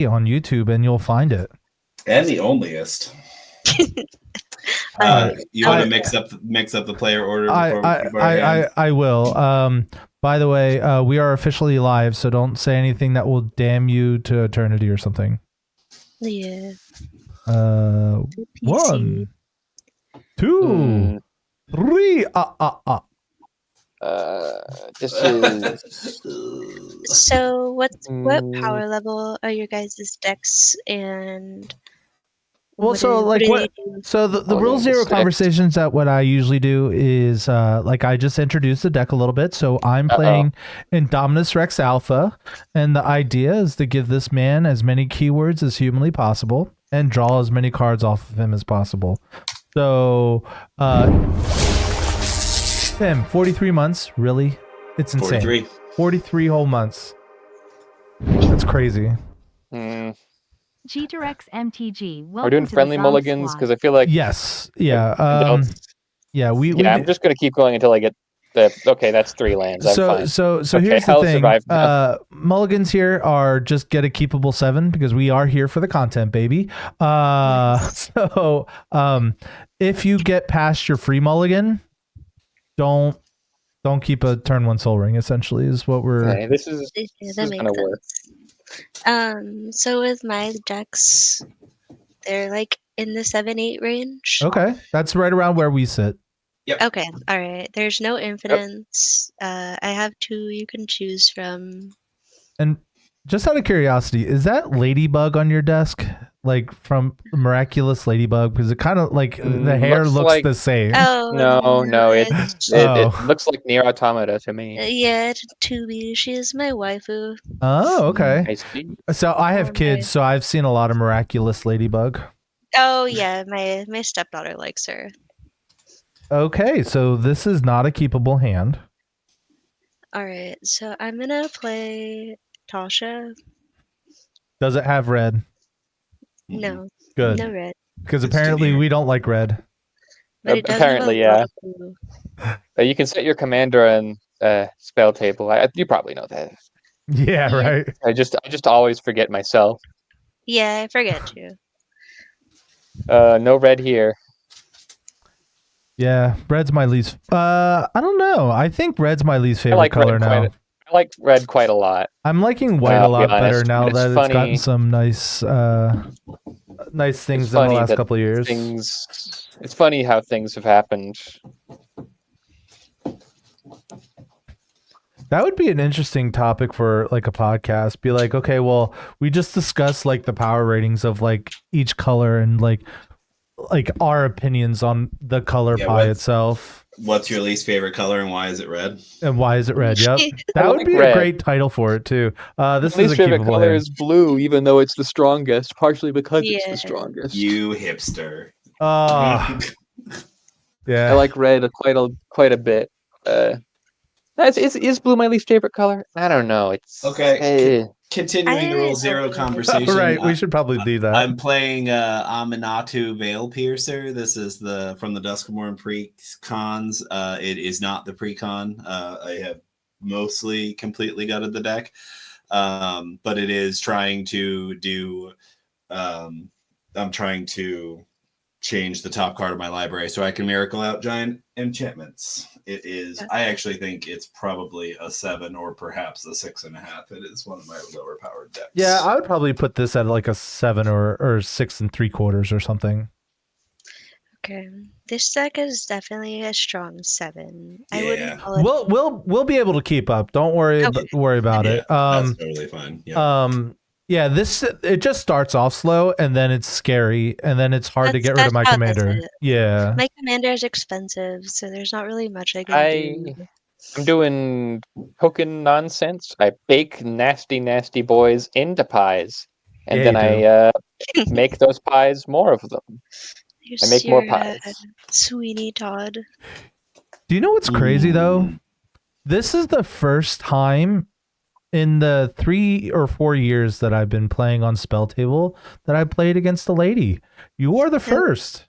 on YouTube, and you'll find it. And the onlyest. You want to mix up the player order before we keep our hands? I will. By the way, we are officially live, so don't say anything that will damn you to eternity or something. Yeah. 1, 2, 3. This is. So what power level are your guys' decks and? Well, so the Rule Zero conversations that what I usually do is I just introduce the deck a little bit. So I'm playing Indominus Rex Alpha, and the idea is to give this man as many keywords as humanly possible and draw as many cards off of him as possible. So, 43 months, really? It's insane. 43 whole months. That's crazy. G2Rex MTG. We're doing friendly mulligans because I feel like yes, yeah, I'm just gonna keep going until I get the. Okay, that's 3 lands. I'm fine. So okay, here's the I'll thing. Survive now. Mulligans here are just get a keepable 7 because we are here for the content, baby. If you get past your free mulligan, don't keep a turn 1 Soul Ring. Essentially, is what we're. Okay, this is gonna work. So with my decks, they're like in the 7-8 range. Okay, that's right around where we sit. Yep. Okay, all right. There's no infinites. I have 2 you can choose from. And just out of curiosity, is that Ladybug on your desk? Like from Miraculous Ladybug? Because it kind of like the hair looks like, the same. Oh no, it looks like Nier Automata to me. Yeah, Tubi. She is my waifu. Oh, okay. I see. So I have kids, so I've seen a lot of Miraculous Ladybug. Oh yeah, my stepdaughter likes her. Okay, so this is not a keepable hand. All right, so I'm gonna play Tasha. Does it have red? No. Good. No red. Because apparently we don't like red. But it does apparently, yeah. You can set your commander on spell table. You probably know that. Yeah, right. I just always forget myself. Yeah, I forget too. No red here. Yeah, red's my least. I don't know. I think red's my least favorite color now. I like red quite a lot. I'm liking white a lot better now that it's gotten some nice things in the last couple of years. It's funny how things have happened. That would be an interesting topic for like a podcast. Be like, okay, well, we just discussed like the power ratings of like each color and like our opinions on the color pie itself. What's your least favorite color and why is it red? And why is it red? Yep. That would be a great title for it too. This least is a favorite color hand. is blue, even though it's the strongest, partially because it's the strongest. You hipster. Yeah. I like red quite a bit. Is blue my least favorite color? I don't know. It's okay. Continuing the Rule Zero conversation. Right, we should probably do that. I'm playing Aminatu Veil Piercer. This is from the Duskmorn pre-cons. It is not the pre-con. I have mostly completely gutted the deck. But it is trying to do I'm trying to change the top card of my library so I can miracle out giant enchantments. It is I actually think it's probably a 7 or perhaps a 6.5. It is one of my lower powered decks. Yeah, I would probably put this at like a 7 or 6 3/4 or something. Okay. This deck is definitely a strong 7. Yeah. I wouldn't call it We'll be able to keep up. Don't worry about it. That's totally fine. Yeah. Yeah, it just starts off slow and then it's scary and then it's hard to get rid of my commander. Yeah. My commander is expensive, so there's not really much I can do. I'm doing token nonsense. I bake nasty boys into pies. And then I make those pies more of them. I make more pies. Sweeney Todd. Do you know what's crazy though? This is the first time in the 3 or 4 years that I've been playing on Spell Table that I played against a lady. You are the first.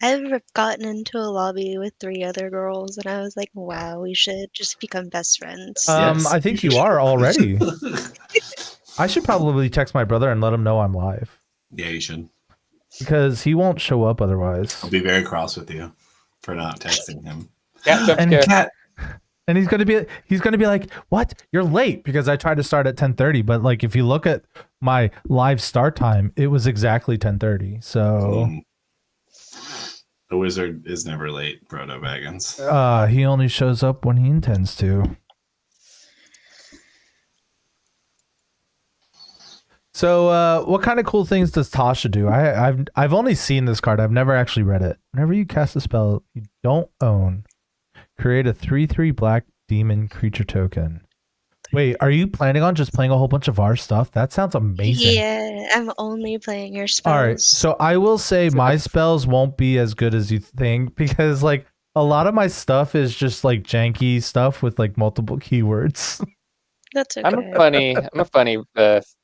I've gotten into a lobby with 3 other girls and I was like, wow, we should just become best friends. I think you are already. I should probably text my brother and let him know I'm live. Yeah, you should. Because he won't show up otherwise. I'll be very cross with you for not texting him. And he's gonna be like, "What? You're late?" Because I tried to start at 10:30, but like if you look at my live start time, it was exactly 10:30. So the wizard is never late, Proto Baggins. He only shows up when he intends to. So, what kind of cool things does Tasha do? I've only seen this card. I've never actually read it. Whenever you cast a spell you don't own, create a 3/3 black demon creature token. Wait, are you planning on just playing a whole bunch of our stuff? That sounds amazing. Yeah, I'm only playing your spells. All right, so I will say my spells won't be as good as you think because like a lot of my stuff is just like janky stuff with like multiple keywords. That's okay. I'm a funny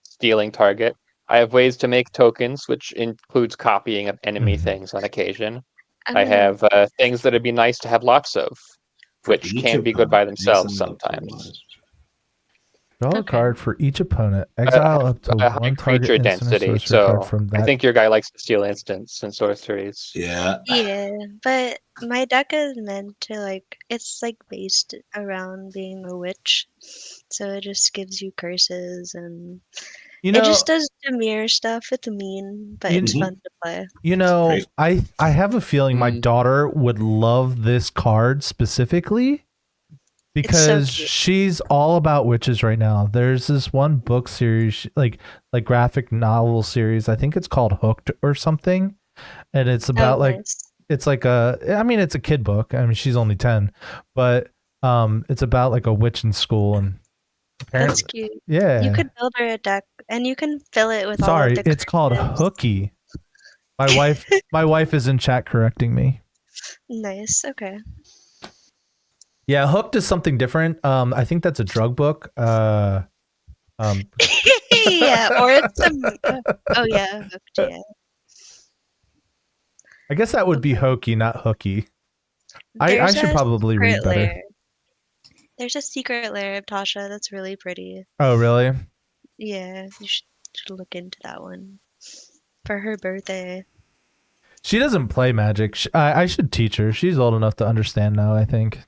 stealing target. I have ways to make tokens, which includes copying of enemy things on occasion. I have things that would be nice to have lots of, which can be good by themselves sometimes. Draw a card for each opponent. Exile up to one creature target density. So from that. I think your guy likes to steal instants and sorceries. Yeah. Yeah, but my deck is meant to like it's like based around being a witch, so it just gives you curses and it just does Demir stuff. It's mean, but it's fun to play. You know, I have a feeling my daughter would love this card specifically. Because she's all about witches right now. There's this one book series, like graphic novel series. I think it's called Hooked or something, and it's about it's like it's a kid book. I mean, she's only 10, but it's about like a witch in school and. That's cute. Yeah, you could build her a deck, and you can fill it with. Sorry, all of the it's called Hooky. My wife is in chat correcting me. Nice. Okay. Yeah, Hooked is something different. I think that's a drug book. Yeah, or it's Hooked, yeah. I guess that would be hokey, not hooky. I should probably read better. Layer. There's a secret layer of Tasha that's really pretty. Oh, really? Yeah, you should look into that one for her birthday. She doesn't play Magic. I should teach her. She's old enough to understand now, I think.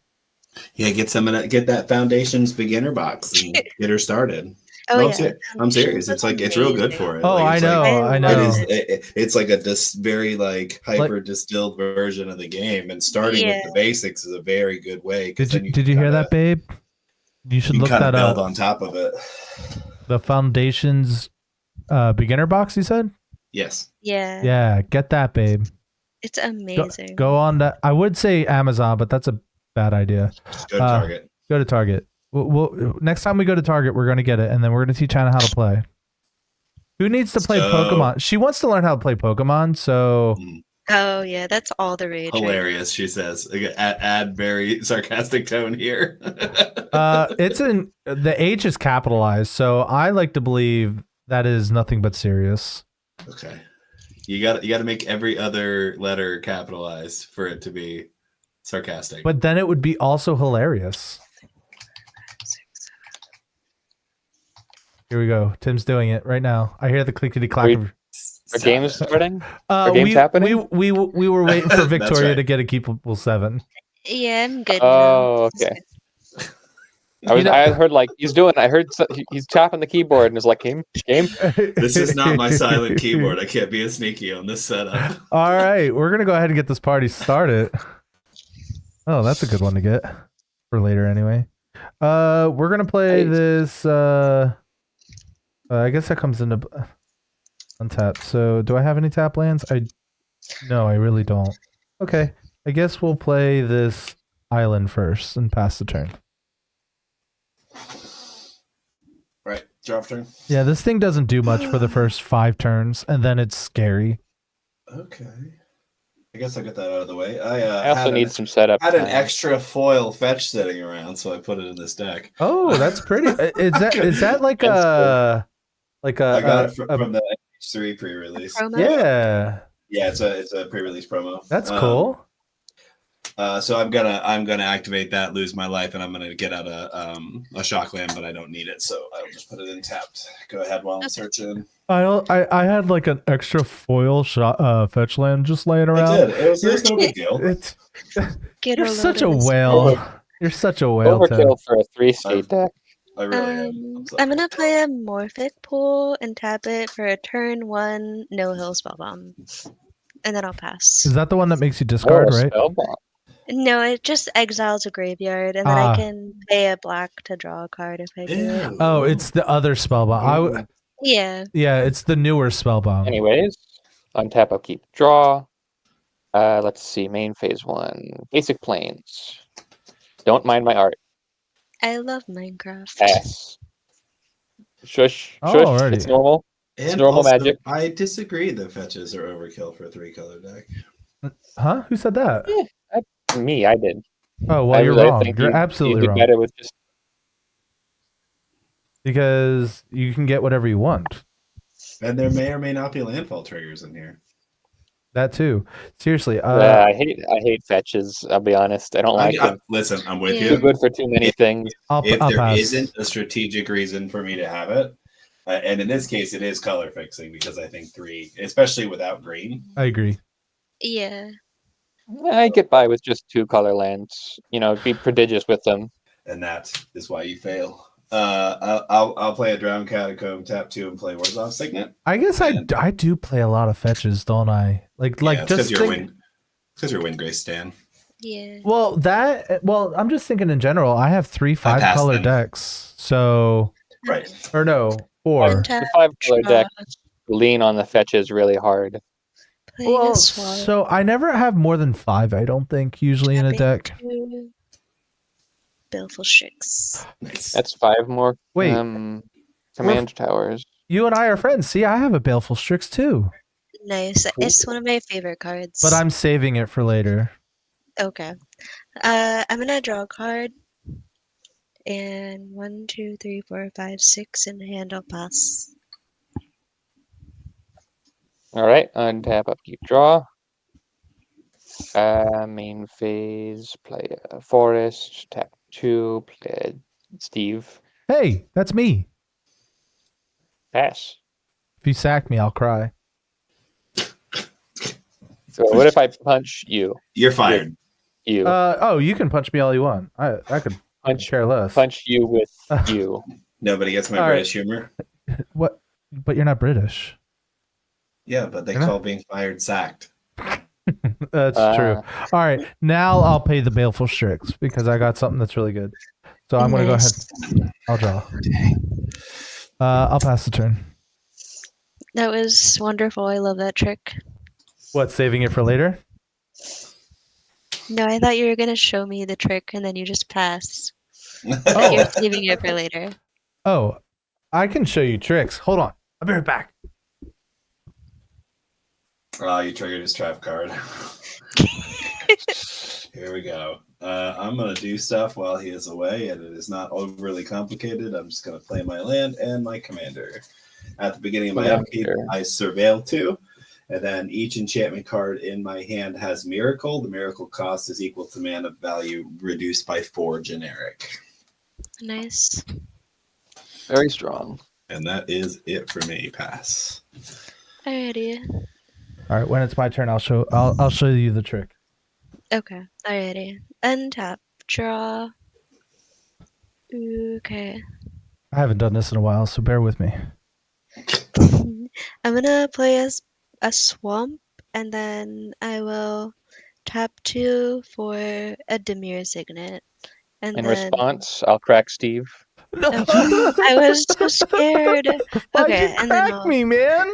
Yeah, get that Foundations beginner box and get her started. Oh, yeah. I'm serious. It's like it's real good for it. Oh, like, I know. It's like a very like hyper distilled version of the game, and starting with the basics is a very good way. Did you hear that, babe? You should look that up. On top of it. The Foundations beginner box, you said? Yes. Yeah. Yeah, get that, babe. It's amazing. Go on that. I would say Amazon, but that's a bad idea. Just go to Target. Go to Target. We'll next time we go to Target, we're going to get it, and then we're going to teach Hannah how to play. Who needs to play Pokemon? She wants to learn how to play Pokemon, so... Oh, yeah, that's all the rage. Hilarious, she says. Add very sarcastic tone here. The H is capitalized, so I like to believe that is nothing but serious. Okay. You got to make every other letter capitalized for it to be sarcastic. But then it would be also hilarious. Here we go. Tim's doing it right now. I hear the clickety clack. Our game is starting? Our game's happening? We were waiting for Victoria to get a keepable 7. Yeah, I'm good. Oh, okay. I heard like I heard he's tapping the keyboard and is like, game. This is not my silent keyboard. I can't be a sneaky on this setup. All right, we're gonna go ahead and get this party started. Oh, that's a good one to get for later anyway. We're gonna play this. I guess that comes into untap. So, do I have any tap lands? No, I really don't. Okay, I guess we'll play this island first and pass the turn. Right, drop turn. Yeah, this thing doesn't do much for the first 5 turns, and then it's scary. Okay. I guess I got that out of the way. I also need some setup. I had an extra foil fetch sitting around, so I put it in this deck. Oh, that's pretty. Is that like a I got it from the H3 pre-release. Yeah. Yeah, it's a pre-release promo. That's cool. So I'm gonna activate that, lose my life, and I'm gonna get out a shock land, but I don't need it, so I'll just put it in tapped. Go ahead while I'm searching. I had like an extra foil fetch land just laying around. I did. It was no big deal. You're such a whale. You're such a whale. Overkill for a 3-state deck. I really am. I'm gonna play a Morphic Pool and tap it for a turn 1 no-hill spellbomb. And then I'll pass. Is that the one that makes you discard, right? Spellbomb. No, it just exiles a graveyard, and then I can pay a black to draw a card if I do it. Oh, it's the other spellbomb. Yeah. Yeah, it's the newer spellbomb. Anyways, untap, upkeep, draw. Let's see, main phase 1. Basic planes. Don't mind my art. I love Minecraft. Pass. Shush. Oh, Shush. already. It's normal. And It's normal also, magic. I disagree that fetches are overkill for a 3-color deck. Huh? Who said that? Me, I did. Oh, well, you're wrong. You're absolutely wrong. Better with just... Because you can get whatever you want. And there may or may not be landfall triggers in here. That too. Seriously. I hate fetches. I'll be honest. I don't like them. Listen, I'm with Too you. good for too many things. If I'll there pass. isn't a strategic reason for me to have it, and in this case, it is color fixing because I think 3, especially without green. I agree. Yeah. I get by with just 2 color lands. Be prodigious with them. And that is why you fail. I'll play a Drowned Catacomb, tap 2, and play Warzone Signet. I guess I do play a lot of fetches, don't I? Like just because you're Windgrace Stan. Yeah. Well, I'm just thinking in general. I have 3 5-color decks, so right. Or no, 4. The 5-color deck lean on the fetches really hard. Well, so I never have more than 5. I don't think usually in a deck. Baleful Strix. Nice. That's 5 more. Wait, command towers. You and I are friends. See, I have a Baleful Strix too. Nice. It's one of my favorite cards. But I'm saving it for later. Okay. I'm gonna draw a card. And 1, 2, 3, 4, 5, 6 in hand. I'll pass. All right. Untap, upkeep, draw. Main phase. Play a forest. Tap 2. Play Steve. Hey, that's me. Pass. If you sack me, I'll cry. So what if I punch you? You're fired. You. You can punch me all you want. I could care less. Punch you with you. Nobody gets my British humor. What? But you're not British. Yeah, but they call being fired sacked. That's true. All right, now I'll pay the Baleful Strix because I got something that's really good. So I'm going to go ahead. I'll draw. I'll pass the turn. That was wonderful. I love that trick. What, saving it for later? No, I thought you were going to show me the trick and then you just pass. Oh. You're saving it for later. Oh, I can show you tricks. Hold on. I'll be right back. Oh, you triggered his trap card. Here we go. I'm going to do stuff while he is away, and it is not overly complicated. I'm just going to play my land and my commander. At the beginning of my upkeep, I surveil 2, and then each enchantment card in my hand has Miracle. The Miracle cost is equal to mana value reduced by 4 generic. Nice. Very strong. And that is it for me. Pass. Alrighty. All right, when it's my turn, I'll show you the trick. Okay. Alrighty. Untap. Draw. Okay. I haven't done this in a while, so bear with me. I'm gonna play a swamp, and then I will tap 2 for a Demir Signet. And in then... response, I'll crack Steve. No. I was so scared. Okay, and then I'll... me, man.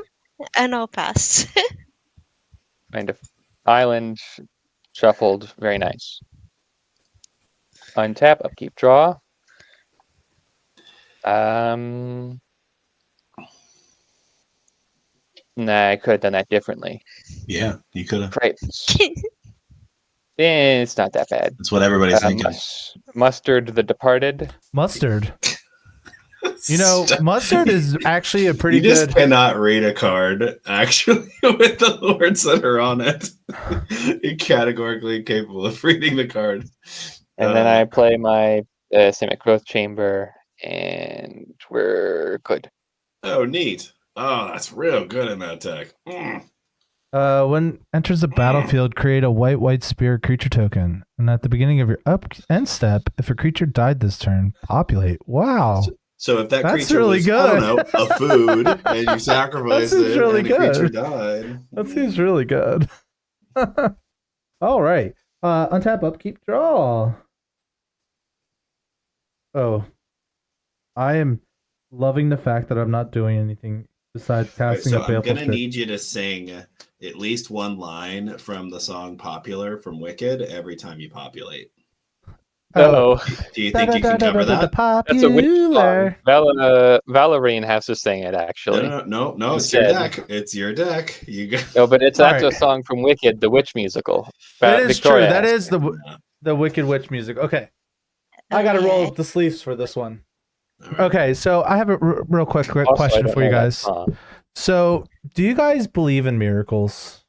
And I'll pass. Kind of island shuffled. Very nice. Untap, upkeep, draw. Nah, I could have done that differently. Yeah, you could have. Right. It's not that bad. That's what everybody's thinking. Mustard the Departed. Mustard. You know, Mustard is actually a pretty good. You just good... cannot read a card, actually, with the lords that are on it. You're categorically incapable of reading the card. And then I play my Simic Growth Chamber, and we're good. Oh, neat. Oh, that's real good in that deck. Mm. When enters the battlefield, create a white spear creature token. And at the beginning of your end step, if a creature died this turn, populate. Wow. So if that That's creature really was, good. I don't know, a food, and you sacrifice it, really and good. the creature died. That seems really good. All right. Untap, upkeep, draw. Oh. I am loving the fact that I'm not doing anything besides casting a Baleful I'm going to Strike. need you to sing at least one line from the song Popular from Wicked every time you populate. Oh. Do you think you can cover that? That's a witch song. Valerian has to sing it, actually. No, it's your deck. It's your deck. You go. No, but it's actually a song from Wicked, the witch musical. That is Victoria true. That is the Wicked Witch music. Okay. I got to roll up the sleeves for this one. Right. Okay, so I have a real quick question for you guys. So, do you guys believe in miracles?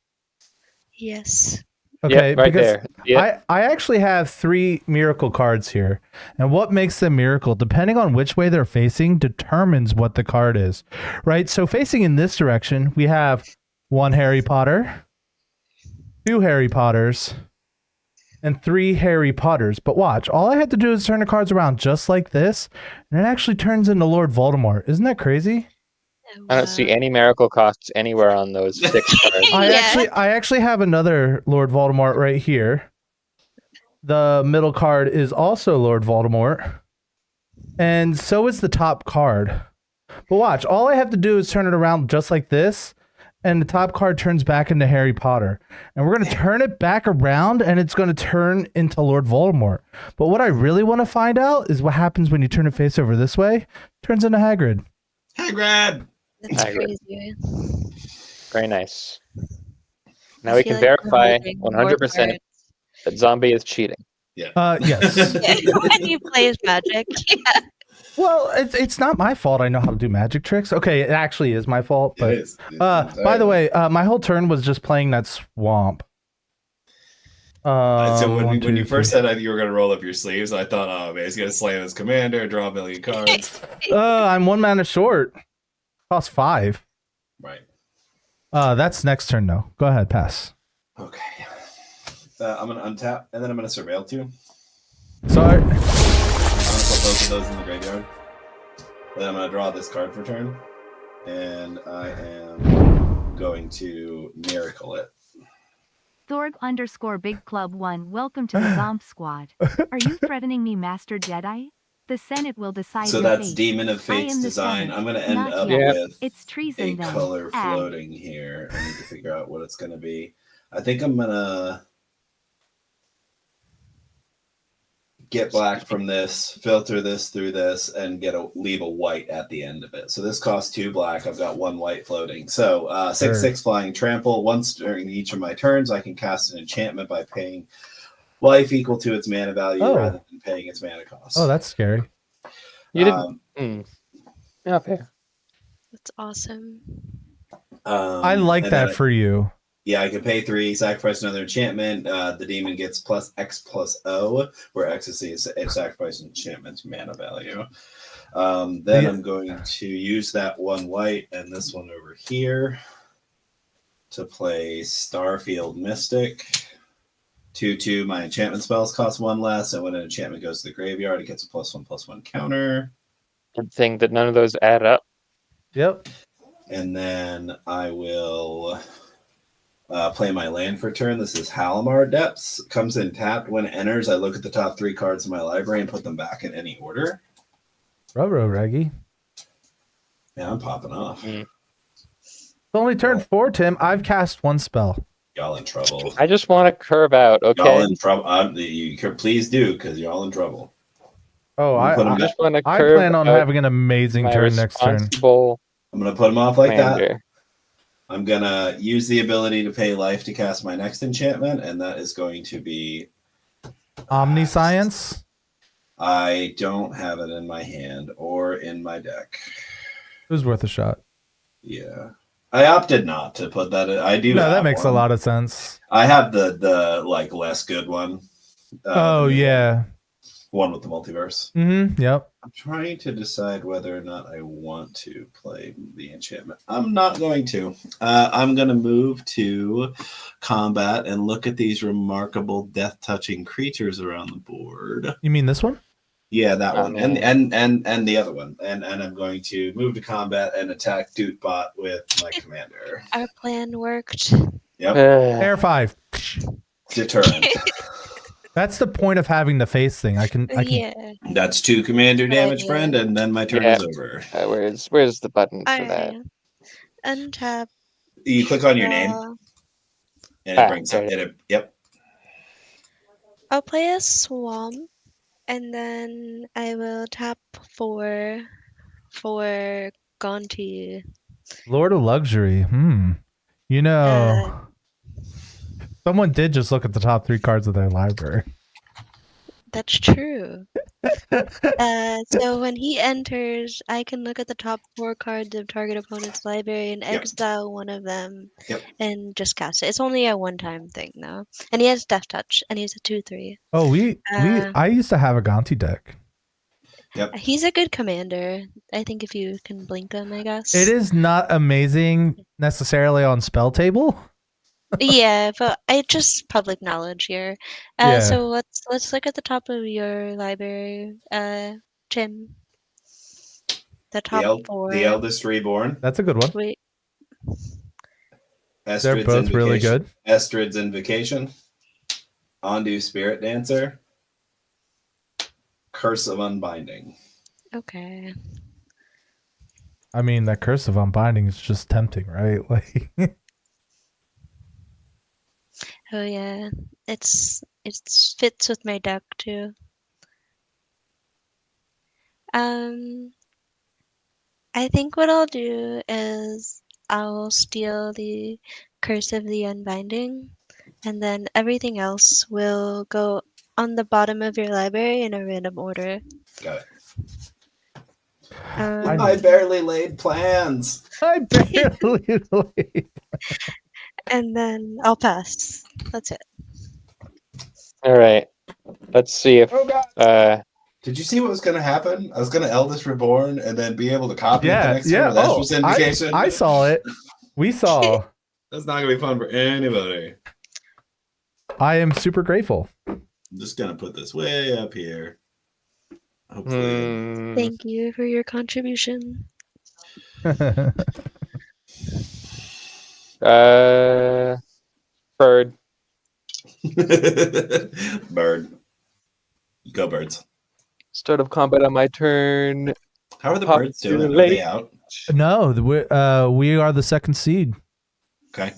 Yes. Okay, yep, right there. Yep. I actually have 3 miracle cards here. And what makes them miracle, depending on which way they're facing, determines what the card is. Right? So facing in this direction, we have 1 Harry Potter, 2 Harry Potters, and 3 Harry Potters. But watch, all I have to do is turn the cards around just like this, and it actually turns into Lord Voldemort. Isn't that crazy? I don't see any miracle costs anywhere on those 6 cards. I actually have another Lord Voldemort right here. The middle card is also Lord Voldemort. And so is the top card. But watch, all I have to do is turn it around just like this, and the top card turns back into Harry Potter. And we're going to turn it back around, and it's going to turn into Lord Voldemort. But what I really want to find out is what happens when you turn it face over this way. It turns into Hagrid. Hagrid! That's crazy. Very nice. Now we can verify 100% that Zombie is cheating. Yeah. Yes. When he plays Magic. Yeah. Well, it's not my fault I know how to do magic tricks. Okay, it actually is my fault. But by the way, my whole turn was just playing that swamp. So when you first said you were going to roll up your sleeves, I thought, oh man, he's going to slam his commander, draw a million cards. I'm 1 mana short. Cost 5. Right. That's next turn though. Go ahead, pass. Okay. I'm going to untap, and then I'm going to surveil 2. Sorry. I'm going to put both of those in the graveyard. Then I'm going to draw this card for turn, and I am going to miracle it. Thorb_Big Club 1, welcome to the Zomp Squad. Are you threatening me, Master Jedi? The Senate will decide. So that's fate. Demon of Fate's design. I'm going to end up with it's treason, a color floating here. I need to figure out what it's going to be. I think I'm going to get black from this, filter this through this, and leave a white at the end of it. So this costs 2 black. I've got 1 white floating. So 6/6 flying trample. Once during each of my turns, I can cast an enchantment by paying life equal to its mana value rather than paying its mana cost. Oh, that's scary. You didn't. Okay. That's awesome. I like that for you. Yeah, I can pay 3, sacrifice another enchantment. The demon gets +X+O, where X is a sacrifice enchantment's mana value. Then I'm going to use that 1 white and this one over here to play Starfield Mystic. 2/2, my enchantment spells cost 1 less, and when an enchantment goes to the graveyard, it gets a +1/+1 counter. Good thing that none of those add up. Yep. And then I will play my land for turn. This is Halimar Depths. Comes in tapped. When it enters, I look at the top 3 cards in my library and put them back in any order. Ruh-roh, Reggie. Yeah, I'm popping off. It's only turn 4, Tim. I've cast 1 spell. Y'all in trouble. I just want to curve out, okay? Y'all in trouble. Please do, because y'all in trouble. Oh, I plan on having an amazing turn next turn. I'm going to put them off like that. I'm going to use the ability to pay life to cast my next enchantment, and that is going to be... Omniscience? I don't have it in my hand or in my deck. It was worth a shot. Yeah. I opted not to put that in. I do. No, that makes a lot of sense. I have the like less good one. Oh yeah. One with the multiverse. Mm-hmm. Yep. I'm trying to decide whether or not I want to play the enchantment. I'm not going to. I'm going to move to combat and look at these remarkable death-touching creatures around the board. You mean this one? Yeah, that one, and the other one, and I'm going to move to combat and attack Dudebot with my commander. Our plan worked. Yep. Air 5. Deterrent. That's the point of having the face thing. I can. Yeah. That's 2 commander damage, friend, and then my turn is over. Where's the button for that? Untap. You click on your name, and it brings it. Yep. I'll play a swamp, and then I will tap for Gonti. Lord of Luxury. You know, someone did just look at the top 3 cards of their library. That's true. So when he enters, I can look at the top 4 cards of target opponent's library and exile one of them and just cast it. It's only a one-time thing, though. And he has Death Touch, and he's a 2/3. Oh, I used to have a Gonti deck. Yep. He's a good commander. I think if you can blink him, I guess. It is not amazing necessarily on spell table. Yeah, but I just public knowledge here. So let's look at the top of your library, Tim. The top 4. The Eldest Reborn. That's a good one. Wait. They're both really good. Estrid's Invocation. Ondu Spirit Dancer. Curse of Unbinding. Okay. I mean, that Curse of Unbinding is just tempting, right? Like. Oh yeah, it fits with my deck too. I think what I'll do is I'll steal the Curse of the Unbinding, and then everything else will go on the bottom of your library in a random order. Got it. I barely laid plans. I barely laid. And then I'll pass. That's it. All right. Let's see if. Did you see what was going to happen? I was going to Eldest Reborn and then be able to copy the next one with Estrid's Invocation. I saw it. We saw. That's not going to be fun for anybody. I am super grateful. I'm just going to put this way up here. Hopefully. Thank you for your contribution. Bird. Bird. Go birds. Start of combat on my turn. How are the birds doing? Are they out? No, we are the second seed. Okay.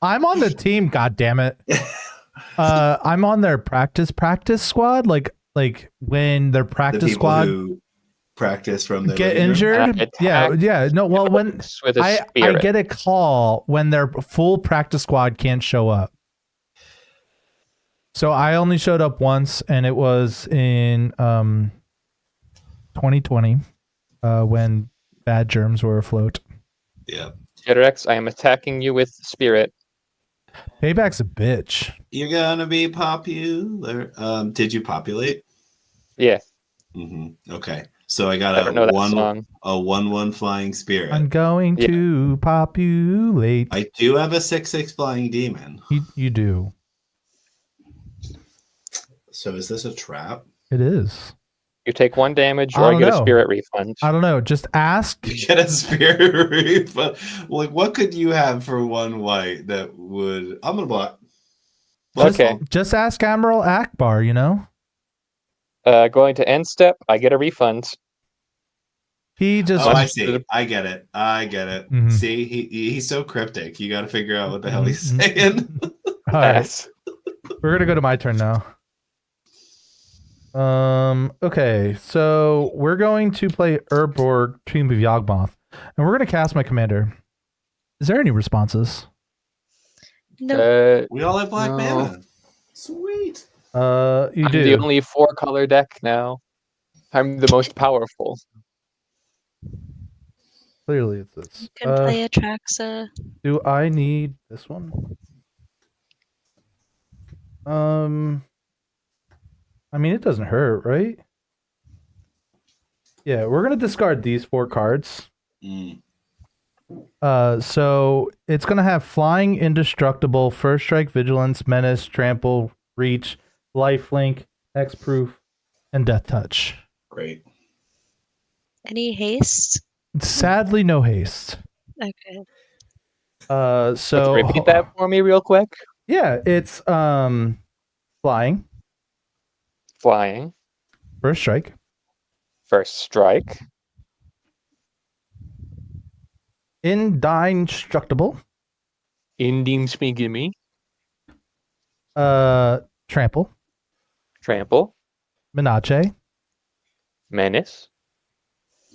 I'm on the team. God damn it! I'm on their practice squad. Like when their practice squad who practice from the get injured. Yeah. No, well, when I get a call when their full practice squad can't show up. So I only showed up once, and it was in 2020 when bad germs were afloat. Yeah. Jetrex, I am attacking you with Spirit. Payback's a bitch. You're gonna be popular. Did you populate? Yeah. Okay. So I got a 1/1 flying spirit. I'm going to populate. I do have a 6/6 flying demon. You do. So is this a trap? It is. You take 1 damage, or I get a spirit refund. I don't know. Just ask. You get a spirit refund. Like, what could you have for 1 white that would? I'm gonna block. Okay. Just ask Admiral Akbar. You know. Going to end step, I get a refund. He just. Oh, I see. I get it. Mm-hmm. See, he's so cryptic. You got to figure out what the hell he's saying. All right. We're gonna go to my turn now. Okay, so we're going to play Urborg, Tomb of Yawgmoth, and we're going to cast my commander. Is there any responses? No. We all have black mana. Sweet. You I'm do. the only 4-color deck now. I'm the most powerful. Clearly, it's this. You can play Atraxa. Do I need this one? I mean, it doesn't hurt, right? Yeah, we're gonna discard these 4 cards. So it's gonna have flying, indestructible, first strike, vigilance, menace, trample, reach, lifelink, hexproof, and death touch. Great. Any haste? Sadly, no haste. Okay. So repeat that for me real quick. Yeah, it's flying. Flying. First strike. First strike. Indestructible. Gimme. Trample. Trample. Menace. Menace.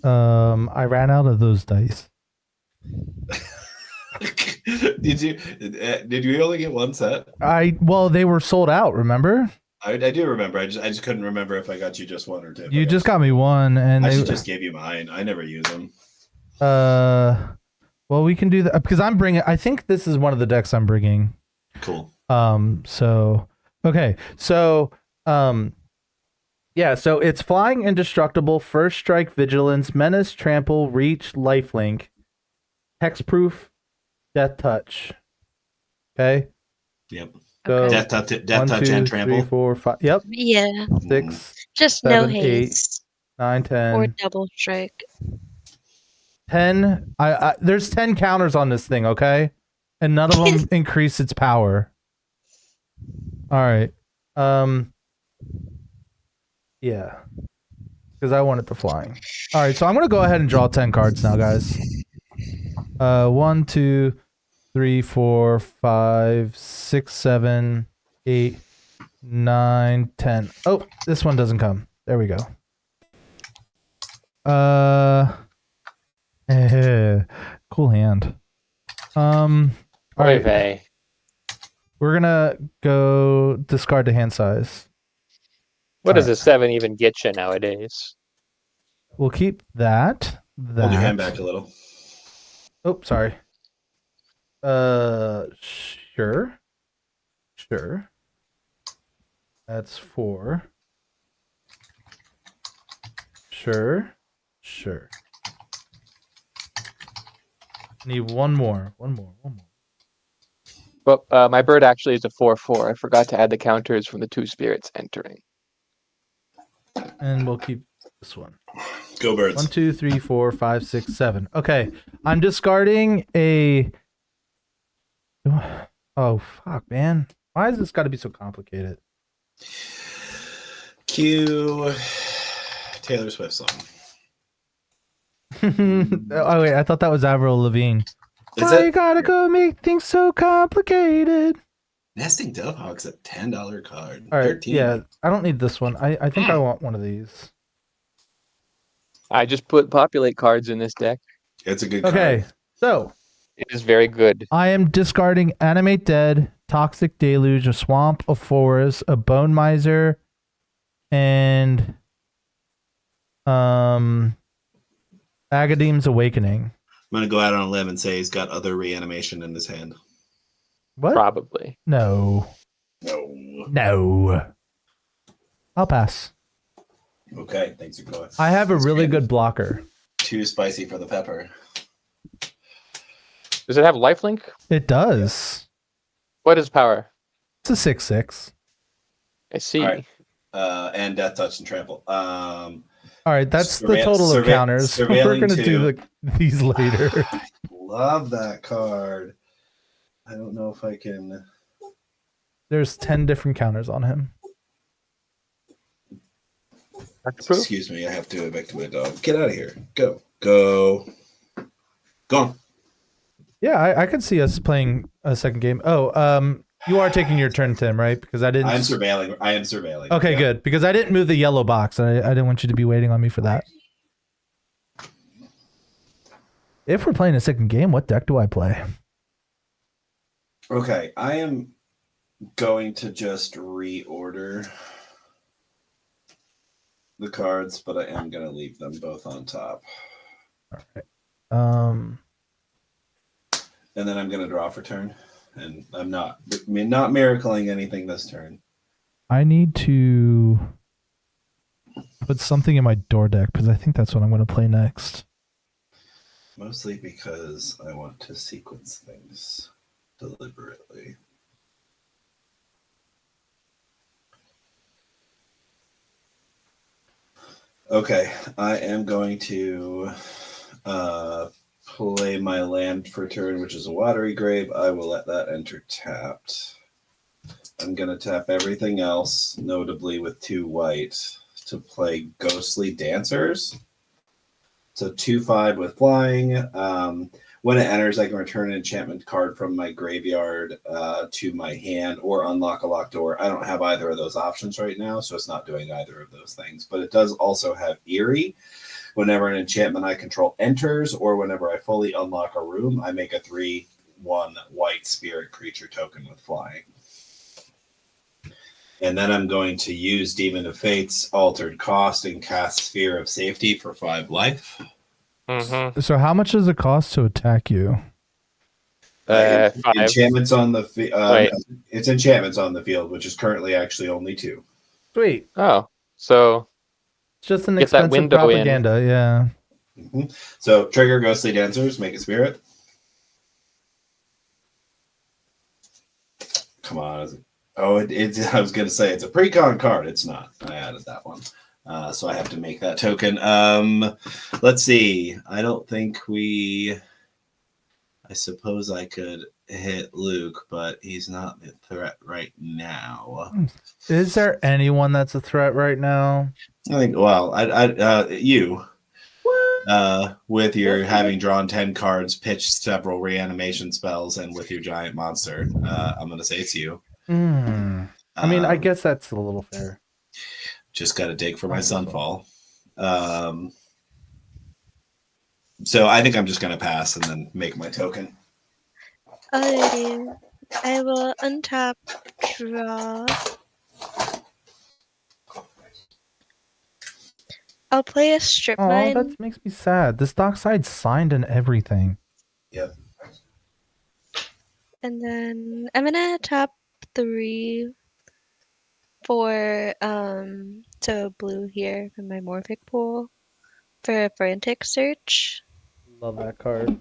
I ran out of those dice. Did you only get one set? Well, they were sold out, remember? I do remember. I just couldn't remember if I got you just one or two. You just got me one, and I just gave you mine. I never use them. Well, we can do that because I'm bringing. I think this is one of the decks I'm bringing. Cool. So okay. So yeah. So it's flying, indestructible, first strike, vigilance, menace, trample, reach, lifelink, hexproof, death touch. Okay. Yep. So death touch, 1, 2, and trample. 3, 4, 5. Yep. Yeah. 6. Just 7, no haste. 8, 9, 10. Or double strike. 10. There's 10 counters on this thing, okay? And none of them increase its power. All right. Yeah. Because I want it to flying. All right, so I'm gonna go ahead and draw 10 cards now, guys. 1, 2, 3, 4, 5, 6, 7, 8, 9, 10. Oh, this one doesn't come. There we go. Cool hand. All right. We're gonna go discard the hand size. What does a 7 even get you nowadays? We'll keep that. Hold your hand back a little. Oh, sorry. Sure. That's 4. Sure. Need one more. Well, my bird actually is a 4/4. I forgot to add the counters from the 2 spirits entering. And we'll keep this one. Go birds. 1, 2, 3, 4, 5, 6, 7. Okay, I'm discarding a. Oh fuck, man! Why has this got to be so complicated? Cue Taylor Swift song. Oh wait, I thought that was Avril Lavigne. Why you gotta go make things so complicated? Nesting Dovehawk's a $10 card. All right, 13. yeah, I don't need this one. I think I want one of these. I just put populate cards in this deck. It's a good card. Okay, so it is very good. I am discarding Animate Dead, Toxic Deluge, a Swamp, a Forest, a Bone Miser, and Agadeem's Awakening. I'm gonna go out on a limb and say he's got other reanimation in his hand. What? Probably. No. I'll pass. Okay, thanks for going. I have a really good blocker. Too spicy for the pepper. Does it have lifelink? It does. What is power? It's a 6/6. I see. All right. And death touch and trample. All right, that's the total of counters. We're gonna do these later. Love that card. I don't know if I can. There's 10 different counters on him. Excuse me, I have to evict my dog. Get out of here. Go. Gone. Yeah, I could see us playing a second game. Oh, you are taking your turn, Tim, right? Because I didn't. I am surveilling. Okay, yeah. Good. Because I didn't move the yellow box. I didn't want you to be waiting on me for that. If we're playing a second game, what deck do I play? Okay, I am going to just reorder the cards, but I am going to leave them both on top. All right. And then I'm going to draw for turn. And I'm not miracling anything this turn. I need to put something in my door deck because I think that's what I'm going to play next. Mostly because I want to sequence things deliberately. Okay, I am going to play my land for turn, which is a Watery Grave. I will let that enter tapped. I'm going to tap everything else, notably with 2 white, to play Ghostly Dancers. So 2/5 with flying. When it enters, I can return an enchantment card from my graveyard to my hand or unlock a locked door. I don't have either of those options right now, so it's not doing either of those things. But it does also have Eerie. Whenever an enchantment I control enters, or whenever I fully unlock a room, I make a 3/1 white spirit creature token with flying. And then I'm going to use Demon of Fate's Altered Cost and cast Sphere of Safety for 5 life. Mm-hmm. So how much does it cost to attack you? 5. Enchantments on the it's enchantments on the field, which is currently actually only 2. Sweet. Oh, so it's just an get that expensive window propaganda, in. yeah. Mm-hmm. So trigger Ghostly Dancers, make a spirit. Come on. Oh, it's I was going to say it's a pre-con card. It's not. I added that one. So I have to make that token. Let's see. I don't think we... I suppose I could hit Luke, but he's not a threat right now. Is there anyone that's a threat right now? I think, well, you... with your having drawn 10 cards, pitched several reanimation spells, and with your giant monster, I'm going to say it's you. I mean, I guess that's a little fair. Just got to dig for my Sunfall. So I think I'm just going to pass and then make my token. Alrighty. I will untap, draw. I'll play a strip mine. Oh, that makes me sad. This Dockside's signed and everything. Yep. And then I'm gonna tap 3 for so blue here from my Morphic pool for a Frantic Search. Love that card.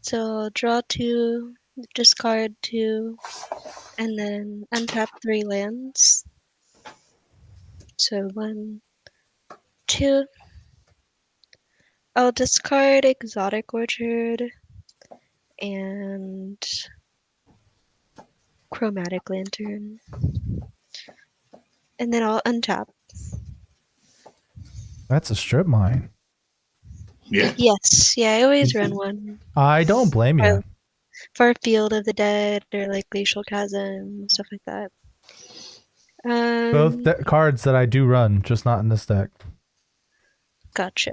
So draw 2, discard 2, and then untap 3 lands. So 1, 2. I'll discard Exotic Orchard and Chromatic Lantern. And then I'll untap. That's a strip mine. Yeah. Yes. Yeah, I always run one. I don't blame you. For Field of the Dead or like Glacial Chasm, stuff like that. Both cards that I do run, just not in this deck. Gotcha.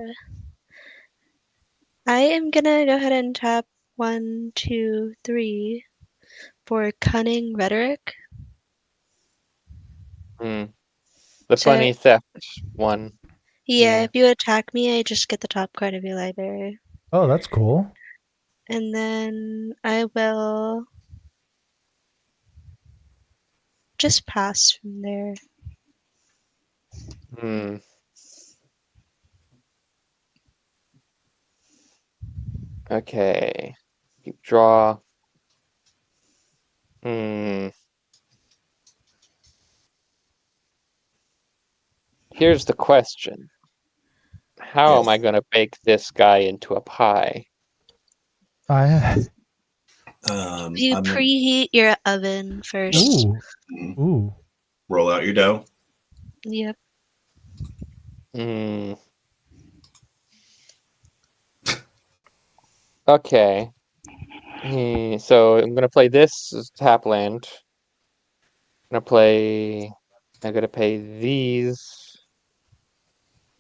I am gonna go ahead and tap 1, 2, 3 for Cunning Rhetoric. The funny theft one. Yeah, if you attack me, I just get the top card of your library. Oh, that's cool. And then I will just pass from there. Okay. Keep draw. Here's the question. How am I going to bake this guy into a pie? You preheat your oven first. Ooh. Roll out your dough. Yep. Okay. So I'm going to play this as tap land. I'm going to pay these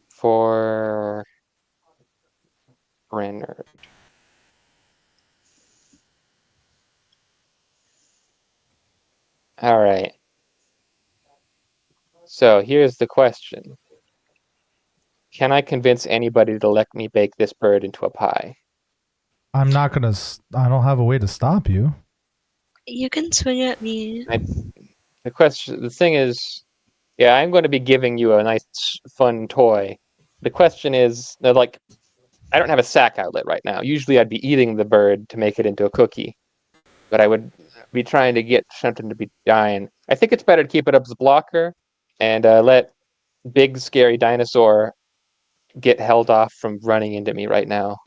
for Brennard. All right. So here's the question. Can I convince anybody to let me bake this bird into a pie? I don't have a way to stop you. You can swing at me. The thing is, yeah, I'm going to be giving you a nice, fun toy. The question is, like, I don't have a sack outlet right now. Usually I'd be eating the bird to make it into a cookie. But I would be trying to get something to be dying. I think it's better to keep it up as a blocker and let big, scary dinosaur get held off from running into me right now.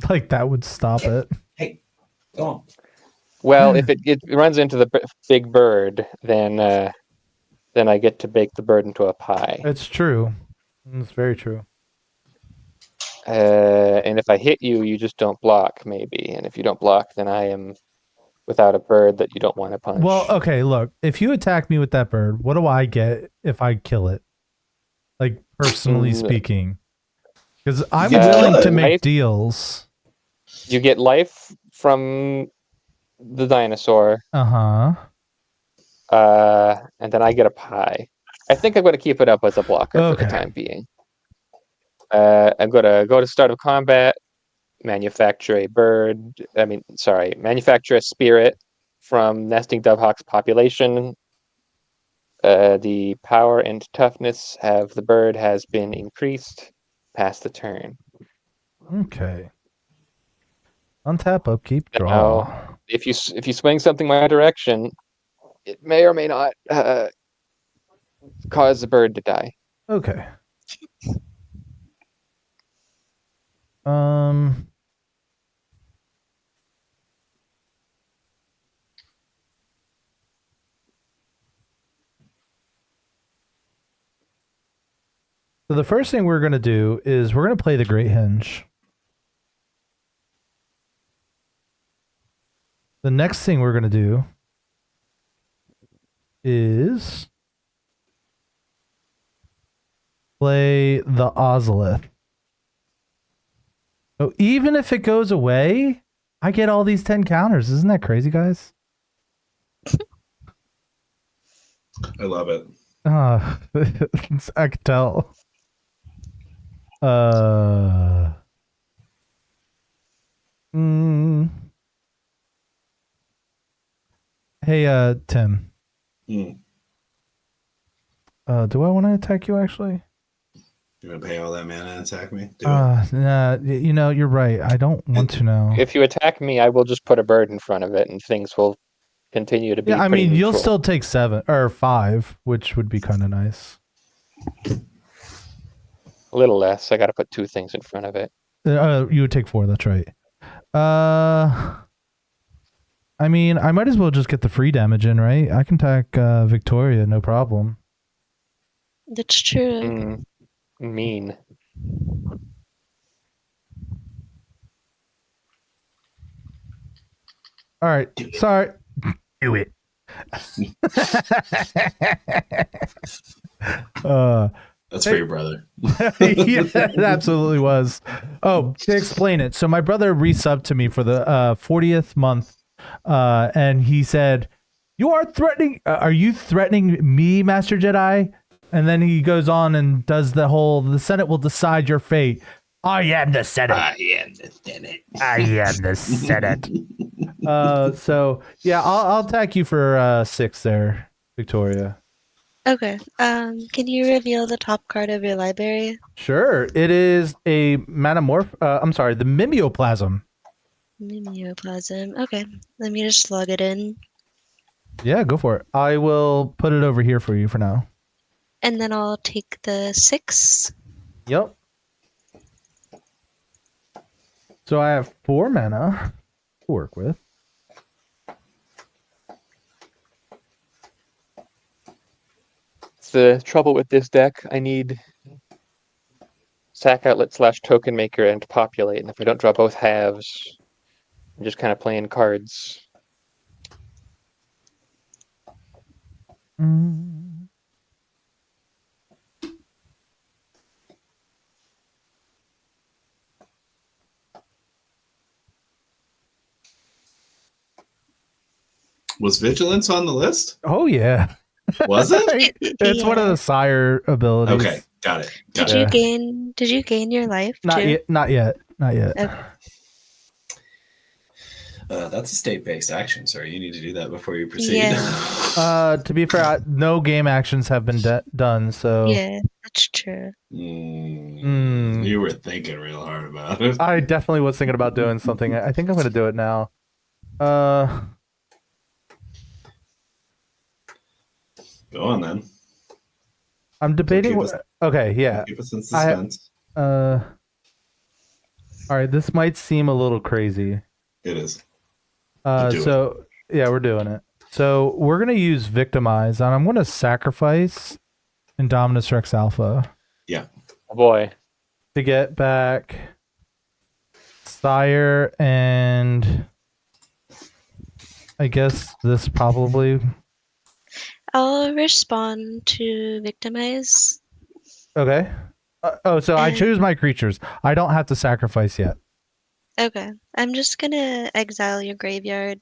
Like that would stop it. Hey, go on. Well, if it runs into the big bird, then I get to bake the bird into a pie. It's true. It's very true. And if I hit you, you just don't block, maybe. And if you don't block, then I am without a bird that you don't want to punch. Well, okay, look. If you attack me with that bird, what do I get if I kill it? Like, personally speaking. Because I'm willing to make deals. You get life from the dinosaur. And then I get a pie. I think I'm going to keep it up as a blocker for the time being. I'm going to go to start of combat, manufacture a spirit from nesting dovehawk's population. The power and toughness of the bird has been increased past the turn. Okay. Untap, upkeep, draw. Now, if you swing something my direction, it may or may not cause the bird to die. Okay. So the first thing we're going to do is we're going to play the Great Henge. The next thing we're going to do is play the Ozolith. So even if it goes away, I get all these 10 counters. Isn't that crazy, guys? I love it. I can tell. Hey, Tim. Do I want to attack you, actually? You want to pay all that mana and attack me? Nah, you're right. I don't want to now. If you attack me, I will just put a bird in front of it, and things will continue to be. Yeah, I mean, you'll neutral. still take 7 or 5, which would be kind of nice. A little less. I got to put 2 things in front of it. You would take 4. That's right. I mean, I might as well just get the free damage in, right? I can attack Victoria, no problem. That's true. Mean. All right. Sorry. Do it. That's for your brother. Yeah, it absolutely was. Oh, to explain it. So my brother resubbed to me for the 40th month, and he said, "You are threatening. Are you threatening me, Master Jedi?" And then he goes on and does the Senate will decide your fate. I am the Senate. I am the Senate. I am the Senate. So yeah, I'll attack you for 6 there, Victoria. Okay. Can you reveal the top card of your library? Sure. It is a Metamorph. I'm sorry, the Mimeoplasm. Mimeoplasm. Okay. Let me just log it in. Yeah, go for it. I will put it over here for you for now. And then I'll take the 6. Yep. So I have 4 mana to work with. It's the trouble with this deck. I need sack outlet / token maker and populate, and if I don't draw both halves, I'm just kind of playing cards. Was Vigilance on the list? Oh yeah. Was it? It's one of the sire abilities. Okay, got it. Did you gain your life? Not too? yet. Not yet. Okay. That's a state-based action, sir. You need to do that before you proceed. Yeah. To be fair, no game actions have been done, so Yeah, that's true. You were thinking real hard about it. I definitely was thinking about doing something. I think I'm going to do it now. Go on then. I'm debating. Okay, yeah. Keep us in suspense. All right, this might seem a little crazy. It is. Yeah, we're doing it. So we're gonna use Victimize, and I'm gonna sacrifice Indominus Rex Alpha. Yeah. Oh boy. To get back Sire and I guess this probably. I'll respond to Victimize. Okay. So I choose my creatures. I don't have to sacrifice yet. Okay. I'm just gonna exile your graveyard,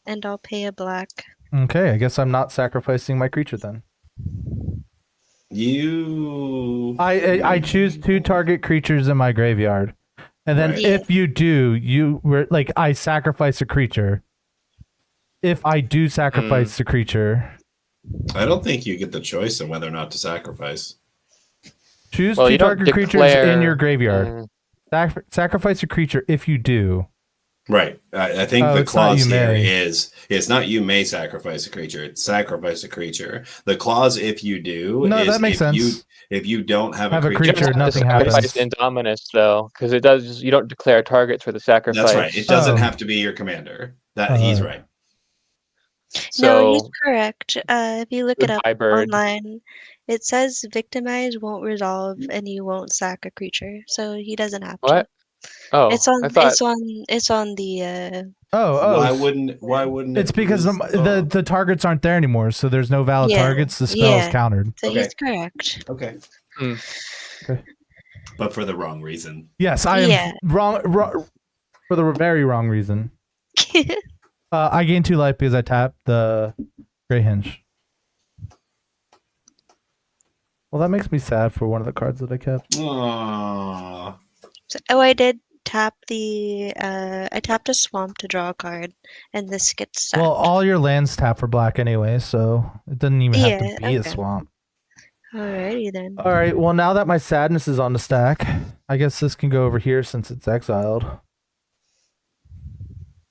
and I'll pay a black. Okay, I guess I'm not sacrificing my creature then. I choose 2 target creatures in my graveyard, and then if you do, I sacrifice a creature. If I do sacrifice the creature, I don't think you get the choice of whether or not to sacrifice. Choose 2 target creatures in your graveyard. Sacrifice a creature if you do. Right. I think the clause here is it's not you may sacrifice a creature, it's sacrifice a creature. The clause if you do that makes sense. If you don't have a creature, nothing happens. Indominus though, because it does you don't declare targets for the sacrifice. That's right. It doesn't have to be your commander. He's right. So, no, he's correct. If you look it up online, it says Victimize won't resolve and you won't sack a creature, so he doesn't have to. What? Oh, it's on the. Why wouldn't? It's because the targets aren't there anymore, so there's no valid targets. The spell is countered. So he's correct. Okay. Okay. But for the wrong reason. Yes, I am wrong for the very wrong reason. I gain 2 life because I tapped the Grey Hinge. Well, that makes me sad for one of the cards that I kept. Aww. I did tap I tapped a swamp to draw a card, and this gets stacked. Well, all your lands tap for black anyway, so it doesn't even have to be a swamp. Alrighty then. All right, well, now that my sadness is on the stack, I guess this can go over here since it's exiled.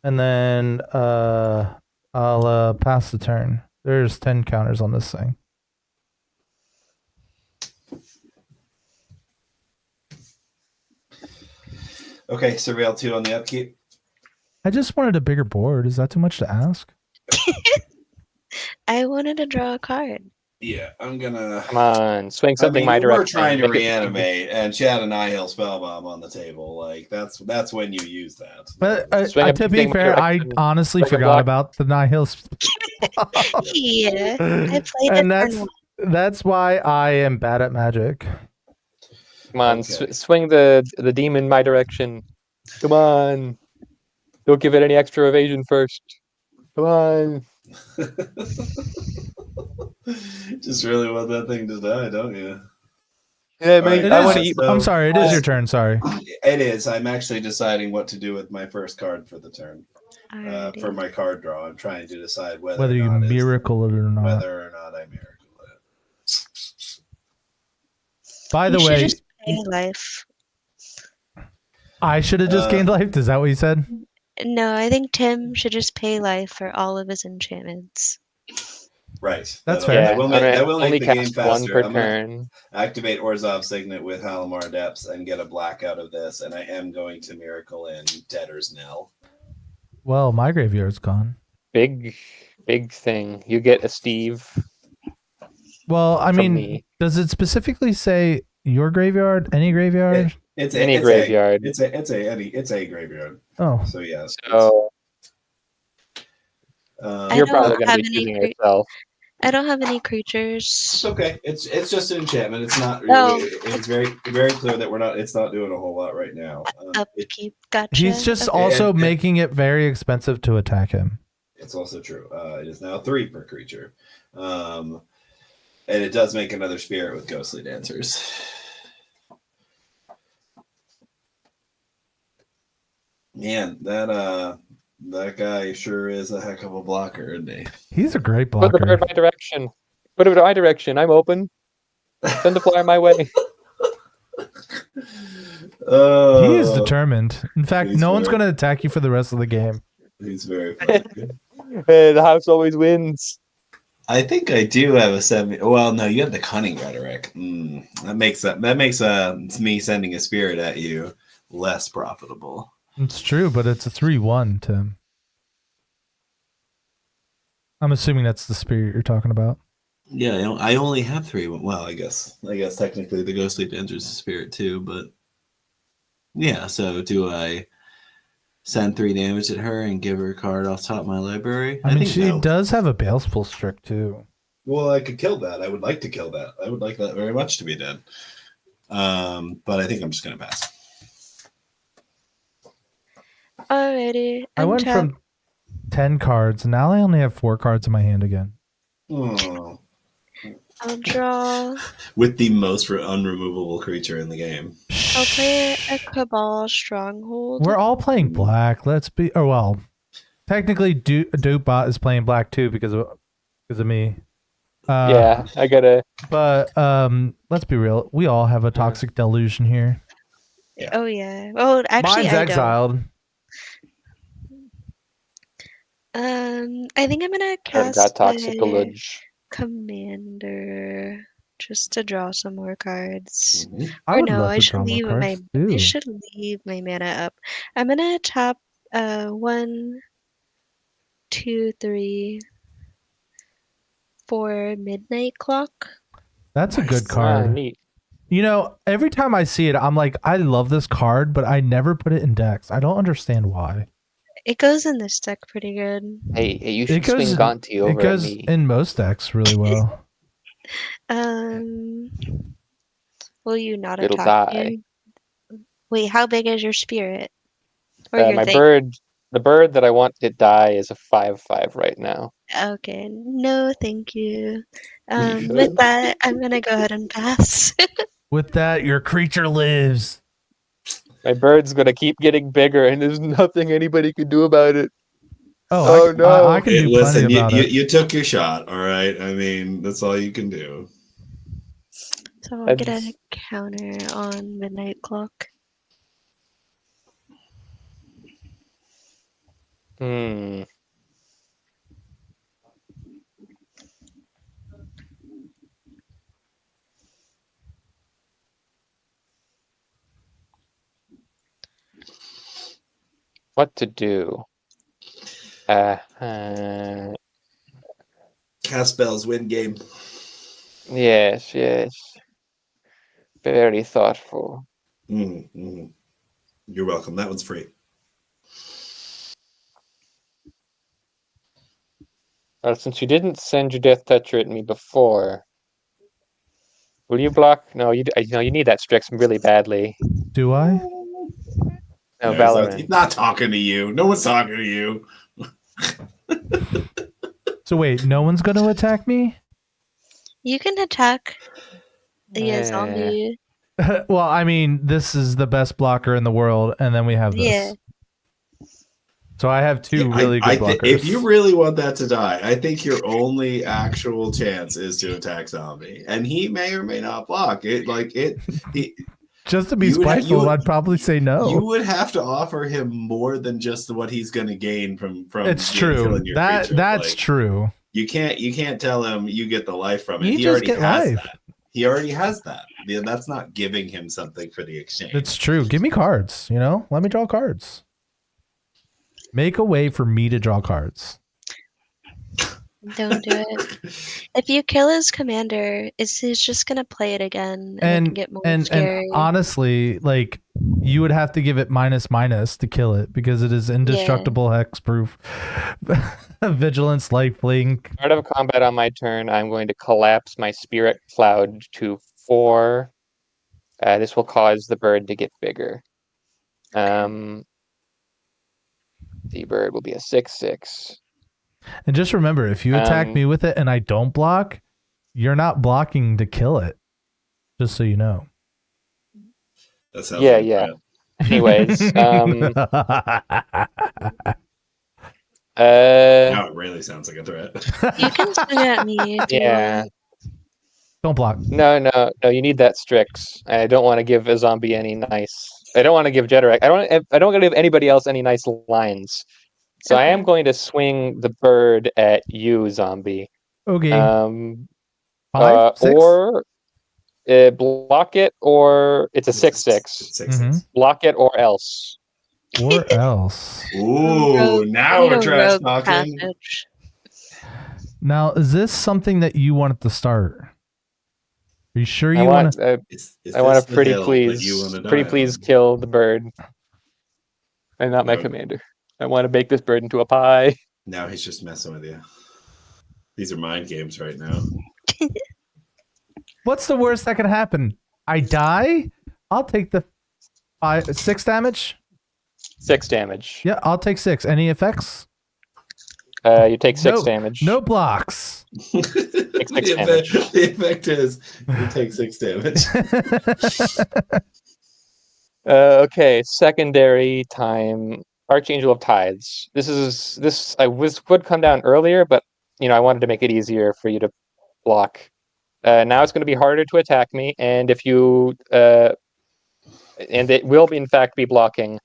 And then I'll pass the turn. There's 10 counters on this thing. Okay, Surveil 2 on the upkeep. I just wanted a bigger board. Is that too much to ask? I wanted to draw a card. Yeah, I'm gonna... Come on, swing something my direction. We're trying to reanimate, and Chad and I Annihil Spellbomb on the table. Like, that's when you use that. But to be fair, I honestly forgot about the Annihil Spellbomb. Yeah, I played and that's why I am bad at Magic. Come on, swing the demon my direction. Come on. Don't give it any extra evasion first. Come on. Just really want that thing to die, don't you? Yeah, mate. I'm sorry, it is your turn, sorry. It is. I'm actually deciding what to do with my first card for the turn. For my card draw. I'm trying to decide whether you miracle it or not. Whether or not I miracle it. By the way, just pay life. I should have just gained life. Is that what you said? No, I think Tim should just pay life for all of his enchantments. Right. That's fair. That will make the game faster. One per turn. Activate Orzhov Signet with Halimar Depths and get a black out of this, and I am going to miracle in Debtor's Knell. Well, my graveyard's gone. Big thing. You get a Steve. Well, I mean, does it specifically say your graveyard? Any graveyard? It's any graveyard. It's a graveyard. Oh, so yeah. So you're probably going to be using it yourself. I don't have any creatures. It's okay. It's just an enchantment. It's not. It's very clear that it's not doing a whole lot right now. Upkeep. Gotcha. He's just also making it very expensive to attack him. It's also true. It is now 3 per creature. And it does make another spirit with ghostly dancers. Man, that guy sure is a heck of a blocker, isn't he? He's a great blocker. Put the bird in my direction. Put it in my direction. I'm open. Send the flyer my way. He is determined. In fact, no one's going to attack you for the rest of the game. He's very funny. The house always wins. I think I do have a 7. Well, no, you have the cunning rhetoric. That makes me sending a spirit at you less profitable. It's true, but it's a 3/1, Tim. I'm assuming that's the spirit you're talking about. Yeah, I only have 3. Well, I guess technically the ghostly dancer's a spirit too, but yeah. So do I send 3 damage at her and give her a card off top of my library? I mean, she does have a Baleful Strike too. Well, I could kill that. I would like to kill that. I would like that very much to be dead. But I think I'm just gonna pass. Alrighty. I went from 10 cards, and now I only have 4 cards in my hand again. Oh. I'll draw. With the most unremovable creature in the game. I'll play a Cabal Stronghold. We're all playing black. Let's be. Oh well, technically, Dupebot is playing black too because of me. Yeah, I gotta. But let's be real. We all have a toxic delusion here. Yeah. Oh yeah. Oh, actually, mine's exiled. I think I'm gonna cast Got toxic deluge. Commander just to draw some more cards. I or would no, love I to should draw more leave cards I too. should leave my mana up. I'm gonna tap 1, 2, 3, 4 Midnight Clock. That's a good card. Neat. You know, every time I see it, I'm like, I love this card, but I never put it in decks. I don't understand why. It goes in this deck pretty good. Hey, you should swing Gonti over It goes at me. in most decks really well. Will you not It'll attack die. me? Wait, how big is your spirit? Or your My thing? bird, the bird that I want to die is a 5/5 right now. Okay, no, thank you. should. With that, I'm gonna go ahead and pass. With that, your creature lives. My bird's gonna keep getting bigger, and there's nothing anybody can do about it. Oh, no! I can do plenty about it. You took your shot, all right? I mean, that's all you can do. So I'll get a counter on Midnight Clock. What to do? Cast spells, win game. Yes. Very thoughtful. You're welcome. That one's free. Since you didn't send your Death Toucher at me before, will you block? No, you need that Strix really badly. Do I? No, Valorant. He's not talking to you. No one's talking to you. So wait, no one's going to attack me? You can attack the zombie. Well, I mean, this is the best blocker in the world, and then we have this. Yeah. So I have 2 really good blockers. If you really want that to die, I think your only actual chance is to attack zombie, and he may or may not block it. Just to be spiteful, I'd probably say no. You would have to offer him more than just what he's going to gain from. It's true. That's true. You can't tell him you get the life from it. He already has life. That. He already has that. That's not giving him something for the exchange. It's true. Give me cards. Let me draw cards. Make a way for me to draw cards. Don't do it. If you kill his commander, he's just gonna play it again and it can get more scary. And honestly, you would have to give it -/- to kill it because it is indestructible, hexproof, vigilance, lifelink. Part of combat on my turn, I'm going to collapse my Spirit Cloud to 4. This will cause the bird to get bigger. The bird will be a 6/6. And just remember, if you attack me with it and I don't block, you're not blocking to kill it. Just so you know. That sounds like yeah. Anyways, now it really sounds like a threat. You can swing at me. Yeah. Don't block. No. You need that Strix. I don't want to give a zombie any nice. I don't want to give Jetrek. I don't want to give anybody else any nice lines. So I am going to swing the bird at you, zombie. Okay. 5, 6? Or block it, or it's a 6/6. Block it, or else. Or else. Ooh, now we're trash talking. Now, is this something that you wanted to start? Are you sure you want to? I want to pretty please kill the bird, and not my commander. I want to bake this bird into a pie. Now he's just messing with you. These are mind games right now. What's the worst that can happen? I die? I'll take the 6 damage. 6 damage. Yeah, I'll take 6. Any effects? You take 6 damage. No blocks. The effect is you take 6 damage. Okay, secondary time. Archangel of Tides. This would come down earlier, but I wanted to make it easier for you to block. Now it's going to be harder to attack me, and if you and it will in fact be blocking,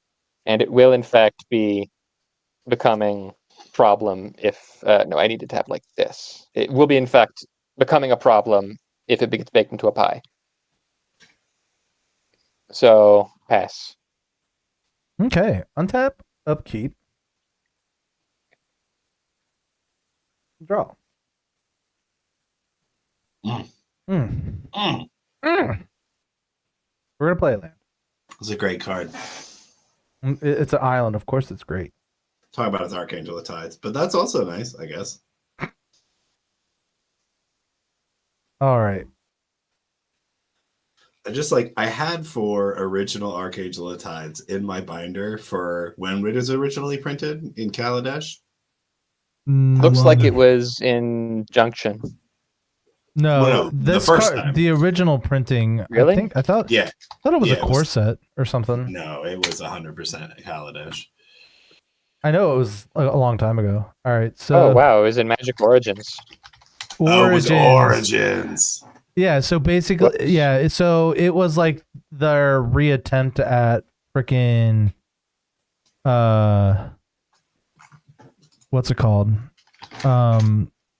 and it will in fact be becoming problem if no, I need to have like this. It will be in fact becoming a problem if it gets baked into a pie. So pass. Okay, untap, upkeep, draw. We're gonna play a land. It's a great card. It's an island, of course. It's great. Talk about its Archangel of Tides, but that's also nice, I guess. All right. I had 4 original Archangel of Tides in my binder for when it was originally printed in Kaladesh. Looks like it was in Junction. No, the first time. The original printing. Really? I thought it was a core set or something. No, it was 100% Kaladesh. I know it was a long time ago. All right, so. Oh wow, it was in Magic Origins. Oh, it was Origins. Yeah, so basically, so it was like their reattempt at freaking, what's it called?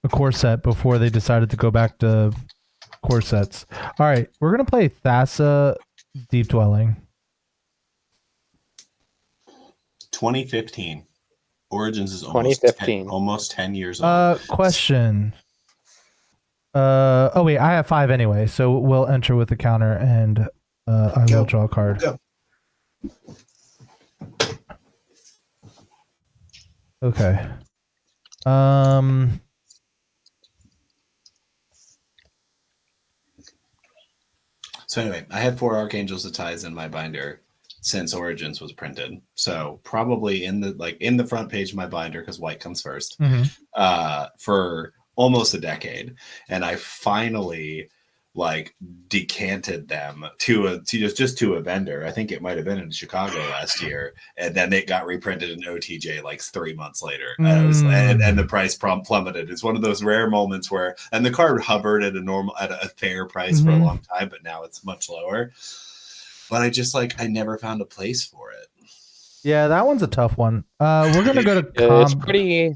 A core set before they decided to go back to core sets. All right, we're gonna play Thassa Deep Dwelling. 2015. Origins is almost 10 years old. Question. Oh wait, I have 5 anyway, so we'll enter with the counter, and I will draw a card. Go. Okay. So anyway, I had 4 Archangels of Tides in my binder since Origins was printed. So probably in the front page of my binder, because white comes first, for almost a decade. And I finally decanted them to a vendor. I think it might have been in Chicago last year, and then it got reprinted in OTJ 3 months later, and the price plummeted. It's one of those rare moments where, and the card hovered at a fair price for a long time, but now it's much lower. But I never found a place for it. Yeah, that one's a tough one. We're gonna go to it's pretty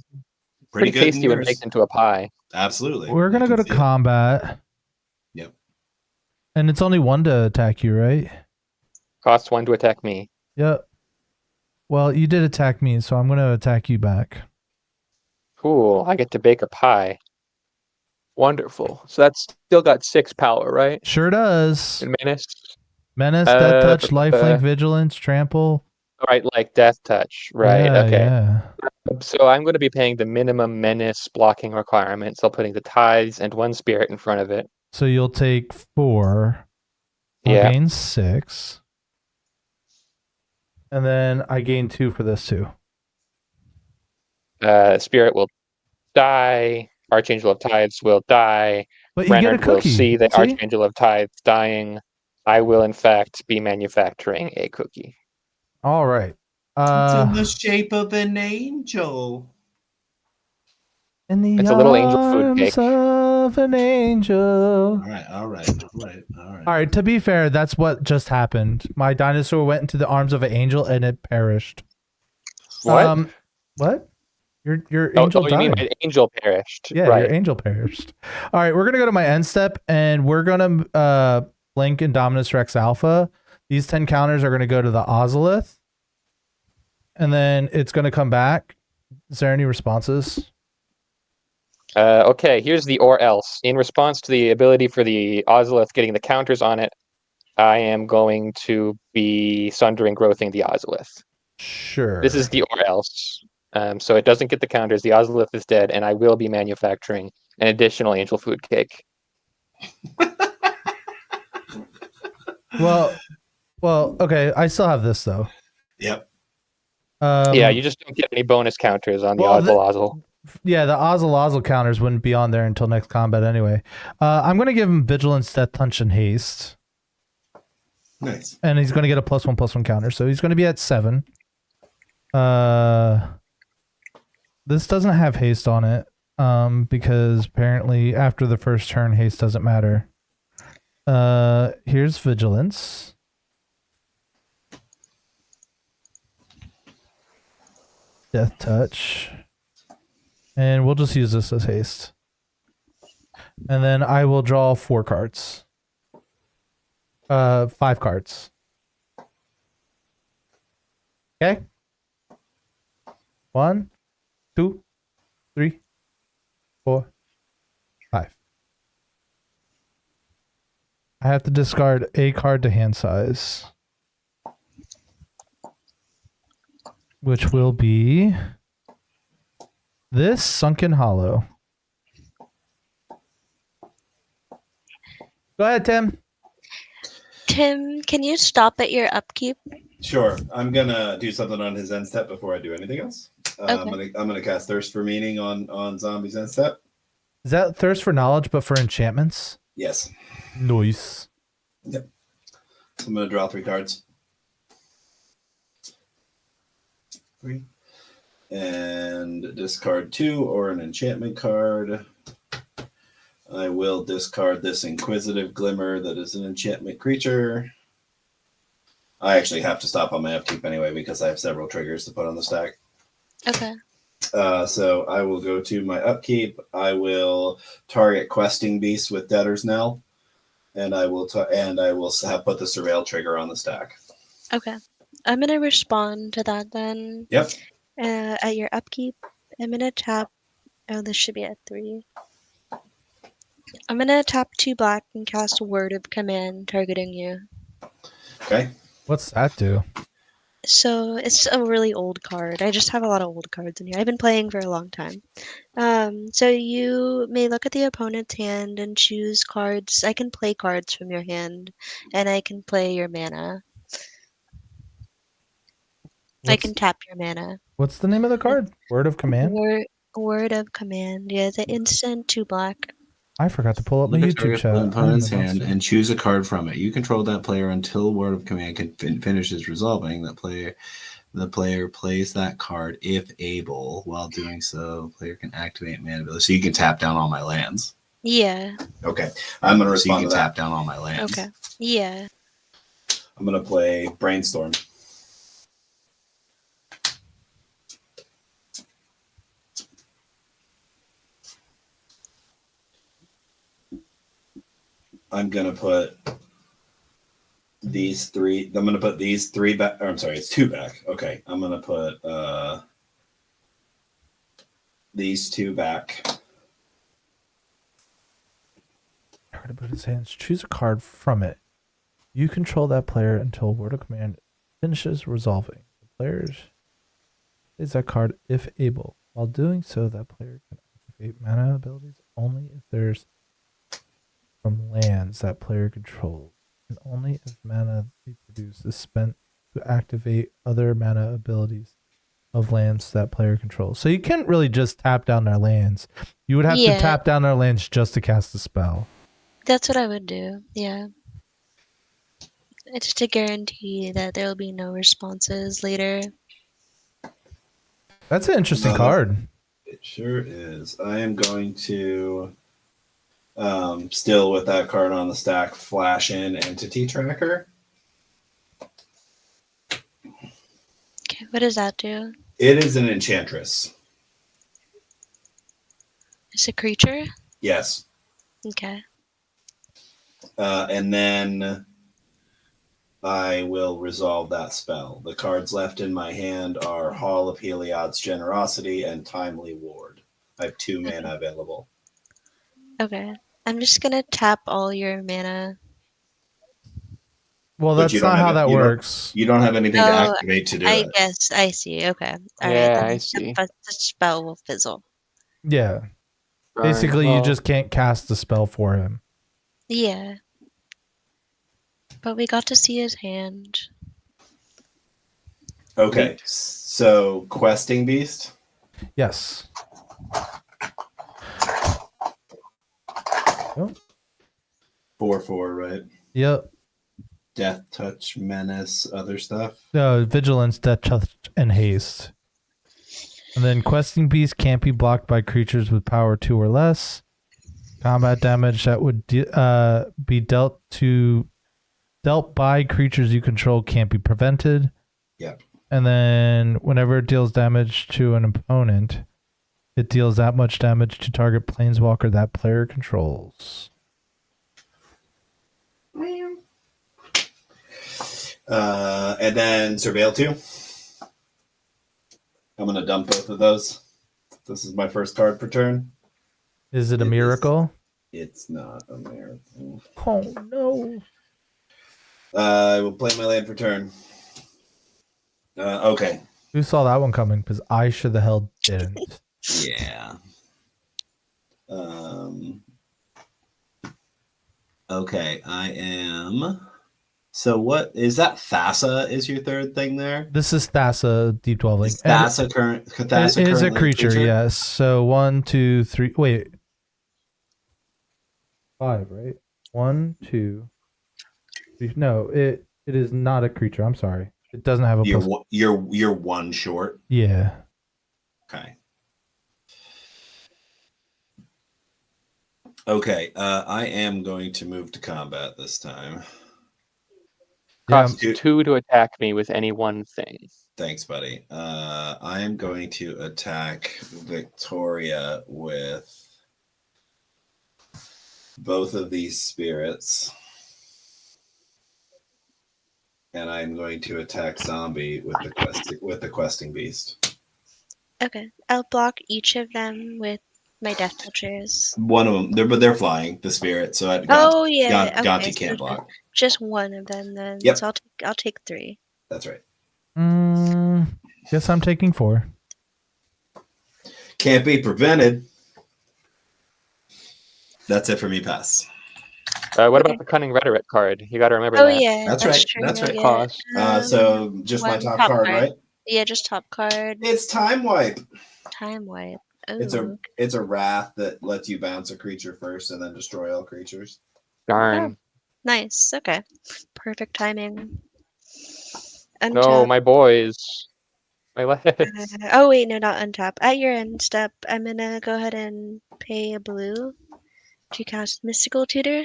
tasty when baked into a pie. Absolutely. We're gonna go to combat. Yep. And it's only 1 to attack you, right? Costs 1 to attack me. Yep. Well, you did attack me, so I'm gonna attack you back. Cool. I get to bake a pie. Wonderful. So that's still got 6 power, right? Sure does. And Menace, Death Touch, Lifelink, Vigilance, Trample. Right, like Death Touch. Right, yeah, okay. Yeah. So I'm going to be paying the minimum Menace blocking requirement, so putting the Tides and 1 Spirit in front of it. So you'll take 4. I'll gain 6. And then I gain 2 for this too. Spirit will die. Archangel of Tides will die. But you get a Renard will cookie. see the Archangel of Tides dying. I will, in fact, be manufacturing a cookie. All right. It's in the shape of an angel. In the It's a little angel food arms cake. of an angel. All right. All right. To be fair, that's what just happened. My dinosaur went into the arms of an angel and it perished. What? What? Your angel died. You mean my angel perished? Yeah, right. Your angel perished. All right, we're gonna go to my end step, and we're gonna blink Indominus Rex Alpha. These 10 counters are gonna go to the Ozolith, and then it's gonna come back. Is there any responses? Okay, here's the or else. In response to the ability for the Ozolith getting the counters on it, I am going to be sundering growthing the Ozolith. Sure. This is the or else. So it doesn't get the counters. The Ozolith is dead, and I will be manufacturing an additional angel food cake. Well, okay. I still have this though. Yep. Yeah, you just don't get any bonus counters on the Ozol. Yeah, the Ozol counters wouldn't be on there until next combat anyway. I'm gonna give him Vigilance, Death Punch, and Haste. Nice. And he's gonna get a +1/+1 counter, so he's gonna be at 7. This doesn't have haste on it, because apparently after the first turn, haste doesn't matter. Here's Vigilance. Death Touch. And we'll just use this as haste. And then I will draw 4 cards. 5 cards. Okay? 1, 2, 3, 4, 5. I have to discard a card to hand size, which will be this Sunken Hollow. Go ahead, Tim. Tim, can you stop at your upkeep? Sure. I'm gonna do something on his end step before I do anything else. Okay. I'm gonna cast Thirst for Meaning on Zombie's end step. Is that Thirst for Knowledge, but for enchantments? Yes. Nice. Yep. I'm gonna draw 3 cards. 3. And discard 2 or an enchantment card. I will discard this Inquisitive Glimmer that is an enchantment creature. I actually have to stop on my upkeep anyway because I have several triggers to put on the stack. Okay. So I will go to my upkeep. I will target Questing Beast with Debtor's Knell, and I will put the Surveil trigger on the stack. Okay. I'm gonna respond to that then. Yep. At your upkeep, I'm gonna tap. Oh, this should be at 3. I'm gonna tap 2 black and cast Word of Command targeting you. Okay. What's that do? So it's a really old card. I just have a lot of old cards in here. I've been playing for a long time. So you may look at the opponent's hand and choose cards. I can play cards from your hand, and I can play your mana. I can tap your mana. What's the name of the card? Word of Command? Word of Command. Yeah, the instant 2 black. I forgot to pull up my YouTube chat. Opponent's hand and choose a card from it. You control that player until Word of Command finishes resolving. The player plays that card if able. While doing so, the player can activate mana ability. So you can tap down all my lands. Yeah. Okay. I'm gonna respond to that. Tap down all my lands. Okay. Yeah. I'm gonna play Brainstorm. I'm gonna put these 3. I'm gonna put these 3 back. Or I'm sorry, it's 2 back. Okay, I'm gonna put these 2 back. Card to put his hands. Choose a card from it. You control that player until Word of Command finishes resolving. The player plays that card if able. While doing so, that player can activate mana abilities only if there's from lands that player controls, and only if mana they produce is spent to activate other mana abilities of lands that player controls. So you can't really just tap down their lands. You would have to tap down their lands just to cast the spell. That's what I would do. Yeah. It's to guarantee that there will be no responses later. That's an interesting card. It sure is. I am going to, still with that card on the stack, flash in Entity Tracker. Okay, what does that do? It is an enchantress. It's a creature? Yes. Okay. And then I will resolve that spell. The cards left in my hand are Hall of Heliod's Generosity and Timely Ward. I have 2 mana available. Okay. I'm just going to tap all your mana. Well, that's not how that works. You don't have anything to activate to do it. I guess. I see. Okay. All right. Then I see. But the spell will fizzle. Yeah. Basically, you just can't cast the spell for him. Yeah. But we got to see his hand. Okay. So, Questing Beast? Yes. Oh. 4/4, right? Yep. Death Touch, Menace, other stuff? No, Vigilance, Death Touch, and Haste. And then Questing Beast can't be blocked by creatures with power 2 or less. Combat damage that would be dealt by creatures you control can't be prevented. Yep. And then whenever it deals damage to an opponent, it deals that much damage to target planeswalker that player controls. And then Surveil 2. I'm going to dump both of those. This is my first card per turn. Is it a miracle? It's not a miracle. Oh, no. I will play my land for turn. Okay. Who saw that one coming? Because I sure the hell didn't. Yeah. Okay, I am... So what is that? Thassa is your third thing there? This is Thassa Deep Dwelling. Thassa is a creature, yes. So 1, 2, 3. Wait. 5, right? 1, 2, 3. No, it is not a creature. I'm sorry. It doesn't have a You're 1 short. Yeah. Okay. Okay. I am going to move to combat this time. Cost 2 to attack me with any one thing. Thanks, buddy. I am going to attack Victoria with both of these spirits. And I'm going to attack Zombie with the questing beast. Okay. I'll block each of them with my death touchers. One of them, they're flying, the spirit, so Gonti can't block. Just one of them then. Yep. So I'll take 3. That's right. Guess I'm taking 4. Can't be prevented. That's it for me, pass. What about the Cunning Rhetoric card? You got to remember that. Oh, yeah. That's right. True. That's right. Cost. So just my top card, right? Yeah, just top card. It's Time Wipe. Time Wipe. Ooh. It's a wrath that lets you bounce a creature first and then destroy all creatures. Darn. Oh, nice. Okay. Perfect timing. No, my boys. My legs. Oh, wait. No, not untap. At your end step, I'm going to go ahead and pay a blue to cast Mystical Tutor.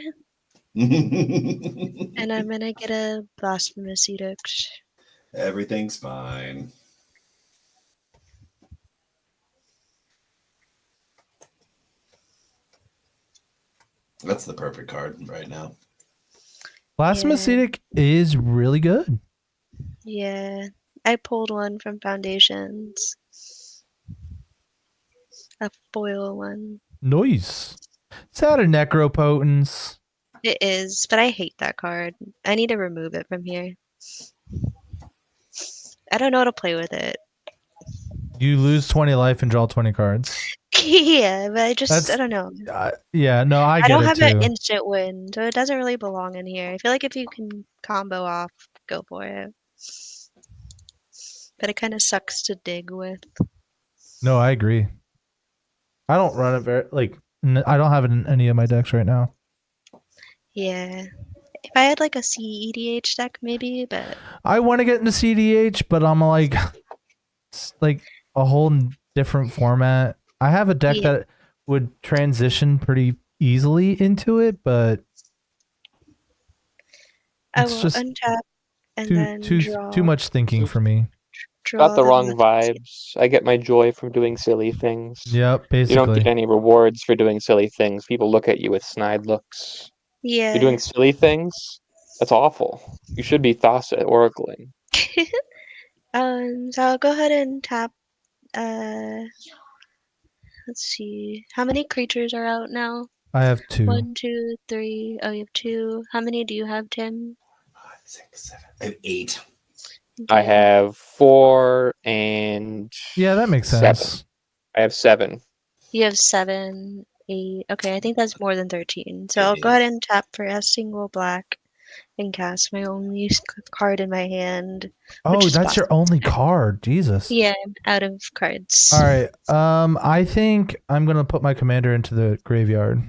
And I'm going to get a Blasphemous Edict. Everything's fine. That's the perfect card right now. Blasphemous Edict is really good. Yeah. I pulled one from Foundations. A foil one. Nice. Is that a Necropotence? It is, but I hate that card. I need to remove it from here. I don't know how to play with it. You lose 20 life and draw 20 cards. Yeah, but I don't know. Yeah, no, I get it too. I don't have an instant win, so it doesn't really belong in here. I feel like if you can combo off, go for it. but it kind of sucks to dig with. No, I agree. I don't run it very I don't have it in any of my decks right now. Yeah. If I had like a CEDH deck, maybe, but I want to get into CDH, but I'm like a whole different format. I have a deck that would transition pretty easily into it, but I will untap and then draw. Too much thinking for me. Got the wrong vibes. I get my joy from doing silly things. Yep, basically. You don't get any rewards for doing silly things. People look at you with snide looks. Yeah. You're doing silly things? That's awful. You should be Thassa at oracling. So I'll go ahead and tap. Let's see. How many creatures are out now? I have 2. 1, 2, 3. Oh, you have 2. How many do you have, Tim? 5, 6, 7. I have 8. Okay. I have 4 and yeah, that makes sense. 7. I have 7. You have 7, 8. Okay, I think that's more than 13. So I'll go ahead and tap for a single black and cast my only card in my hand. Oh, that's your only card. Jesus. Yeah, I'm out of cards. All right. I think I'm gonna put my commander into the graveyard.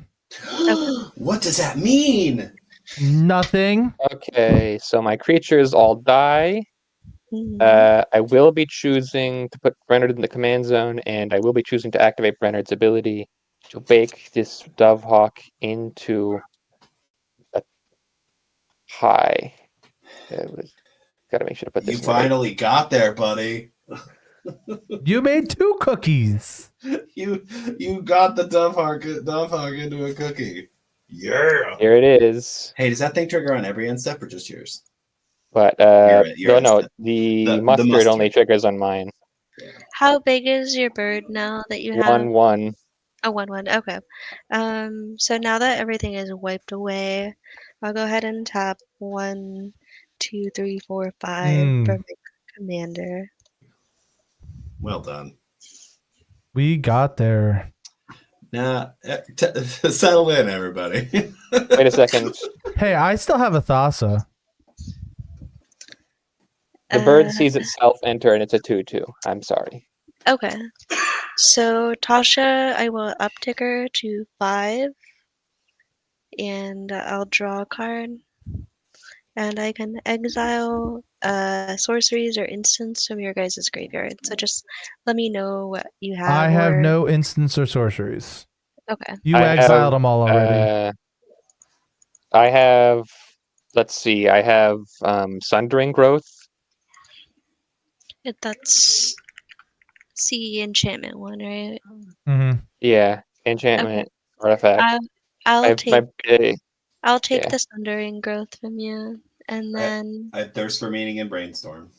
What does that mean? Nothing. Okay, so my creatures all die. I will be choosing to put Brenard in the command zone, and I will be choosing to activate Brenard's ability to bake this Dovehawk into a pie. Gotta make sure to put this. You finally got there, buddy. You made 2 cookies. You got the Dovehawk into a cookie. Yeah. Here it is. Hey, does that thing trigger on every end step or just yours? But no, the mustard only triggers on mine. How big is your bird now that you have? 1/1. Oh, 1/1. Okay. So now that everything is wiped away, I'll go ahead and tap 1, 2, 3, 4, 5 for my commander. Well done. We got there. Now, settle in, everybody. Wait a second. Hey, I still have a Thassa. The bird sees itself enter, and it's a 2/2. I'm sorry. Okay. So Tasha, I will uptick her to 5, and I'll draw a card, and I can exile sorceries or instants from your guys' graveyard. So just let me know what you have. I have no instants or sorceries. Okay. You exiled them all already. I have. Let's see. I have Sundering Growth. That's the enchantment one, right? Mm-hmm. Yeah, enchantment artifact. I'll take the Sundering Growth from you, and then I have Thirst for Meaning and Brainstorm.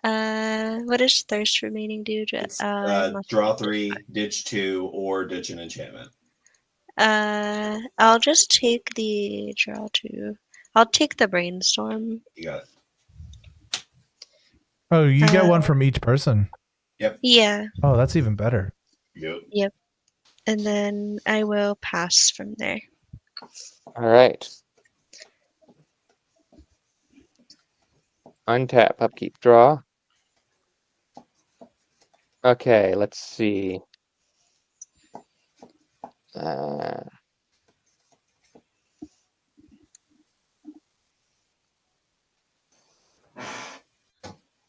What does Thirst for Meaning do? Draw 3, ditch 2, or ditch an enchantment. I'll just take the draw 2. I'll take the Brainstorm. You got it. Oh, you get one from each person. Yep. Yeah. Oh, that's even better. Yep. And then I will pass from there. All right. Untap, upkeep, draw. Okay, let's see.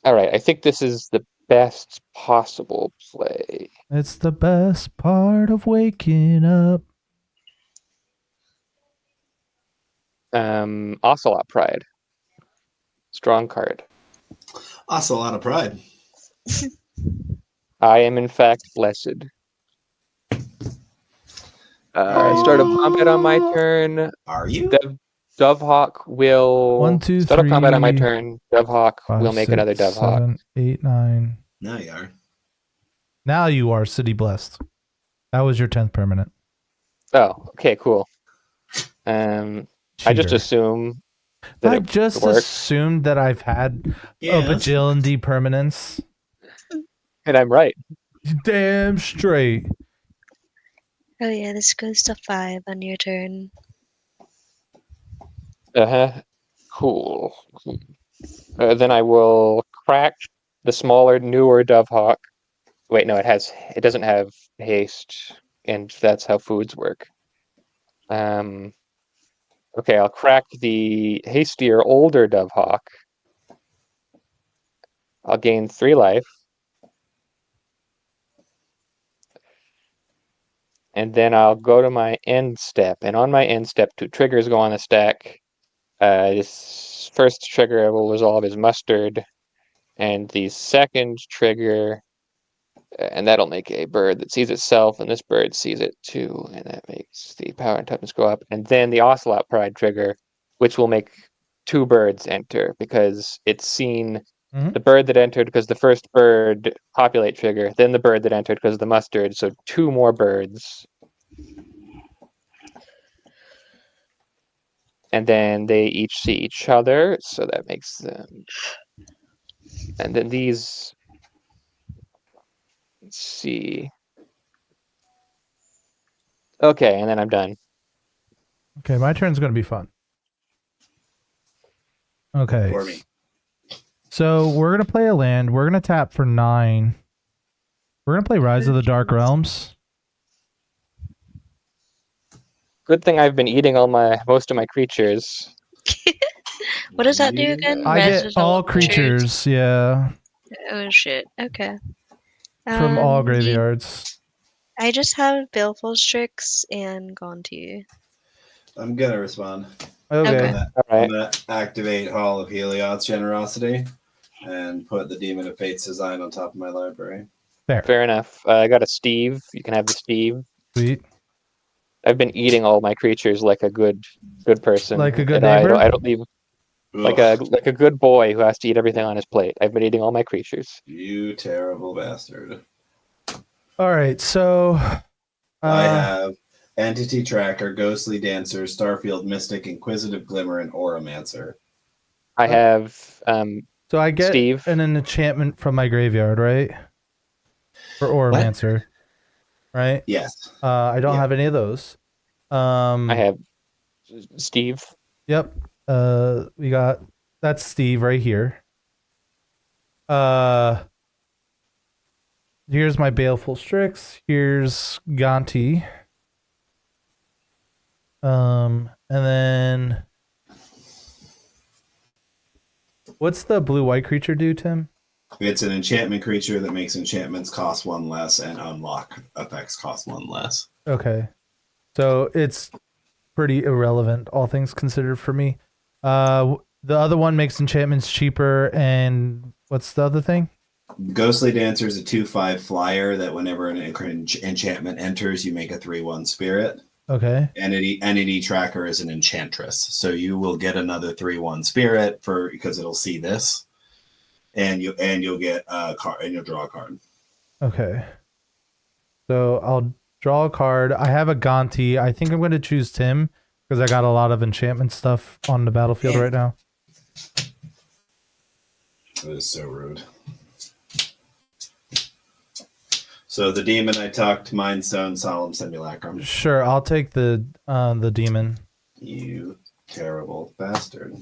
All right, I think this is the best possible play. It's the best part of waking up. Ocelot Pride. Strong card. Ocelot Pride. I am in fact blessed. Start of combat on my turn. Are you? Dovehawk will 1, 2, start 3, of combat on my turn. Dovehawk 5, will make 6, another Dovehawk. 7, 8, 9. Now you are. Now you are City Blessed. That was your 10th permanent. Oh, okay, cool. I just assume that I just assumed that I've had a bajillion D permanents. And I'm right. Damn straight. Oh yeah, this goes to 5 on your turn. Cool. Then I will crack the smaller, newer Dovehawk. Wait, no, it doesn't have haste, and that's how foods work. Okay, I'll crack the hastier, older Dovehawk. I'll gain 3 life. And then I'll go to my end step, and on my end step, 2 triggers go on the stack. This first trigger will resolve as mustard, and the second trigger, and that'll make a bird that sees itself, and this bird sees it too, and that makes the power and toughness go up. And then the Ocelot Pride trigger, which will make 2 birds enter, because it's seen the bird that entered because the first bird populate trigger, then the bird that entered because of the mustard, so 2 more birds. And then they each see each other, so that makes them... And then these... Let's see... Okay, and then I'm done. Okay, my turn's going to be fun. Okay. For me. So we're going to play a land. We're going to tap for 9. We're going to play Rise of the Dark Realms. Good thing I've been eating most of my creatures. What does that do again? I get all creatures, yeah. Oh shit, okay. From all graveyards. I just have Baleful Strix and Gone to You. I'm gonna respond. Okay. I'm gonna activate Hall of Heliod's Generosity and put the Demon of Fate's Design on top of my library. Fair enough. I got a Steve. You can have the Steve. Sweet. I've been eating all my creatures like a good person. Like a good neighbor? I don't leave like a good boy who has to eat everything on his plate. I've been eating all my creatures. You terrible bastard. All right, so I have Entity Tracker, Ghostly Dancer, Starfield Mystic, Inquisitive Glimmer, and Auramancer. I have so I get Steve. an enchantment from my graveyard, right? For Auramancer. Right? Yes. I don't have any of those. I have Steve. Yep. We got that's Steve right here. Here's my Baleful Strix. Here's Gonti. And then what's the blue-white creature do, Tim? It's an enchantment creature that makes enchantments cost 1 less and unlock effects cost 1 less. Okay. So it's pretty irrelevant, all things considered for me. The other one makes enchantments cheaper, and what's the other thing? Ghostly Dancer is a 2/5 flyer that whenever an enchantment enters, you make a 3/1 spirit. Okay. Entity Tracker is an enchantress, so you will get another 3/1 spirit because it'll see this. And you'll get a card, and you'll draw a card. Okay. So I'll draw a card. I have a Gonti. I think I'm going to choose Tim because I got a lot of enchantment stuff on the battlefield right now. That is so rude. So the demon I talked, Mindstone, Solemn Simulacrum. Sure, I'll take the demon. You terrible bastard.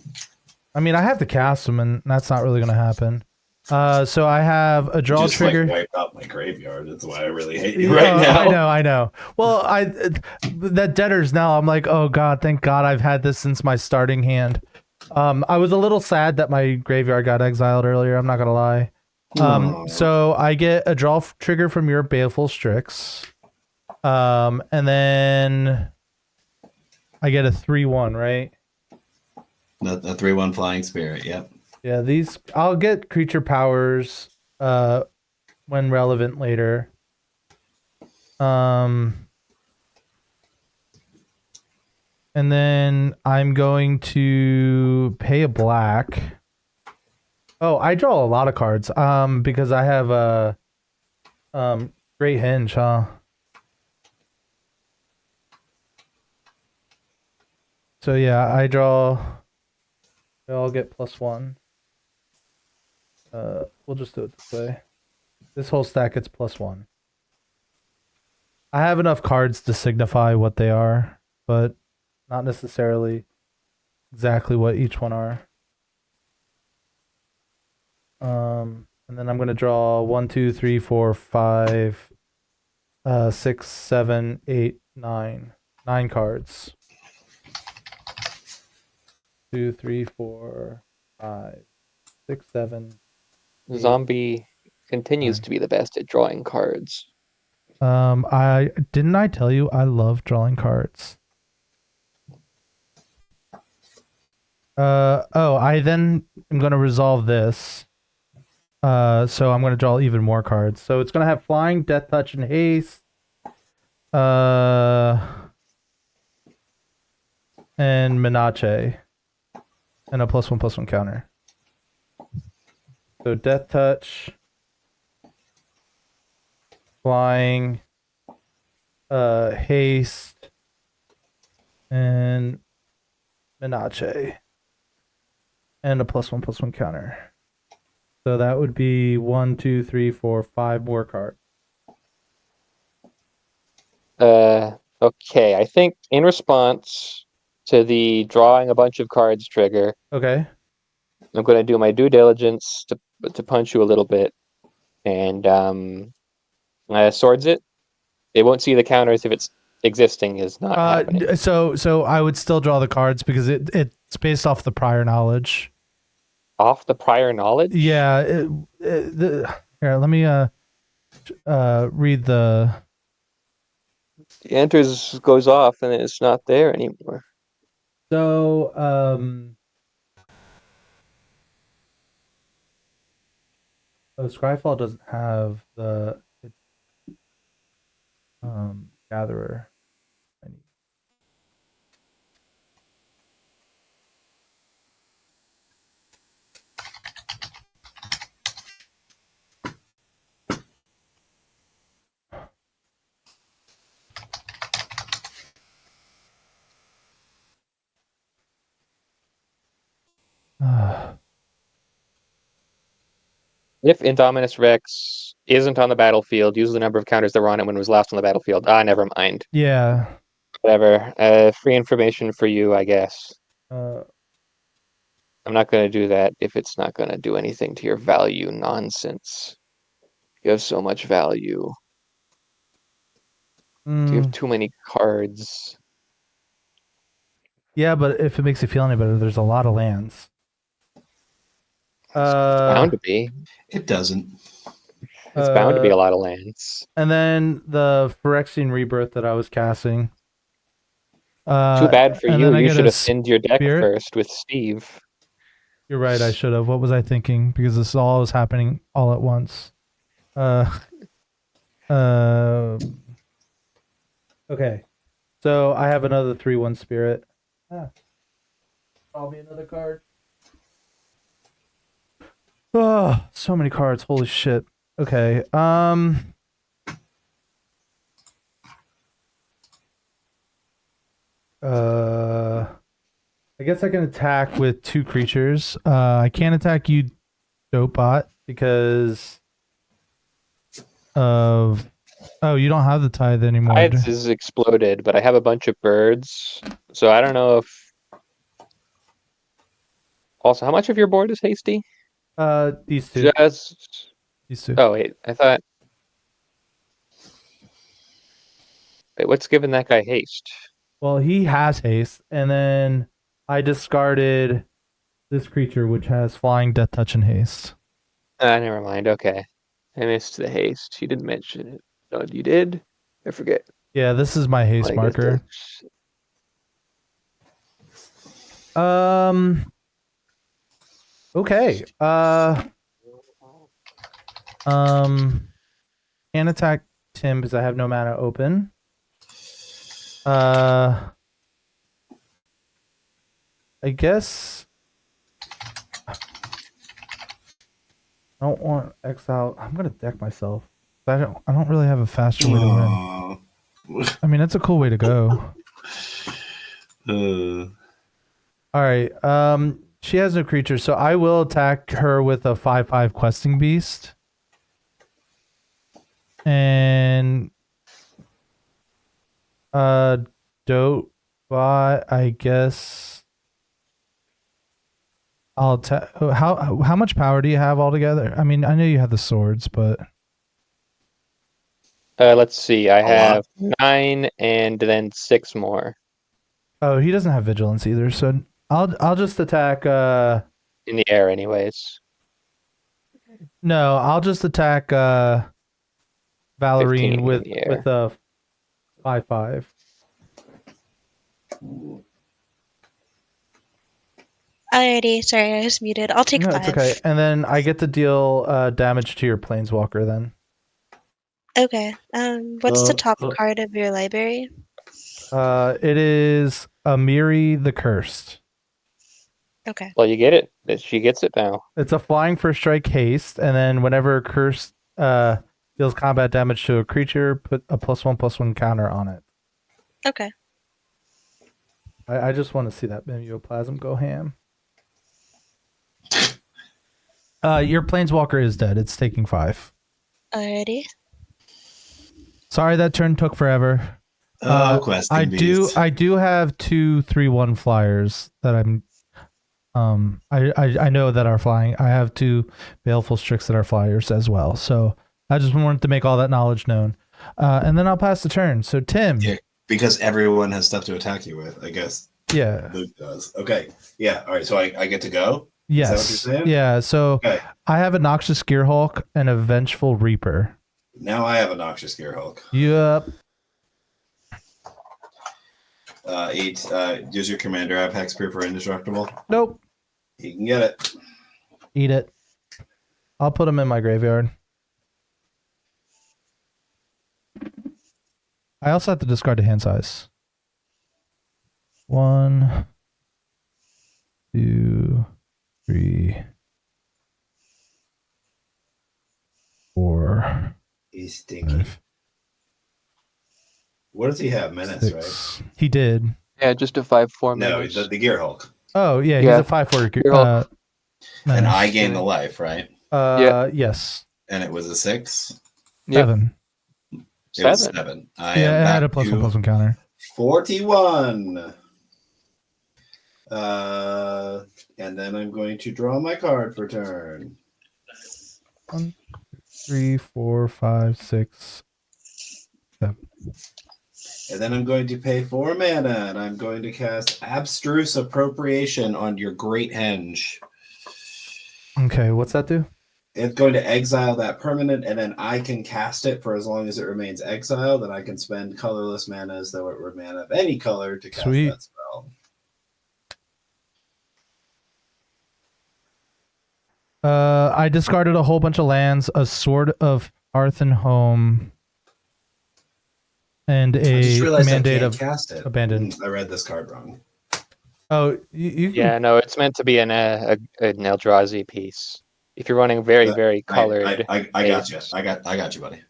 I mean, I have to cast them, and that's not really going to happen. So I have a draw trigger. Like, wiped out my graveyard. That's why I really hate you right now. I know. Well, that Debtor's now. I'm like, oh god, thank God I've had this since my starting hand. I was a little sad that my graveyard got exiled earlier. I'm not gonna lie. So I get a draw trigger from your Baleful Strix, and then I get a 3/1, right? The 3/1 flying spirit, yep. Yeah, these I'll get creature powers when relevant later. And then I'm going to pay a black. Oh, I draw a lot of cards because I have a Great Henge, huh? So yeah, I'll get +1. We'll just do it this way. This whole stack gets +1. I have enough cards to signify what they are, but not necessarily exactly what each one are. And then I'm going to draw 1, 2, 3, 4, 5, 6, 7, 8, 9. 9 cards. 2, 3, 4, 5, 6, 7. Zombie continues to be the best at drawing cards. I tell you I love drawing cards. I then am going to resolve this. So I'm going to draw even more cards. So it's going to have flying, death touch, and haste. And Menache. And a +1/+1 counter. So death touch, flying, haste, and Menache. And a +1/+1 counter. So that would be 1, 2, 3, 4, 5 more cards. Okay. I think in response to the drawing a bunch of cards trigger, okay, I'm going to do my due diligence to punch you a little bit, and swords it. They won't see the counters if it's existing is not happening. So I would still draw the cards because it's based off the prior knowledge. Off the prior knowledge? Yeah. Here, let me read the. It enters, goes off, and it's not there anymore. So Scryfall doesn't have the gatherer. If Indominus Rex isn't on the battlefield, use the number of counters that were on it when it was last on the battlefield. Never mind. Yeah. Whatever. Free information for you, I guess. I'm not going to do that if it's not going to do anything to your value nonsense. You have so much value. You have too many cards. Yeah, but if it makes you feel any better, there's a lot of lands. It's bound to be. It doesn't. It's bound to be a lot of lands. And then the Phyrexian Rebirth that I was casting. Too bad for you. You should have thinned your deck first with Steve. You're right, I should have. What was I thinking? Because this all was happening all at once. Okay. So I have another 3/1 spirit. Draw me another card. Oh, so many cards. Holy shit. Okay. I guess I can attack with 2 creatures. I can't attack you, Dopebot, because of... Oh, you don't have the tithe anymore. Tithes is exploded, but I have a bunch of birds, so I don't know if... Also, how much of your board is hasty? These 2. These 2. Oh, wait, I thought... Wait, what's giving that guy haste? Well, he has haste, and then I discarded this creature, which has flying, death touch, and haste. Never mind, okay. I missed the haste. You didn't mention it. No, you did? I forget. Yeah, this is my haste marker. Okay. Can't attack Tim because I have no mana open. I guess I don't want exile. I'm gonna deck myself. I don't really have a faster way to win. I mean, that's a cool way to go. All right. She has no creature, so I will attack her with a 5/5 questing beast. And Dotebot, I guess. How much power do you have altogether? I mean, I know you have the swords, but let's see. I have 9 and then 6 more. Oh, he doesn't have vigilance either, so I'll just attack. In the air, anyways. No, I'll just attack Valerine with a 5/5. Alrighty, sorry, I was muted. I'll take 5. It's okay. And then I get to deal damage to your planeswalker then. Okay. What's the top card of your library? It is Amiri the Cursed. Okay. Well, you get it. She gets it now. It's a flying first strike haste, and then whenever Cursed deals combat damage to a creature, put a +1/+1 counter on it. Okay. I just want to see that Mimeoplasm go ham. Your planeswalker is dead. It's taking 5. Alrighty. Sorry that turn took forever. I do have 2 3/1 flyers that I'm I know that are flying. I have 2 Baleful Strix that are flyers as well. So I just wanted to make all that knowledge known. And then I'll pass the turn. So Tim. Yeah, because everyone has stuff to attack you with, I guess. Yeah. Luke does. Okay. Yeah. All right. So I get to go? Yes. Is that what you're saying? Yeah. So okay. I have a Noxious Gearhulk and a Vengeful Reaper. Now I have a Noxious Gearhulk. Yep. 8. Does your commander have Hexproof or Indestructible? Nope. He can get it. Eat it. I'll put him in my graveyard. I also have to discard the hand size. 1, 2, 3, 4. He's stinky. 5. What does he have? Menace, 6. right? He did. Yeah, just a 5/4 menace. No, the Gearhulk. Oh, yeah, he's a 5/4 Gearhulk. And I gained the life, right? Yes. And it was a 6? 7. It was 7. I had a +1/+1 counter. 41. And then I'm going to draw my card for turn. 1, 3, 4, 5, 6, 7. And then I'm going to pay 4 mana, and I'm going to cast Abstruse Appropriation on your Great Henge. Okay, what's that do? It's going to exile that permanent, and then I can cast it for as long as it remains exiled, and I can spend colorless mana as though it were mana of any color to cast that spell. I discarded a whole bunch of lands, a Sword of Hearth and Home, and a Mandate of Abandoned. I read this card wrong. Oh, you yeah, no, it's meant to be an Eldrazi piece. If you're running very colored, I got you. I got you, buddy.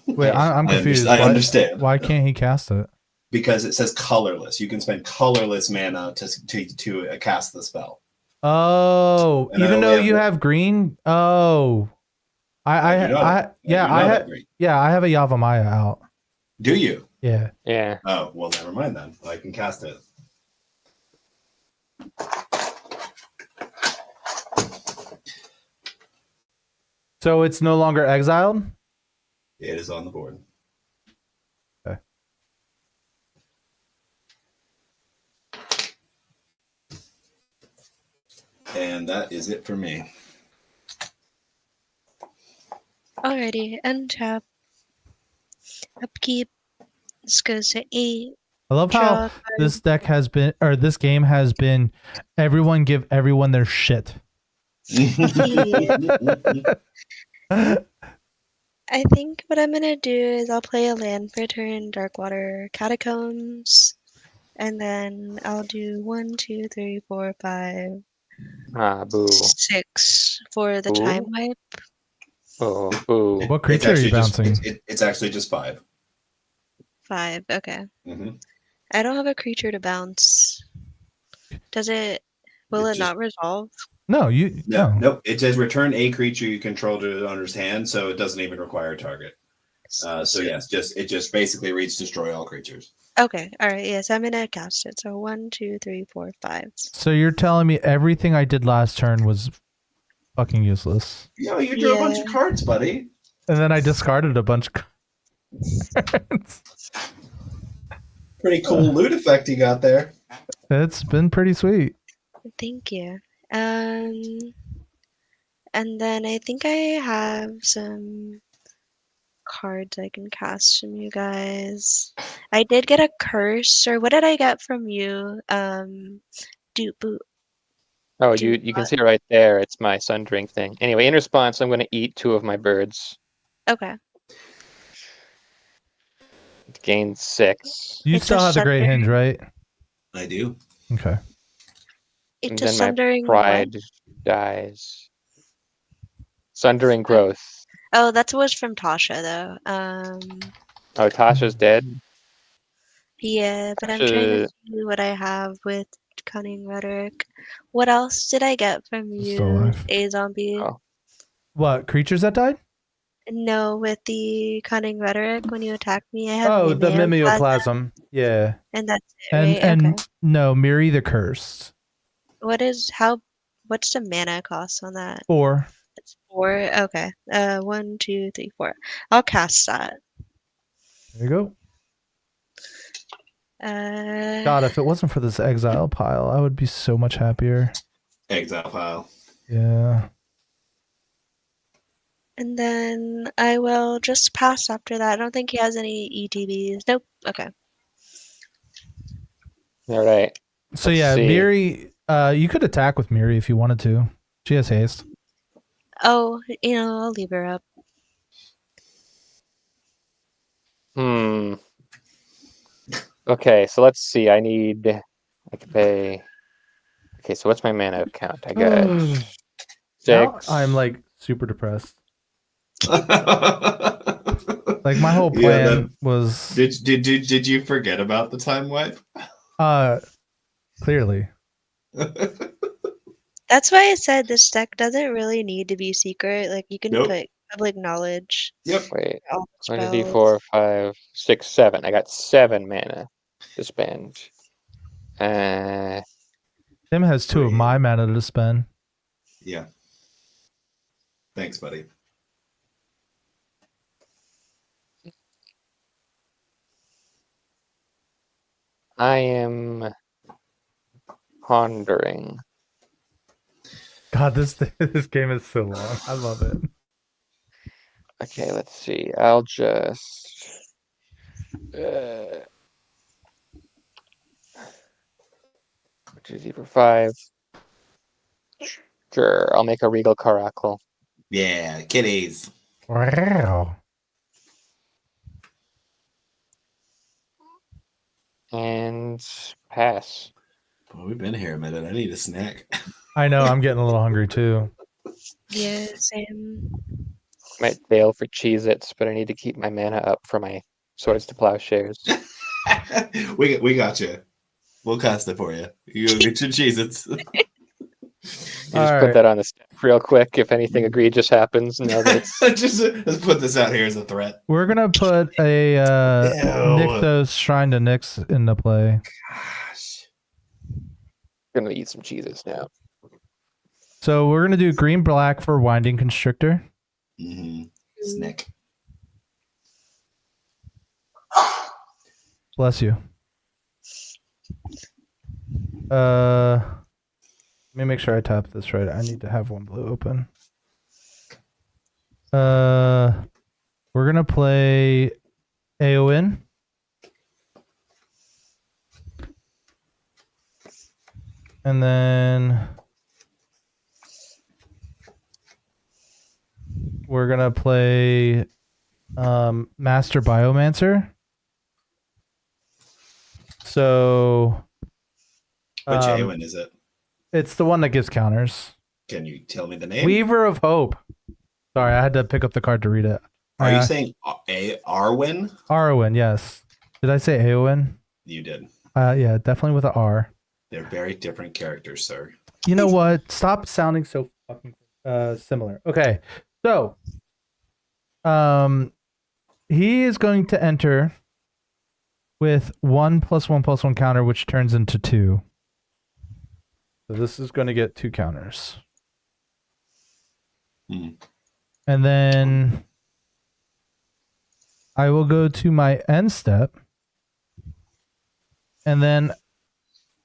Wait, I'm confused. I understand. Why can't he cast it? Because it says colorless. You can spend colorless mana to cast the spell. Oh, and even though you have green. Oh, I have a Yavimaya out. Do you? Yeah. Yeah. Oh, well, never mind then. I can cast it. So it's no longer exiled? It is on the board. Okay. And that is it for me. Alrighty, untap. Upkeep. This goes to 8. I love how this deck has been, or this game has been, everyone give everyone their shit. I think what I'm gonna do is I'll play a land for turn, Darkwater Catacombs, and then I'll do 1, 2, 3, 4, 5, boo. 6 for the time wipe. Oh, boo. What creature are you bouncing? It's actually just 5. 5, okay. Mm-hmm. I don't have a creature to bounce. Does it? Will it not resolve? No, no. It says return a creature you control to the owner's hand, so it doesn't even require a target. So yes, it just basically reads destroy all creatures. Okay, all right, yes, I'm gonna cast it. So 1, 2, 3, 4, 5. So you're telling me everything I did last turn was fucking useless? Yo, you drew a bunch of cards, buddy. And then I discarded a bunch of cards. Pretty cool loot effect you got there. It's been pretty sweet. Thank you. And then I think I have some cards I can cast from you guys. I did get a curse, or what did I get from you? Boot. Oh, you can see it right there. It's my sundering thing. Anyway, in response, I'm going to eat 2 of my birds. Okay. Gain 6. You still have the Great Hinge, right? I do. Okay. It's and a then sundering my pride dies. Sundering growth. Oh, that was from Tasha, though. Oh, Tasha's dead? Yeah, but I'm trying to see what I have with Cunning Rhetoric. What else did I get from you, A Zombie? Oh. What, creatures that died? No, with the Cunning Rhetoric, when you attack me, I have the Mimeoplasm. Yeah. And that's it, right? And okay. no, Miri the Cursed. What's the mana cost on that? 4. It's 4. Okay. 1, 2, 3, 4. I'll cast that. There you go. God, if it wasn't for this exile pile, I would be so much happier. Exile pile. Yeah. And then I will just pass after that. I don't think he has any ETBs. Nope. Okay. All right. So yeah, Miri, you could attack with Miri if you wanted to. She has haste. Oh, I'll leave her up. Okay, so let's see. I can pay. Okay, so what's my mana count? I got 6. Now I'm like super depressed. Like my whole plan was. Did you forget about the time wipe? Clearly. That's why I said this deck doesn't really need to be secret. Like you can put public knowledge. Yep. Wait. 1d4, 5, 6, 7. I got 7 mana to spend. Tim has 2 of my mana to spend. Yeah. Thanks, buddy. I am pondering. God, this game is so long. I love it. Okay, let's see. I'll just 2, 3, 4, 5. Sure, I'll make a Regal Caracal. Yeah, kitties. Wow. And pass. Boy, we've been here a minute. I need a snack. I know, I'm getting a little hungry too. Yeah, same. Might bail for Cheez-Its, but I need to keep my mana up for my Swords to Plowshares. we got you. We'll cast it for you. You go get your Cheez-Its. Put that on the stack real quick if anything egregious happens. No, let's put this out here as a threat. We're gonna put a Nykthos Shrine to Nyx into play. Gosh. I'm gonna eat some Cheez-Its now. So we're gonna do green black for Winding Constrictor. Snick. Bless you. Let me make sure I tap this right. I need to have one blue open. We're gonna play Aowen. And then we're gonna play Master Biomancer. So which Aowen is it? It's the one that gives counters. Can you tell me the name? Weaver of Hope. Sorry, I had to pick up the card to read it. Are you saying Arwen? Arwen, yes. Did I say Aowen? You did. Yeah, definitely with an R. They're very different characters, sir. You know what? Stop sounding so fucking similar. Okay, so he is going to enter with 1+1/+1 counter, which turns into 2. So this is going to get 2 counters. And then I will go to my end step. And then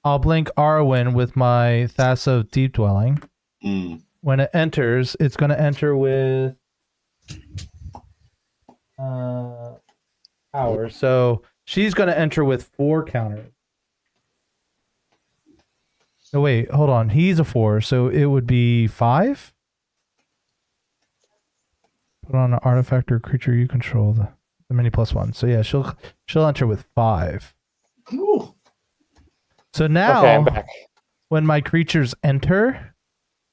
I'll blink Arwen with my Thasso Deep Dwelling. When it enters, it's going to enter with power. So she's going to enter with 4 counters. No, wait, hold on. He's a 4, so it would be 5? Put on an artifact or creature you control, the mini +1. So yeah, she'll enter with 5. Ooh. So now, okay, I'm back. When my creatures enter,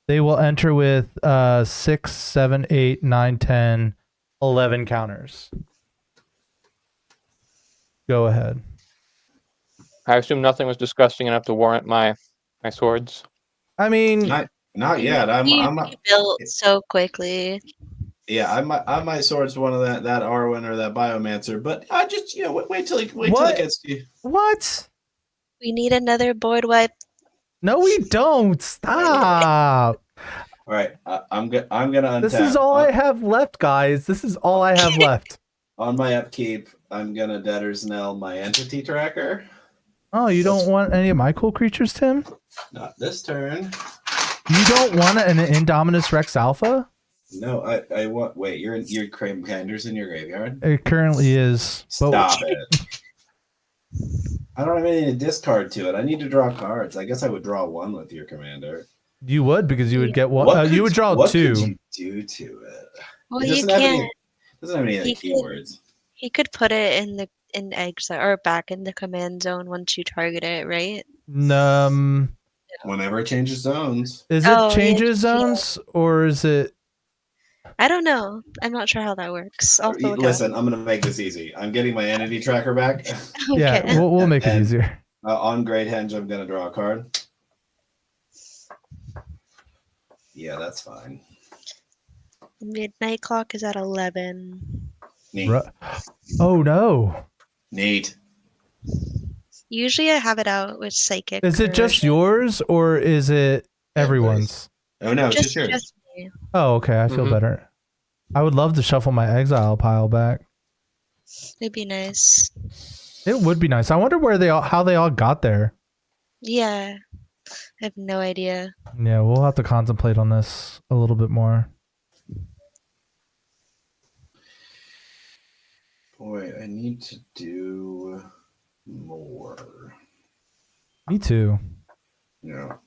they will enter with 6, 7, 8, 9, 10, 11 counters. Go ahead. I assume nothing was disgusting enough to warrant my swords. I mean, not yet. You built so quickly. Yeah, I might swords one of that Arwen or that Biomancer, but I just wait till it gets to you. What? We need another board wipe. No, we don't. Stop. All right, I'm gonna untap. This is all I have left, guys. This is all I have left. On my upkeep, I'm gonna Debtor's Knell my entity tracker. Oh, you don't want any of my cool creatures, Tim? Not this turn. You don't want an Indominus Rex Alpha? No, I want. Wait, your commander's in your graveyard. It currently is. Stop it. I don't have anything to discard to it. I need to draw cards. I guess I would draw 1 with your commander. You would, because you would get 1. You would draw 2. What could you do to it? Well, It you can't. Doesn't have any other keywords. He could put it in exile or back in the command zone once you target it, right? Whenever it changes zones. Is it changes zones or is it? I don't know. I'm not sure how that works. Listen, I'm going to make this easy. I'm getting my entity tracker back. Okay. Yeah, we'll make it easier. On Great Henge, I'm going to draw a card. Yeah, that's fine. Midnight clock is at 11. Neat. Oh, no. Neat. Usually I have it out with psychic. Is it just yours or is it everyone's? Oh, no, it's just yours. Just me. Oh, okay. I feel better. I would love to shuffle my exile pile back. It'd be nice. It would be nice. I wonder how they all got there. Yeah. I have no idea. Yeah, we'll have to contemplate on this a little bit more. Boy, I need to do more. Me too. Yeah.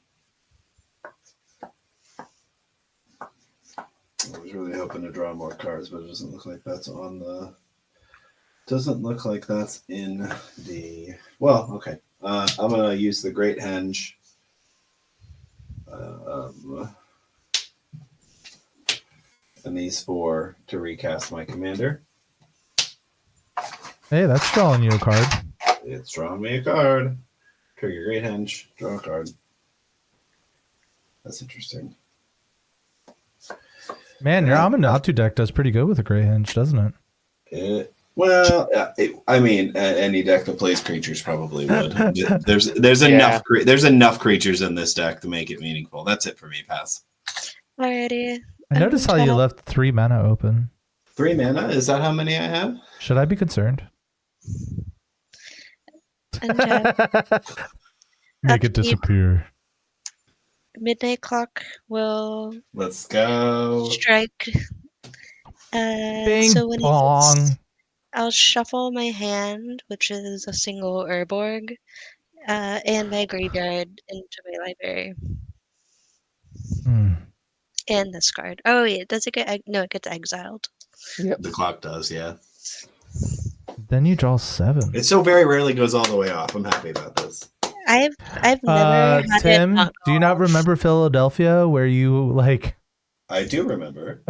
I was really hoping to draw more cards, but it doesn't look like that's on the. Doesn't look like that's in the. Well, okay. I'm gonna use the Great Henge. And these 4 to recast my commander. Hey, that's drawing you a card. It's drawing me a card. Trigger Great Henge. Draw a card. That's interesting. Man, your Amanatu deck does pretty good with a Great Henge, doesn't it? Any deck that plays creatures probably would. There's enough creatures in this deck to make it meaningful. That's it for me. Pass. Alrighty. I noticed how you left 3 mana open. 3 mana? Is that how many I have? Should I be concerned? Make it disappear. Midnight clock will. Let's go. Strike. Bing so when bong. I'll shuffle my hand, which is a single Urborg, and my graveyard into my library. And this card. Oh wait, does it get? No, it gets exiled. Yep. The clock does, yeah. Then you draw 7. It so very rarely goes all the way off. I'm happy about this. I've never had Tim, it do you not remember Philadelphia where you like? I do remember.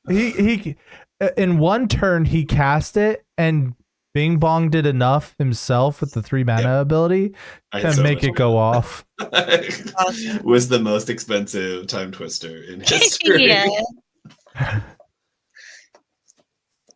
he in one turn he cast it and Bing Bong did enough himself with the 3 mana ability to make it go off. Awesome. Was the most expensive time twister in history. Yeah.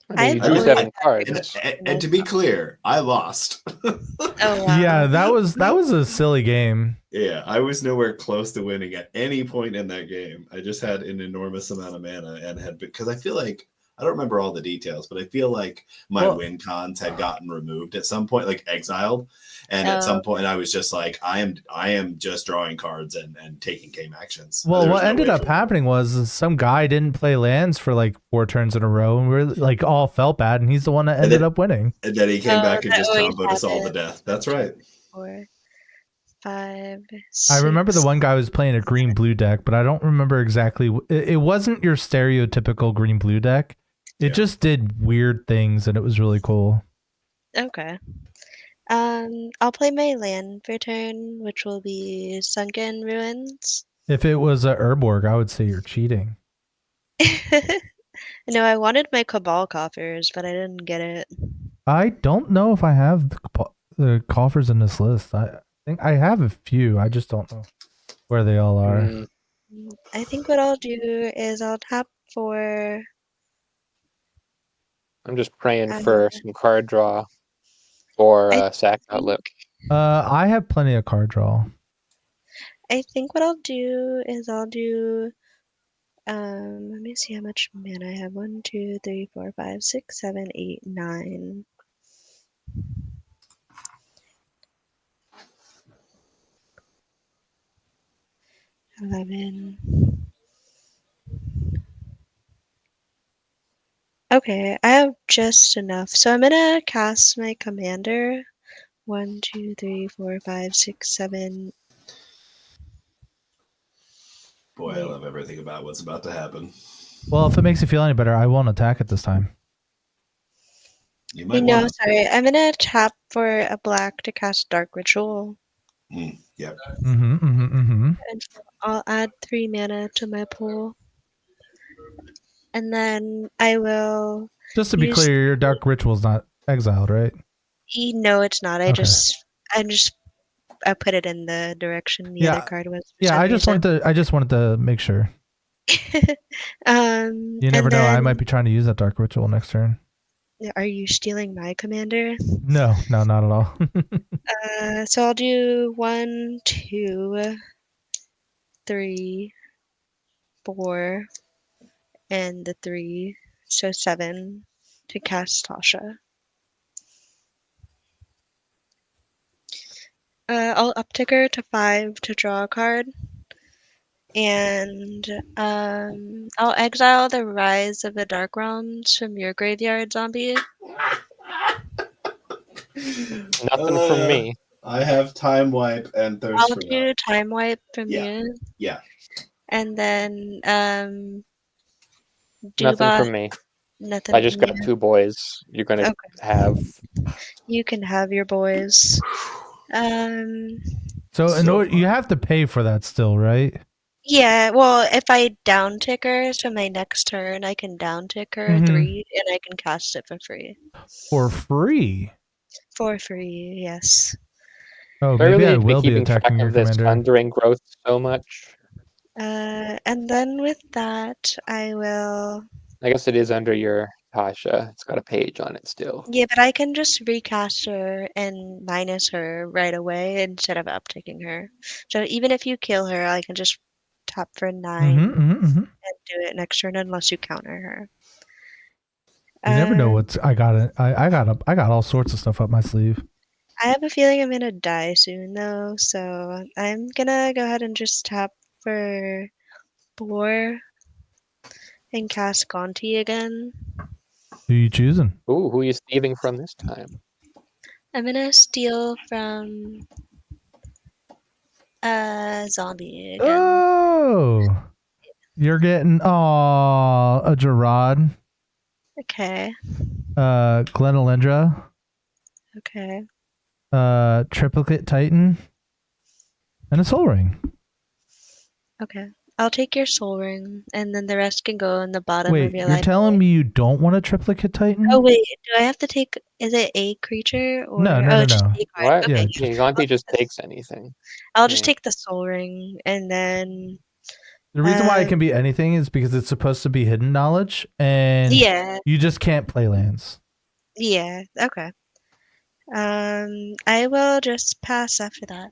I mean, you drew 7 cards. And to be clear, I lost. Oh wow. Yeah, that was a silly game. Yeah, I was nowhere close to winning at any point in that game. I just had an enormous amount of mana and had, because I feel like, I don't remember all the details, but I feel like my win cons had gotten removed at some point, like exiled. And at some point I was just like, I am just drawing cards and taking game actions. Well, what ended up happening was some guy didn't play lands for like 4 turns in a row, and we're like all felt bad, and he's the one that ended up winning. And then he came back and just comboed us all to death. That's right. 4, 5, 6. I remember the one guy was playing a green-blue deck, but I don't remember exactly. It wasn't your stereotypical green-blue deck. It just did weird things, and it was really cool. Okay. I'll play my land for turn, which will be Sunken Ruins. If it was a Urborg, I would say you're cheating. No, I wanted my Cabal coffers, but I didn't get it. I don't know if I have the coffers in this list. I think I have a few. I just don't know where they all are. I think what I'll do is I'll tap for... I'm just praying for some card draw or sack outlook. I have plenty of card draw. I think what I'll do is I'll do... let me see how much mana I have. 1, 2, 3, 4, 5, 6, 7, 8, 9. Okay, I have just enough. So I'm gonna cast my commander. 1, 2, 3, 4, 5, 6, 7. Boy, I love everything about what's about to happen. Well, if it makes you feel any better, I won't attack it this time. You might sorry. I'm gonna tap for a black to cast Dark Ritual. Yep. And I'll add 3 mana to my pool. And then I will... Just to be clear, your Dark Ritual's not exiled, right? No, it's not. I put it in the direction the other card was. Yeah, I just wanted to make sure. You never know. I might be trying to use that Dark Ritual next turn. Are you stealing my commander? No, not at all. So I'll do 1, 2, 3, 4, and the 3, so 7 to cast Tasha. I'll uptick her to 5 to draw a card. And I'll exile the Rise of the Dark Realms from your graveyard, zombie. Nothing from me. I have Time Wipe and Thirst I'll do Time Wipe from you. Yeah. And then nothing from me. Nothing. I just got 2 boys. You're gonna have. You can have your boys. So in order, you have to pay for that still, right? Yeah, well, if I down tick her, so my next turn I can down tick her 3 and I can cast it for free. For free? For free, yes. Oh, maybe I will be attacking your this commander. Thundering Growth so much. And then with that, I will... I guess it is under your Tasha. It's got a page on it still. Yeah, but I can just recast her and minus her right away instead of upticking her. So even if you kill her, I can just tap for 9 and do it next turn unless you counter her. You never know what's I got all sorts of stuff up my sleeve. I have a feeling I'm gonna die soon though, so I'm gonna go ahead and just tap for 4 and cast Gonti again. Who are you choosing? Ooh, who are you stealing from this time? I'm gonna steal from zombie again. Oh, you're getting a Gerard. Okay. Glenalendra. Okay. Triplicate Titan. And a Soul Ring. Okay. I'll take your Soul Ring, and then the rest can go in the bottom of your library. Wait, you're telling me you don't want a Triplicate Titan? Oh, wait. Do I have to take... Is it a creature? Or... No. Just a card. What? Okay. Gonti just takes anything. I'll just take the Soul Ring, and then... The reason why it can be anything is because it's supposed to be hidden knowledge, and you just can't play lands. Yeah. Okay. I will just pass after that.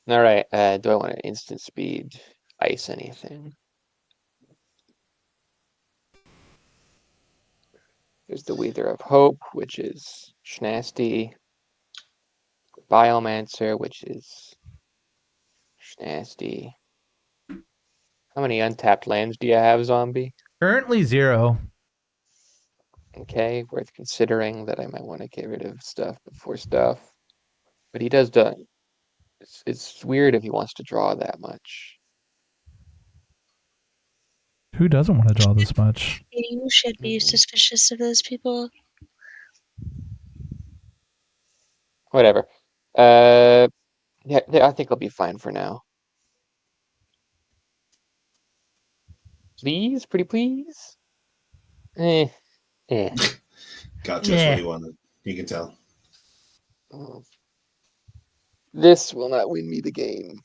All right. Do I want to instant speed ice anything? There's the Wither of Hope, which is Schnasty. Biomancer, which is Schnasty. How many untapped lands do you have, Zombie? Currently 0. Okay, worth considering that I might want to get rid of stuff before stuff. But he does done. It's weird if he wants to draw that much. Who doesn't want to draw this much? You should be suspicious of those people. Whatever. Yeah, I think I'll be fine for now. Please, pretty please. Eh. Got just what he wanted. You can tell. Oh. This will not win me the game.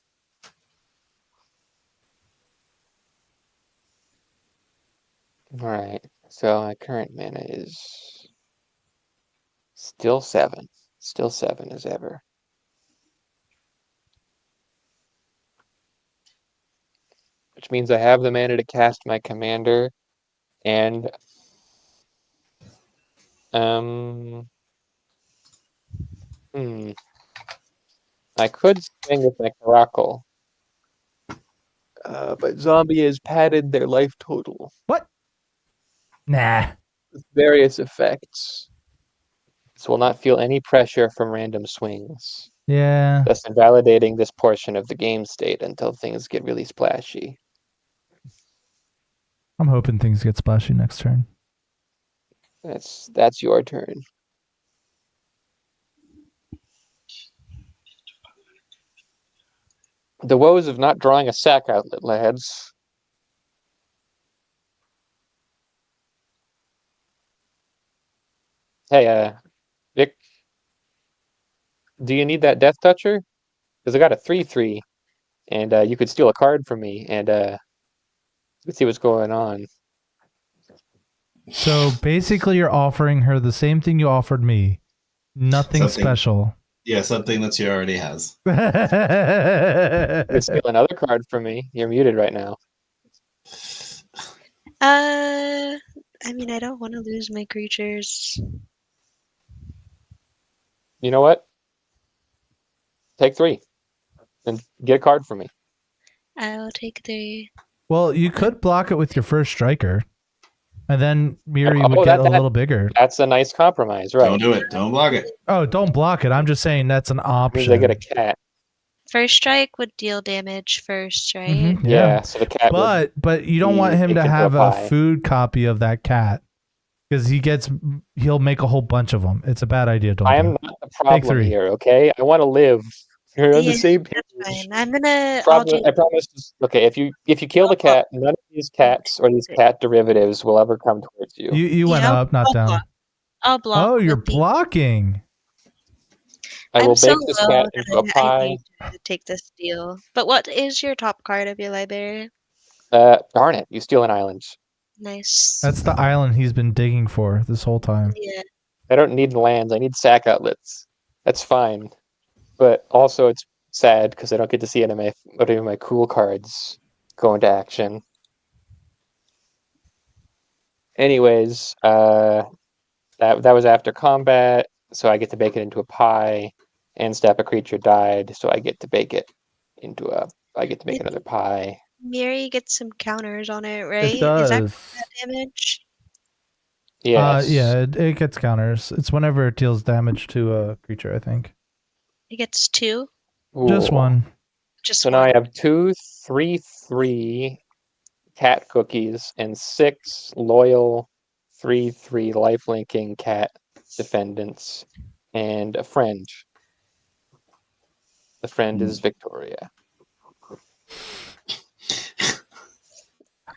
All right. So my current mana is still 7. Still 7 as ever. Which means I have the mana to cast my commander, and I could swing with my Caracal, but Zombie has padded their life total. What? Nah. With various effects. So will not feel any pressure from random swings. Yeah. Thus invalidating this portion of the game state until things get really splashy. I'm hoping things get splashy next turn. That's your turn. The woes of not drawing a sack outlet, lads. Hey, Vic, do you need that Death Toucher? Because I got a 3/3, and you could steal a card from me, and let's see what's going on. So basically, you're offering her the same thing you offered me. Nothing special. Yeah, something that she already has. You could steal another card from me. You're muted right now. I mean, I don't want to lose my creatures. You know what? Take 3 and get a card from me. I'll take 3. Well, you could block it with your first striker, and then Miri would get a little bigger. That's a nice compromise, right? Don't do it. Don't block it. Oh, don't block it. I'm just saying that's an option. Means I get a cat. First strike would deal damage first, right? Mm-hmm, yeah, so the cat. But you don't want him to have a food copy of that cat, because he'll make a whole bunch of them. It's a bad idea. Don't. I am not the problem here. Okay, I want to live. You're on the same page. That's fine. I'm gonna. I promise. Okay, if you kill the cat, none of these cats or these cat derivatives will ever come towards you. You went up, not down. I'll block. Oh, you're blocking. I will bake this cat into a pie. I need to take this deal. But what is your top card of your library? Darn it! You steal an island. Nice. That's the island he's been digging for this whole time. Yeah. I don't need lands. I need sack outlets. That's fine. But also, it's sad because I don't get to see any of my cool cards go into action. Anyways, that was after combat, so I get to bake it into a pie. And step a creature died, so I get to bake it into I get to make another pie. Miri gets some counters on it, right? It does. Is that damage? Yes. Yeah, it gets counters. It's whenever it deals damage to a creature, I think. It gets 2? Ooh. Just one. Just so one. Now I have 2 3/3 cat cookies and 6 loyal 3/3 lifelinking cat defendants and a friend. The friend is Victoria.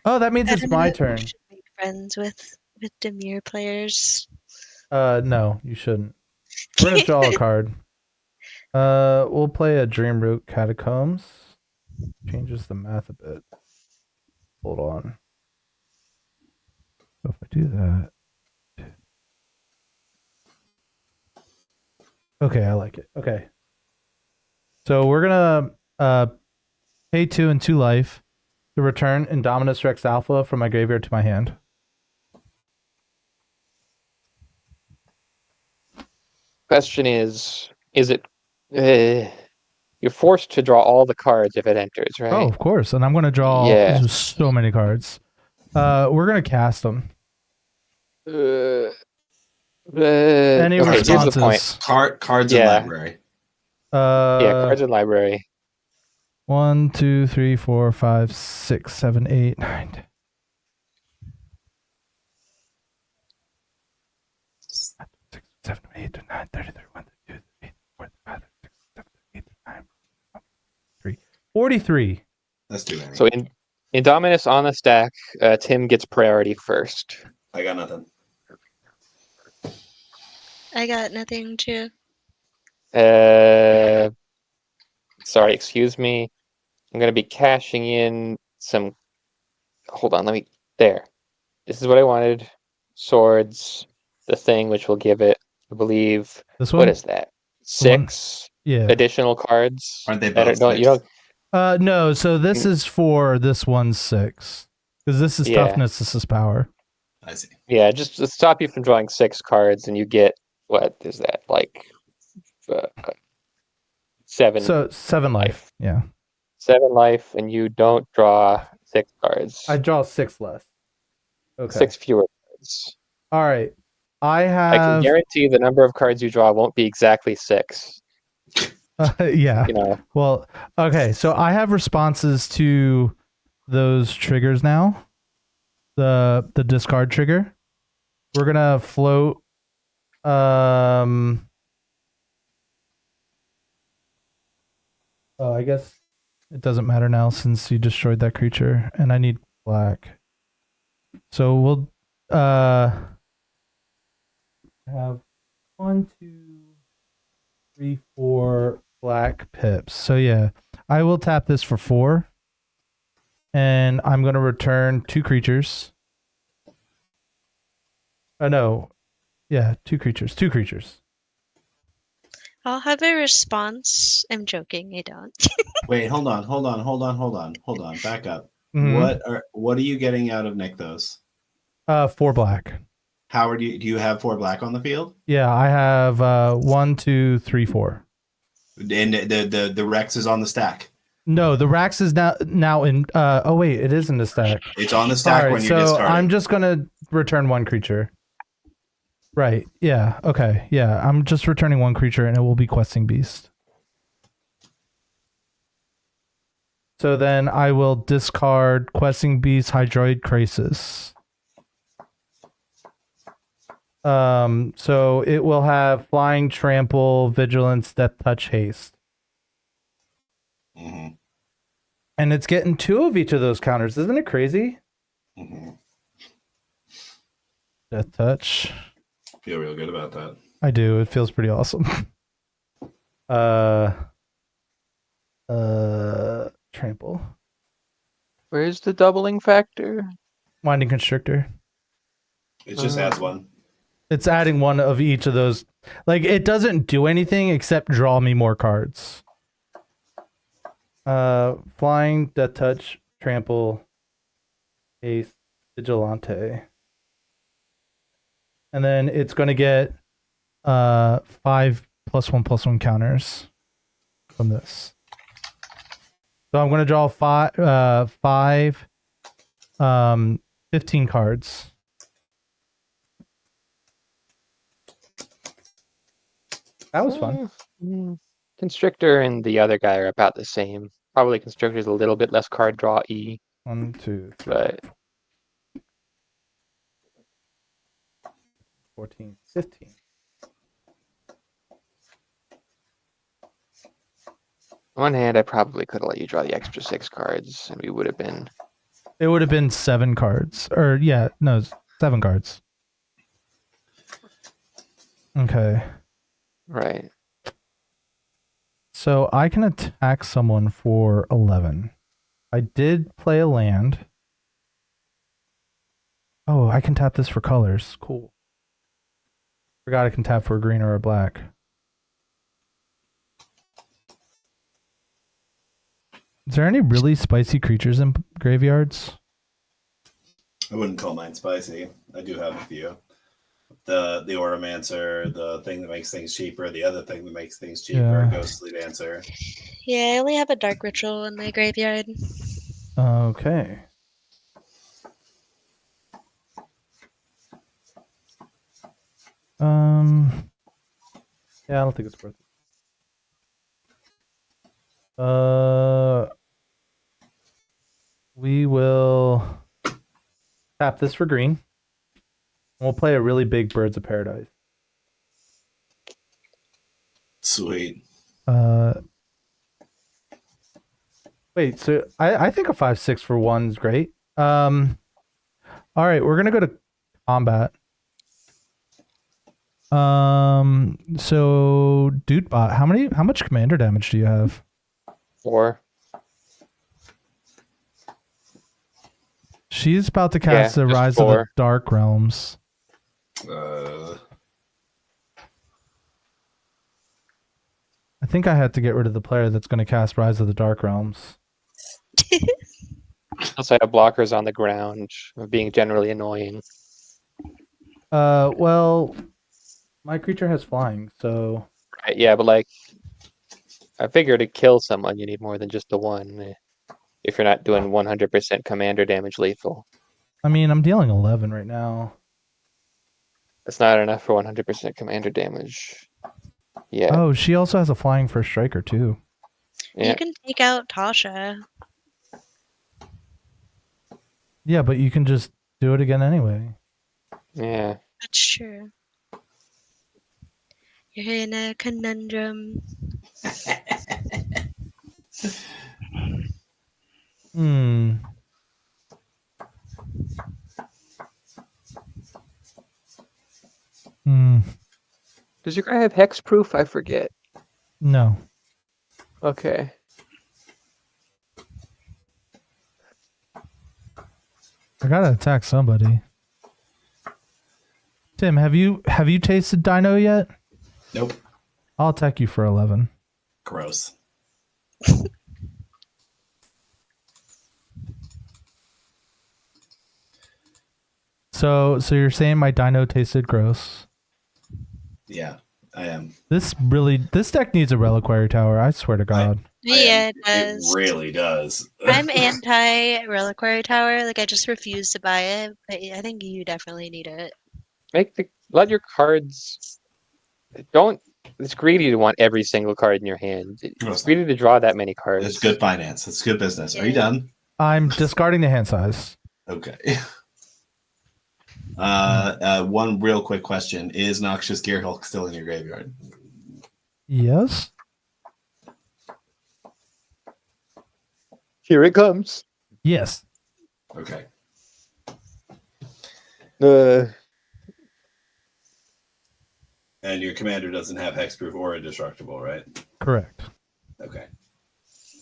Oh, that means it's my turn. You should make friends with Demir players. No, you shouldn't. We're gonna draw a card. We'll play a Dreamroot Catacombs. Changes the math a bit. Hold on. So if I do that. Okay, I like it. Okay. So we're gonna pay 2 and 2 life to return Indominus Rex Alpha from my graveyard to my hand. Question is it you're forced to draw all the cards if it enters, right? Oh, of course. And I'm going to draw so many cards. We're going to cast them. Any responses? Here's the point. Cards in library. Cards in library. 1, 2, 3, 4, 5, 6, 7, 8, 9, 10. 7, 8, 9, 30, 31, 32, 34, 35, 36, 37, 38, 39, 3, 43. That's too many. So in Indominus on the stack, Tim gets priority first. I got nothing. I got nothing too. Sorry, excuse me. I'm going to be cashing in some... Hold on, There. This is what I wanted. Swords. The thing which will give it, I believe... This one? What is that? 6 additional cards? Aren't they both 6? No, so this is for this one's 6. Because this is toughness, this is power. I see. Yeah, just to stop you from drawing 6 cards, and you get... What is that? 7. So 7 life. Yeah. 7 life, and you don't draw 6 cards. I draw 6 less. Okay. 6 fewer cards. All right. I can guarantee the number of cards you draw won't be exactly 6. Yeah. Well, okay. So I have responses to those triggers now. The discard trigger. We're gonna float. Oh, I guess it doesn't matter now since you destroyed that creature, and I need black. So we'll have 1, 2, 3, 4 black pips. So yeah, I will tap this for 4, and I'm going to return 2 creatures. Oh no, yeah, 2 creatures. I'll have a response. I'm joking. I don't. Wait, hold on. Back up. Mm-hmm. What are you getting out of Nykthos? 4 black. Howard, do you have 4 black on the field? Yeah, I have 1, 2, 3, 4. And the Rex is on the stack. No, the Rex is now in. Oh wait, it is in the stack. It's on the stack when you're discarding. I'm just gonna return 1 creature. Right. Yeah. Okay. Yeah. I'm just returning 1 creature, and it will be Questing Beast. So then I will discard Questing Beast, Hydroid Crisis. So it will have Flying, Trample, Vigilance, Death Touch, Haste. Mm-hmm. And it's getting 2 of each of those counters. Isn't it crazy? Mm-hmm. Death Touch. Feel real good about that. I do. It feels pretty awesome. Trample. Where's the doubling factor? Winding Constrictor. It just adds 1. It's adding 1 of each of those. Like, it doesn't do anything except draw me more cards. Flying, Death Touch, Trample, Haste, Vigilante. And then it's going to get 5 +1/+1 counters from this. So I'm going to draw 15 cards. That was fun. Constrictor and the other guy are about the same. Probably Constrictor's a little bit less card draw-y. 1, 2, 3, but 14, 15. On one hand, I probably could have let you draw the extra 6 cards, and we would have been... It would have been 7 cards. Or, 7 cards. Okay. Right. So I can attack someone for 11. I did play a land. Oh, I can tap this for colors. Cool. Forgot I can tap for a green or a black. Is there any really spicy creatures in graveyards? I wouldn't call mine spicy. I do have a few. The Oromancer, the thing that makes things cheaper, the other thing that makes things cheaper, Ghostly Dancer. Yeah, I only have a Dark Ritual in my graveyard. Okay. Yeah, I don't think it's worth it. We will tap this for green. We'll play a really big Birds of Paradise. Sweet. Wait, so I think a 5/6 for 1 is great. All right, we're gonna go to combat. So Dudebot, how much commander damage do you have? 4. She's about to cast the Rise 4. of the Dark Realms. Uh, I think I had to get rid of the player that's going to cast Rise of the Dark Realms. Also, I have blockers on the ground, being generally annoying. Well, my creature has flying, so... Right, yeah, but like, I figure to kill someone, you need more than just the one. If you're not doing 100% commander damage lethal. I mean, I'm dealing 11 right now. That's not enough for 100% commander damage. Yeah. Oh, she also has a flying first striker, too. Yeah. You can take out Tasha. Yeah, but you can just do it again anyway. Yeah. That's true. You're in a conundrum. Does your guy have hexproof? I forget. No. Okay. I gotta attack somebody. Tim, have you tasted Dino yet? Nope. I'll attack you for 11. Gross. So you're saying my Dino tasted gross? Yeah, I am. This deck needs a Reliquary Tower. I swear to God. Yeah, it does. It really does. I'm anti-Reliquary Tower. Like, I just refuse to buy it, but I think you definitely need it. Let your cards... Don't... It's greedy to want every single card in your hand. It's greedy to draw that many cards. It's good finance. It's good business. Are you done? I'm discarding the hand size. Okay. One real quick question. Is Noxious Gearhulk still in your graveyard? Yes. Here it comes. Yes. Okay. And your commander doesn't have hexproof or indestructible, right? Correct. Okay.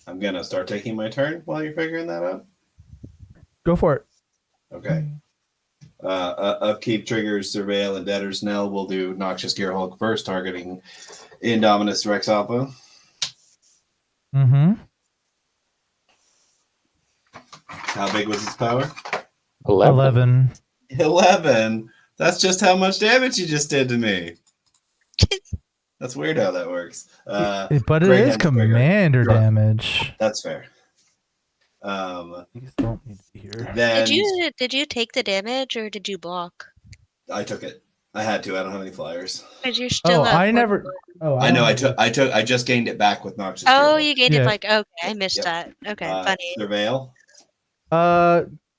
I'm going to start taking my turn while you're figuring that out. Go for it. Okay. Upkeep triggers Surveil and Debtor's Knell. We'll do Noxious Gearhulk first, targeting Indominus Rex Alpha. Mm-hmm. How big was its power? 11. 11? That's just how much damage you just did to me. That's weird how that works. But it is commander damage. That's fair. These don't need to be here. Then Did you take the damage or did you block? I took it. I had to. I don't have any flyers. Because you're still. I never. Oh, I know. I just gained it back with Noxious. Oh, Gearhulk. you gained it like okay. I missed that. Okay, funny. Surveil.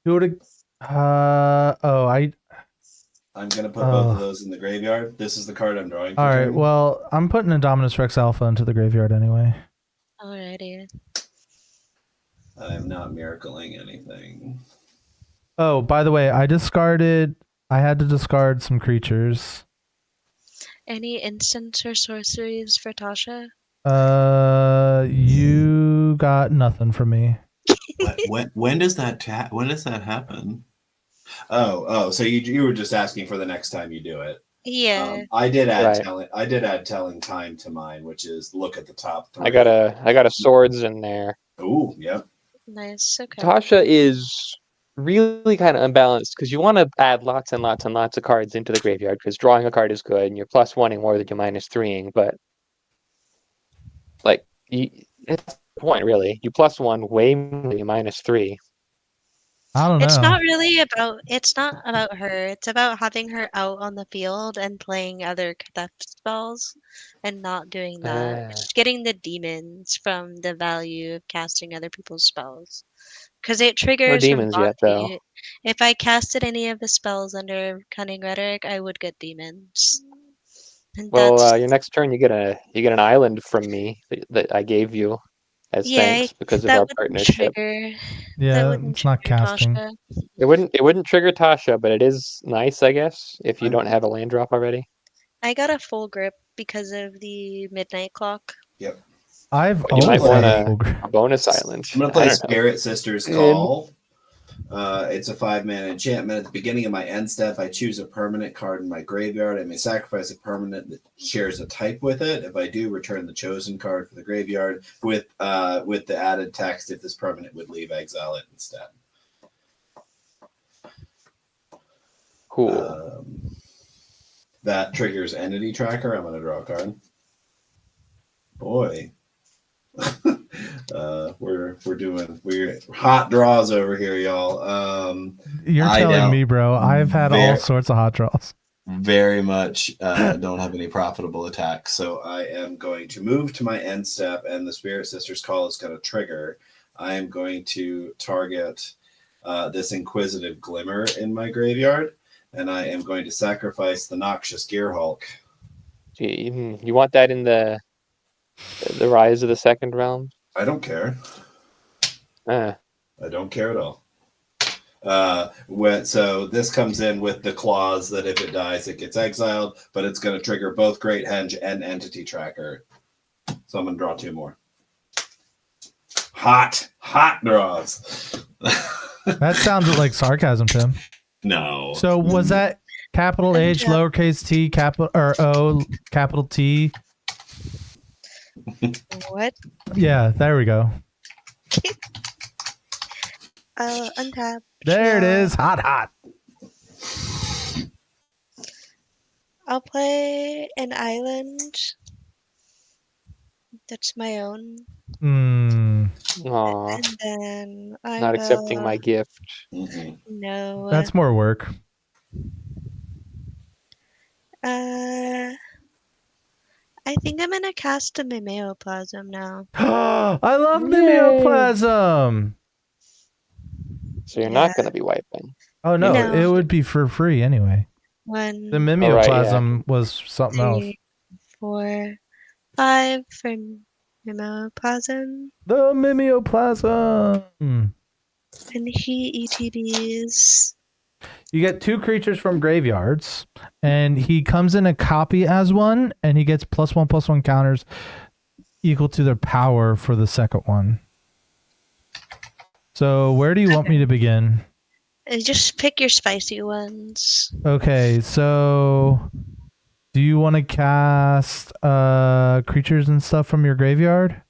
Do it. I'm gonna put both of those in the graveyard. This is the card I'm drawing. All right. Well, I'm putting Indominus Rex Alpha into the graveyard anyway. Alrighty. I'm not miracling anything. Oh, by the way, I had to discard some creatures. Any instants or sorceries for Tasha? You got nothing from me. When does that happen? Oh, so you were just asking for the next time you do it. Yeah. I did add telling time to mine, which is look at the top 3. I got a swords in there. Ooh, yep. Nice. Okay. Tasha is really kind of unbalanced because you want to add lots and lots and lots of cards into the graveyard because drawing a card is good and you're +1ing more than you're -3ing, but like it's the point really. You +1 way more than you -3. I don't know. It's not about her. It's about having her out on the field and playing other theft spells and not doing that. Just getting the demons from the value of casting other people's spells. Because it No triggers from demons yet though. Bhakti. If I casted any of the spells under Cunning Rhetoric, I would get demons. And Well, your next turn you get an island from me that I gave you as yeah, thanks because of that our wouldn't partnership. trigger. Yeah, That wouldn't it's not trigger casting. Tasha. It wouldn't trigger Tasha, but it is nice, I guess, if you don't have a land drop already. I got a full grip because of the midnight clock. Yep. I've You might always want had a full grip. a bonus island. I'm gonna play Spirit Sisters Call. It's a 5-mana enchantment. At the beginning of my end step, I choose a permanent card in my graveyard. I may sacrifice a permanent that shares a type with it. If I do, return the chosen card for the graveyard with the added text if this permanent would leave, exile it instead. Cool. That triggers Entity Tracker. I'm going to draw a card. Boy. We're hot draws over here, y'all. You're telling me, bro. I've had all sorts of hot draws. Very much don't have any profitable attacks, so I am going to move to my end step, and the Spirit Sisters Call is going to trigger. I am going to target this Inquisitive Glimmer in my graveyard, and I am going to sacrifice the Noxious Gearhulk. You want that in the Rise of the Second Realm? I don't care. I don't care at all. So this comes in with the clause that if it dies, it gets exiled, but it's going to trigger both Great Henge and Entity Tracker. So I'm going to draw 2 more. Hot draws. That sounded like sarcasm, Tim. No. So was that capital H, lowercase t, capital or O, capital T? What? Yeah, there we go. Untap. There it is. Hot. I'll play an island that's my own. Aw. And then I Not accepting my gift. No. That's more work. I think I'm gonna cast a Mimeoplasm now. I love Mimeoplasm. So you're not going to be wiping. Oh no, it would be for free anyway. The Mimeoplasm was something else. 4, 5 for Mimeoplasm. The Mimeoplasm. And he ETBs. You get 2 creatures from graveyards, and he comes in a copy as one, and he gets +1/+1 counters equal to their power for the second one. So where do you want me to begin? Just pick your spicy ones. Okay, so do you want to cast creatures and stuff from your graveyard?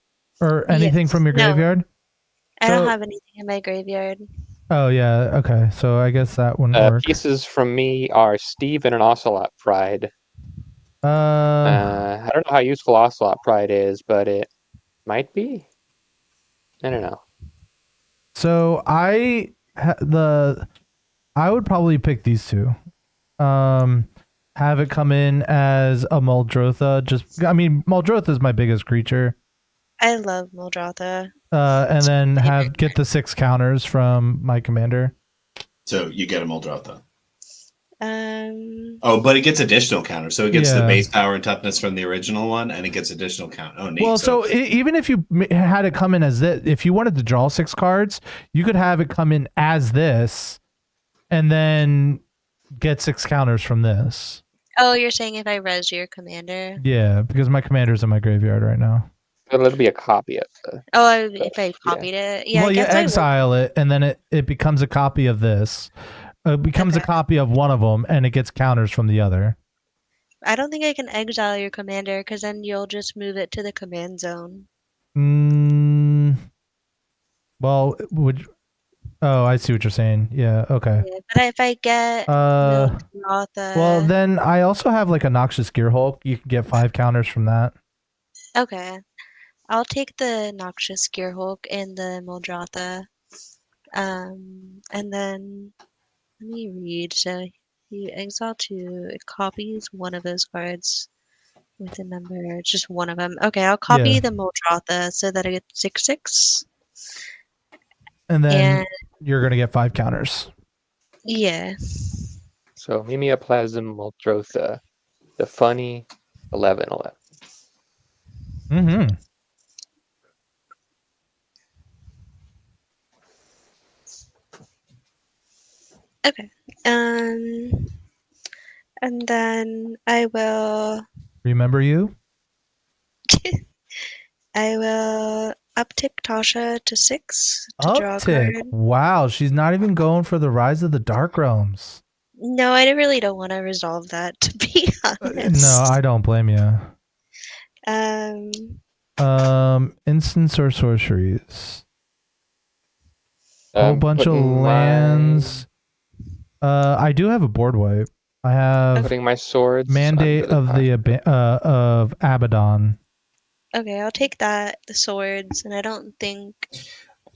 Or anything from your graveyard? I don't have anything in my graveyard. Oh, yeah. Okay, so I guess that wouldn't work. Pieces from me are Steve and an Ocelot Pride. I don't know how useful Ocelot Pride is, but it might be. I don't know. So I would probably pick these 2. Have it come in as a Muldrotha. Muldrotha is my biggest creature. I love Muldrotha. And then get the 6 counters from my commander. So you get a Muldrotha. But it gets additional counters. So it gets the base power and toughness from the original one, and it gets additional count. Oh, neat. Well, so even if you had it come in as this, if you wanted to draw 6 cards, you could have it come in as this, and then get 6 counters from this. Oh, you're saying if I res your commander? Yeah, because my commander's in my graveyard right now. it'll be a copy of the. Oh, if I copied it, yeah. Well, I you guess exile it, and then it becomes a copy of this. It becomes a copy of one of them, and it gets counters from the other. I don't think I can exile your commander because then you'll just move it to the command zone. Well, oh, I see what you're saying. Yeah, okay. Yeah, but if I get well, then I also have like a Noxious Gearhulk. You can get 5 counters from that. Okay. I'll take the Noxious Gearhulk and the Muldrotha. And then let me read. So you exile 2, it copies one of those cards with a number, just one of them. Okay, I'll copy the Muldrotha so that I get 6/6. And then you're gonna get 5 counters. Yeah. So Mimeoplasm Muldrotha, the funny 11/11. Mm-hmm. Okay. And then I will remember you. I will uptick Tasha to 6 to draw a card. Wow, she's not even going for the Rise of the Dark Realms. No, I really don't want to resolve that, to be honest. No, I don't blame you. Instants or sorceries. Whole bunch of lands. I do have a board wipe. I have putting my swords. Mandate of of Abaddon. Okay, I'll take that. The swords, and I don't think.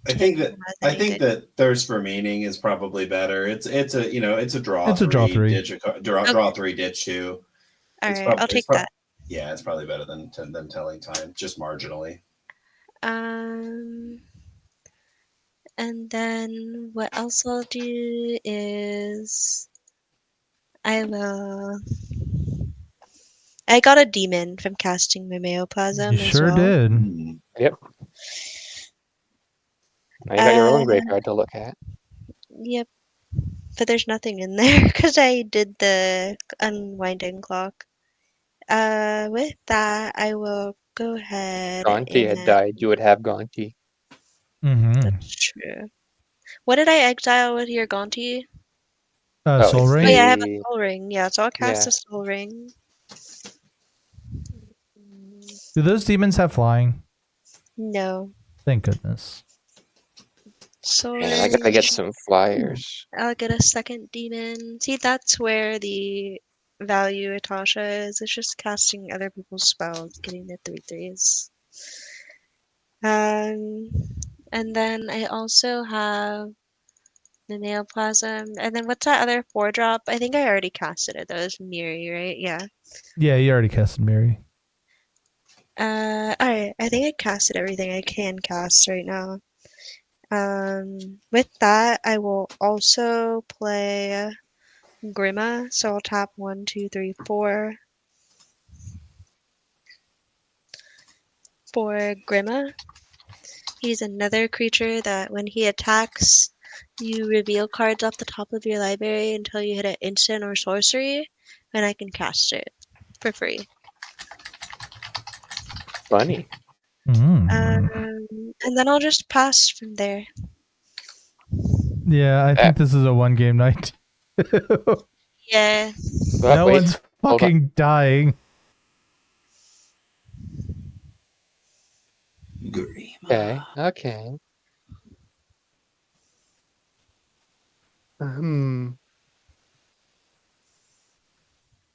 I think that Thirst for Meaning is probably better. It's a draw. It's a draw 3. Draw 3, ditch 2. All right, I'll take that. Yeah, it's probably better than Telling Time, just marginally. And then what else I'll do is I got a demon from casting Mimeoplasm. You sure did. Yep. Now you got your own graveyard to look at. Yep. But there's nothing in there because I did the unwinding clock. With that, I will go ahead. Gonti had died. You would have Gonti. Mm-hmm. That's true. What did I exile with your Gonti? Soul Ring? Oh, yeah, I have a Soul Ring. Yeah, so I'll cast a Soul Ring. Do those demons have flying? No. Thank goodness. Soul Ring. I gotta get some flyers. I'll get a second demon. See, that's where the value of Tasha is. It's just casting other people's spells, getting the 3/3s. And then I also have the Neoplasm. And then what's that other 4-drop? I think I already casted it. That was Miri, right? Yeah. Yeah, you already casted Miri. Alright. I think I casted everything I can cast right now. With that, I will also play Grima. So I'll tap 1, 2, 3, 4 for Grima. He's another creature that when he attacks, you reveal cards off the top of your library until you hit an instant or sorcery, and I can cast it for free. Funny. And then I'll just pass from there. Yeah, I think this is a 1-game night. Yeah. No one's fucking dying. Okay.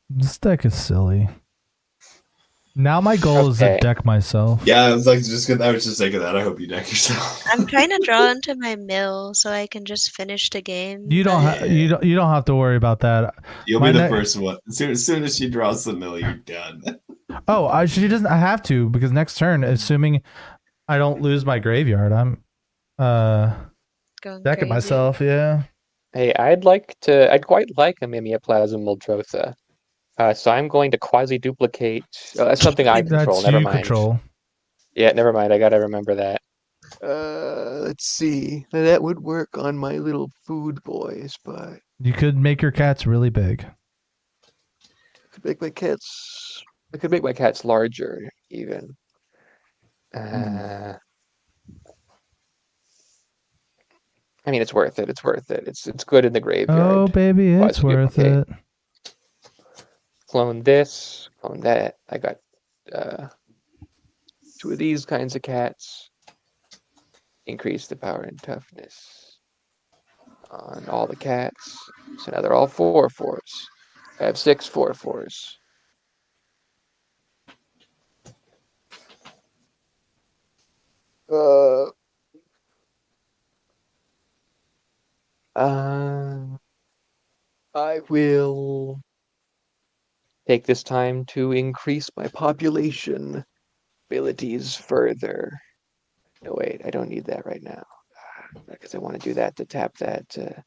This deck is silly. Now my goal is to deck myself. Yeah, I was just thinking that. I hope you deck yourself. I'm trying to draw into my mill so I can just finish the game. You don't have to worry about that. You'll be the first one. As soon as she draws the mill, you're done. Oh, she doesn't. I have to because next turn, assuming I don't lose my graveyard, I'm decking myself. Yeah. Hey, I'd quite like a Mimeoplasm Muldrotha. So I'm going to quasi-duplicate. That's something I control. That's never you mind. Control. Yeah, never mind. I gotta remember that. Let's see. That would work on my little food boys, but you could make your cats really big. I could make my cats larger, even. I mean, it's worth it. It's worth it. It's good in the graveyard. Oh, baby, it's worth it. Clone this, clone that. I got 2 of these kinds of cats. Increase the power and toughness on all the cats. So now they're all 4/4s. I have 6 4/4s. I will take this time to increase my population abilities further. No, wait, I don't need that right now. Because I want to do that to tap that to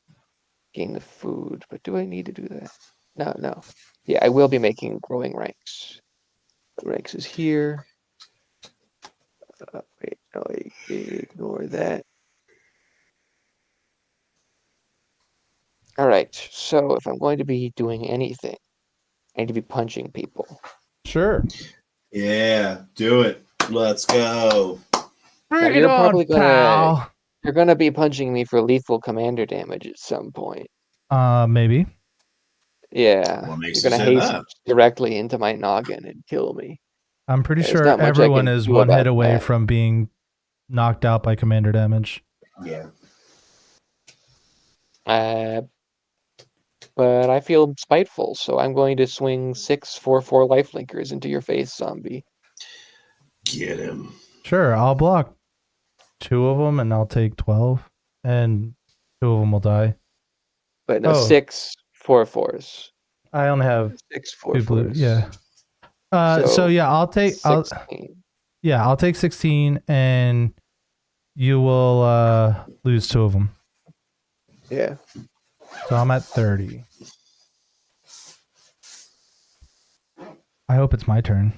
gain the food. But do I need to do that? No. Yeah, I will be making growing ranks. Ranks is here. Wait, no, ignore that. All right, so if I'm going to be doing anything, I need to be punching people. Sure. Yeah, do it. Let's go. Bring it on, pal. You're gonna be punching me for lethal commander damage at some point. Maybe. Yeah, What makes you're gonna you say haste that? directly into my noggin and kill me. I'm pretty There's sure not much I everyone can is do one hit about away that. from being knocked out by commander damage. Yeah. But I feel spiteful, so I'm going to swing 6 4/4 lifelinkers into your face, zombie. Get him. Sure, I'll block 2 of them and I'll take 12, and 2 of them will die. But no, 6 4/4s. I only have 6 2 blue. 4/4s. Yeah. So yeah, I'll take 16. I'll take 16, and you will lose 2 of them. Yeah. So I'm at 30. I hope it's my turn.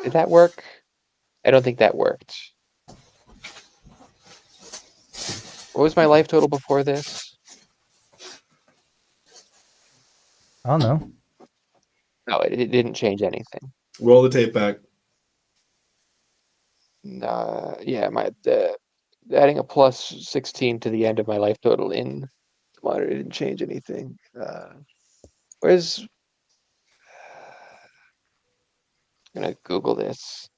Did that work? I don't think that worked. What was my life total before this? I don't know. No, it didn't change anything. Roll the tape back. Yeah, adding a plus 16 to the end of my life total in the monitor didn't change anything. Where's I'm gonna Google this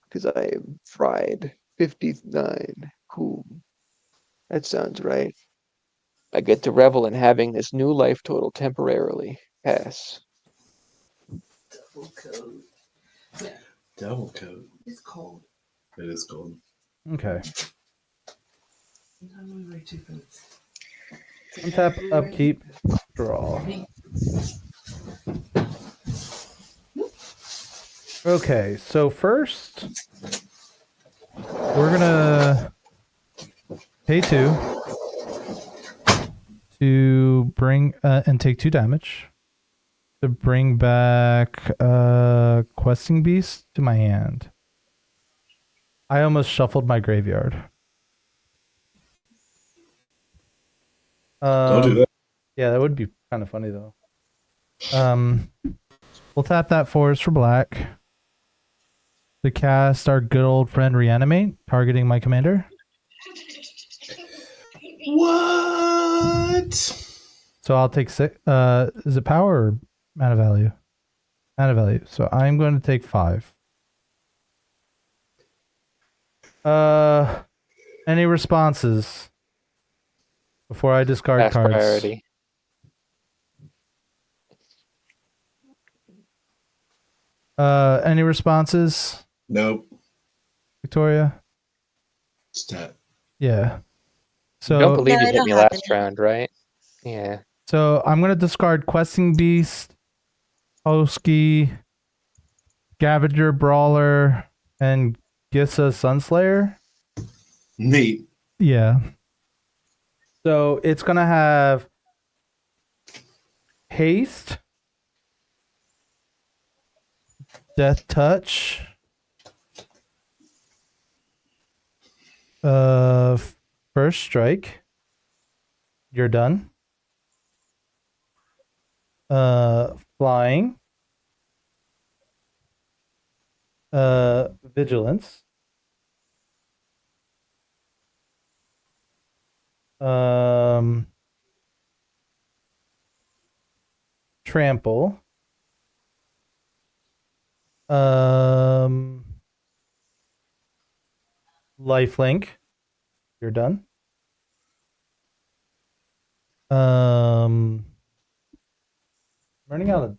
because I am fried. 59. Cool. That sounds right. I get to revel in having this new life total temporarily. Pass. Double coat. Yeah. Double coat. It's cold. It is cold. Okay. Untap, upkeep, draw. Okay, so first we're gonna pay 2 to bring and take 2 damage to bring back questing beast to my hand. I almost shuffled my graveyard. Don't do that. Yeah, that would be kind of funny though. We'll tap that forest for black to cast our good old friend Reanimate, targeting my commander. What? So I'll take 6. Is it power or mana value? Mana value. So I'm going to take 5. Any responses before I discard Fast cards? priority. Any responses? Nope. Victoria? Stat. Yeah. So Don't believe No, you I hit don't me have last any. round, right? Yeah. So I'm gonna discard Questing Beast, Hosky, Scavenger Brawler, and Gissa Sunslayer. Neat. Yeah. So it's gonna have haste, death touch, first strike. You're done. Flying. Vigilance. Trample. Lifelink. You're done. Running out of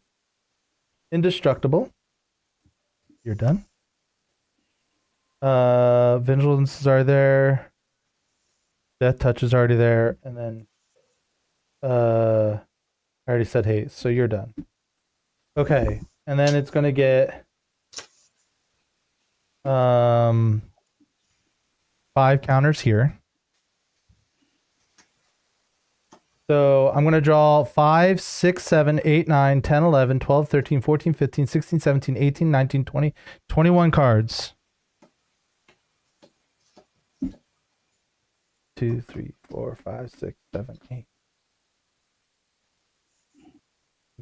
Indestructible. You're done. Vigilance is already there. Death Touch is already there. And then I already said haste, so you're done. Okay. And then it's gonna get 5 counters here. So I'm going to draw 5, 6, 7, 8, 9, 10, 11, 12, 13, 14, 15, 16, 17, 18, 19, 20, 21 cards. 2, 3, 4, 5, 6, 7, 8.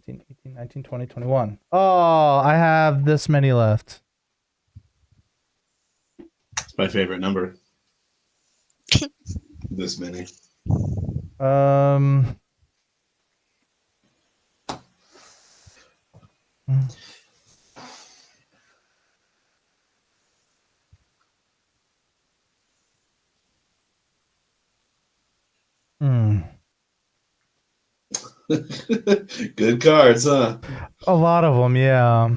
17, 18, 19, 20, 21. Oh, I have this many left. It's my favorite number. This many. Hmm. Good cards, huh? A lot of them, yeah.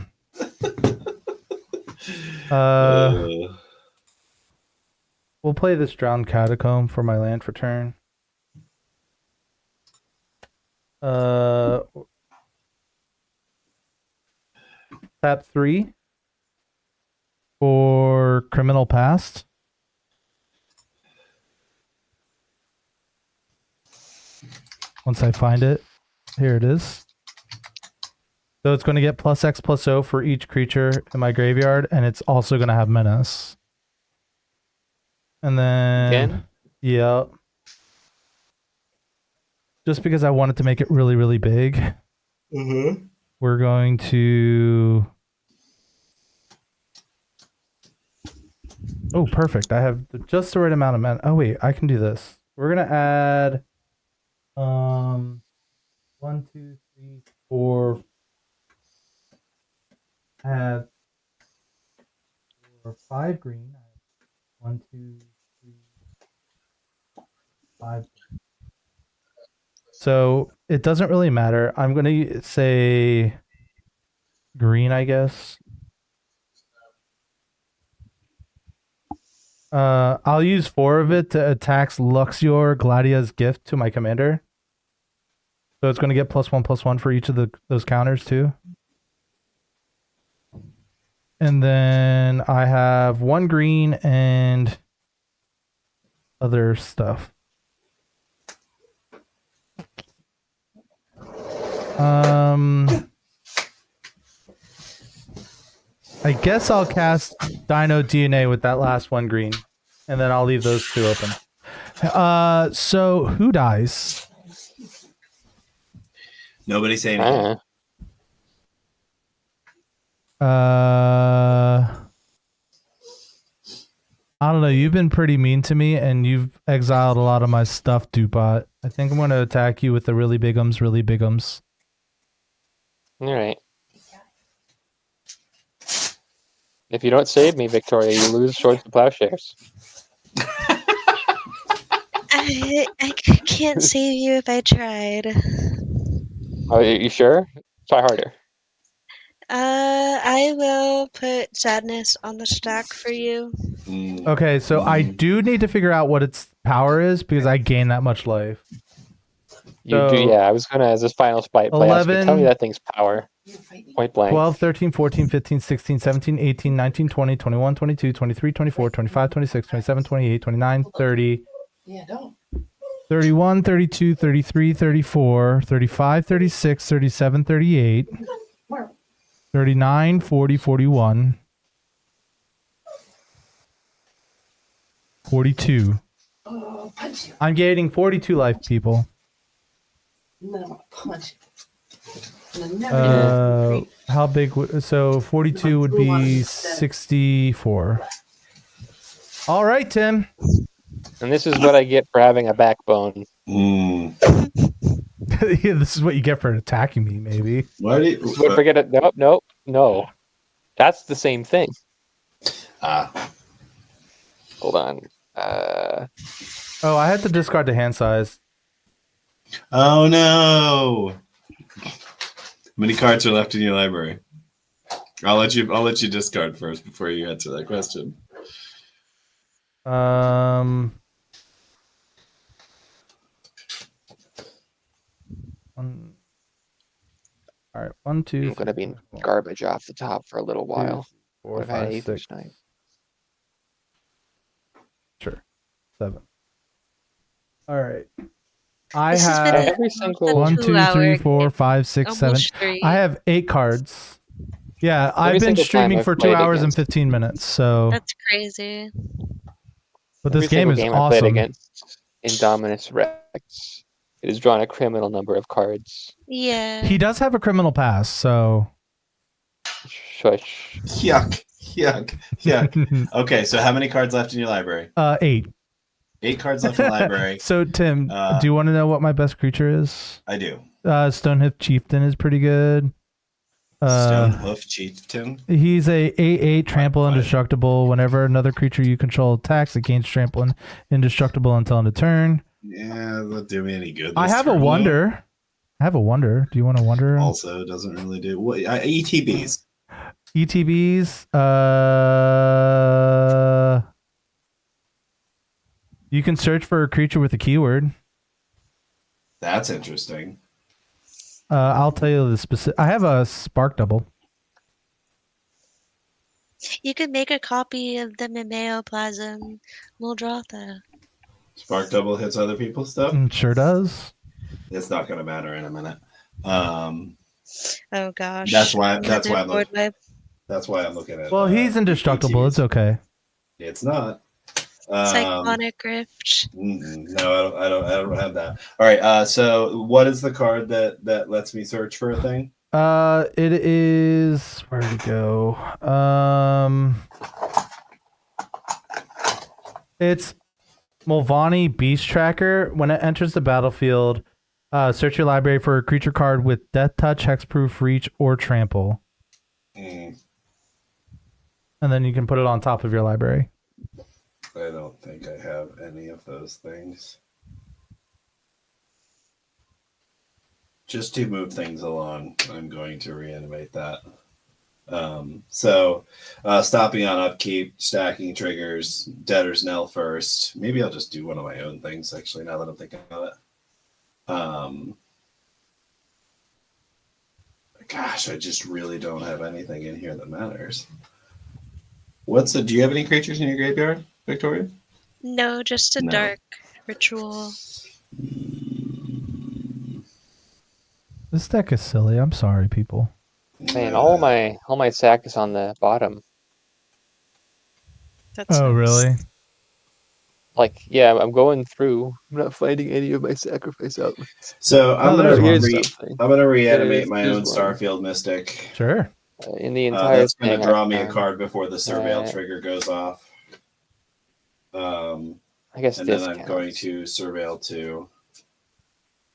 We'll play this Drowned Catacomb for my land for turn. Tap 3 for Criminal Past. Once I find it, here it is. So it's going to get +X+O for each creature in my graveyard, and it's also going to have Menace. And then, again? Yeah. Just because I wanted to make it really, really big, we're going to... Oh, perfect. I have just the right amount of mana. Oh, wait, I can do this. We're going to add 1, 2, 3, 4. I have 5 green. 1, 2, 3, 5. So it doesn't really matter. I'm going to say green, I guess. I'll use 4 of it to attack Luxior Gladia's gift to my commander. So it's going to get +1/+1 for each of those counters too. And then I have 1 green and other stuff. I guess I'll cast Dino DNA with that last 1 green, and then I'll leave those 2 open. So who dies? Nobody say anything. I don't know. You've been pretty mean to me, and you've exiled a lot of my stuff, Dupot. I think I'm going to attack you with the really bigums, really bigums. All right. If you don't save me, Victoria, you lose Swords to Plowshares. I can't save you if I tried. Oh, are you sure? Try harder. I will put Sadness on the stack for you. Okay, so I do need to figure out what its power is because I gain that much life. You do, yeah. I was gonna, as this final spite play, 11, tell me that thing's power. Point blank. 12, 13, 14, 15, 16, 17, 18, 19, 20, 21, 22, 23, 24, 25, 26, 27, 28, 29, 30. Yeah, don't. 31, 32, 33, 34, 35, 36, 37, 38, 39, 40, 41, 42. Oh, punch you. I'm gaining 42 life, people. And then I'm gonna punch you. How big? So 42 would be 64. All right, Tim. And this is what I get for having a backbone. Yeah, this is what you get for attacking me, maybe. Why do you forget it? No. That's the same thing. Hold on. Oh, I had to discard the hand size. Oh no! How many cards are left in your library? I'll let you discard first before you answer that question. All right, 1, 2. I'm gonna be garbage off the top for a little while. 4, 5, 6. Sure, 7. All right. I have every single 1, 2, 3, 4, 5, 6, 7. I have 8 cards. Yeah, I've been streaming for 2 hours and 15 minutes. So that's crazy. But this game is awesome. I played against Indominus Rex, it has drawn a criminal number of cards. Yeah. He does have a criminal past, so. Shush. Yuck. Okay, so how many cards left in your library? 8. 8 cards left in the library. So, Tim, do you want to know what my best creature is? I do. Stonehoof Chieftain is pretty good. Stonehoof Chieftain? He's a 8/8 trample indestructible. Whenever another creature you control attacks, it gains trample indestructible until end of turn. Yeah, that doesn't do me any good. I have a wonder. I have a wonder. Do you want a wonder? Also, doesn't really do. What? ETBs. ETBs. You can search for a creature with a keyword. That's interesting. I'll tell you the specific. I have a spark double. You could make a copy of the Mimeoplasm Muldrotha. Spark double hits other people's stuff? Sure does. It's not going to matter in a minute. Oh gosh. That's why I'm looking at. Well, he's indestructible. It's okay. It's not. Cyclonic Rift. No, I don't have that. All right. So what is the card that lets me search for a thing? It is, where did it go? It's Mulvaney Beast Tracker. When it enters the battlefield, search your library for a creature card with Death Touch, Hexproof, Reach, or Trample. And then you can put it on top of your library. I don't think I have any of those things. Just to move things along, I'm going to reanimate that. Stopping on upkeep, stacking triggers, Debtor's Knell first. Maybe I'll just do one of my own things, actually, now that I'm thinking of it. Gosh, I just really don't have anything in here that matters. Do you have any creatures in your graveyard, Victoria? No, just a dark ritual. This deck is silly. I'm sorry, people. Man, all my sack is on the bottom. That's really? Like, yeah, I'm going through. I'm not finding any of my sacrifice outlets. So I'm gonna reanimate my own one. Starfield Mystic. Sure. In the entire that's going to draw me a card before the Surveil trigger goes off. I guess and this then I'm counts. going to Surveil 2.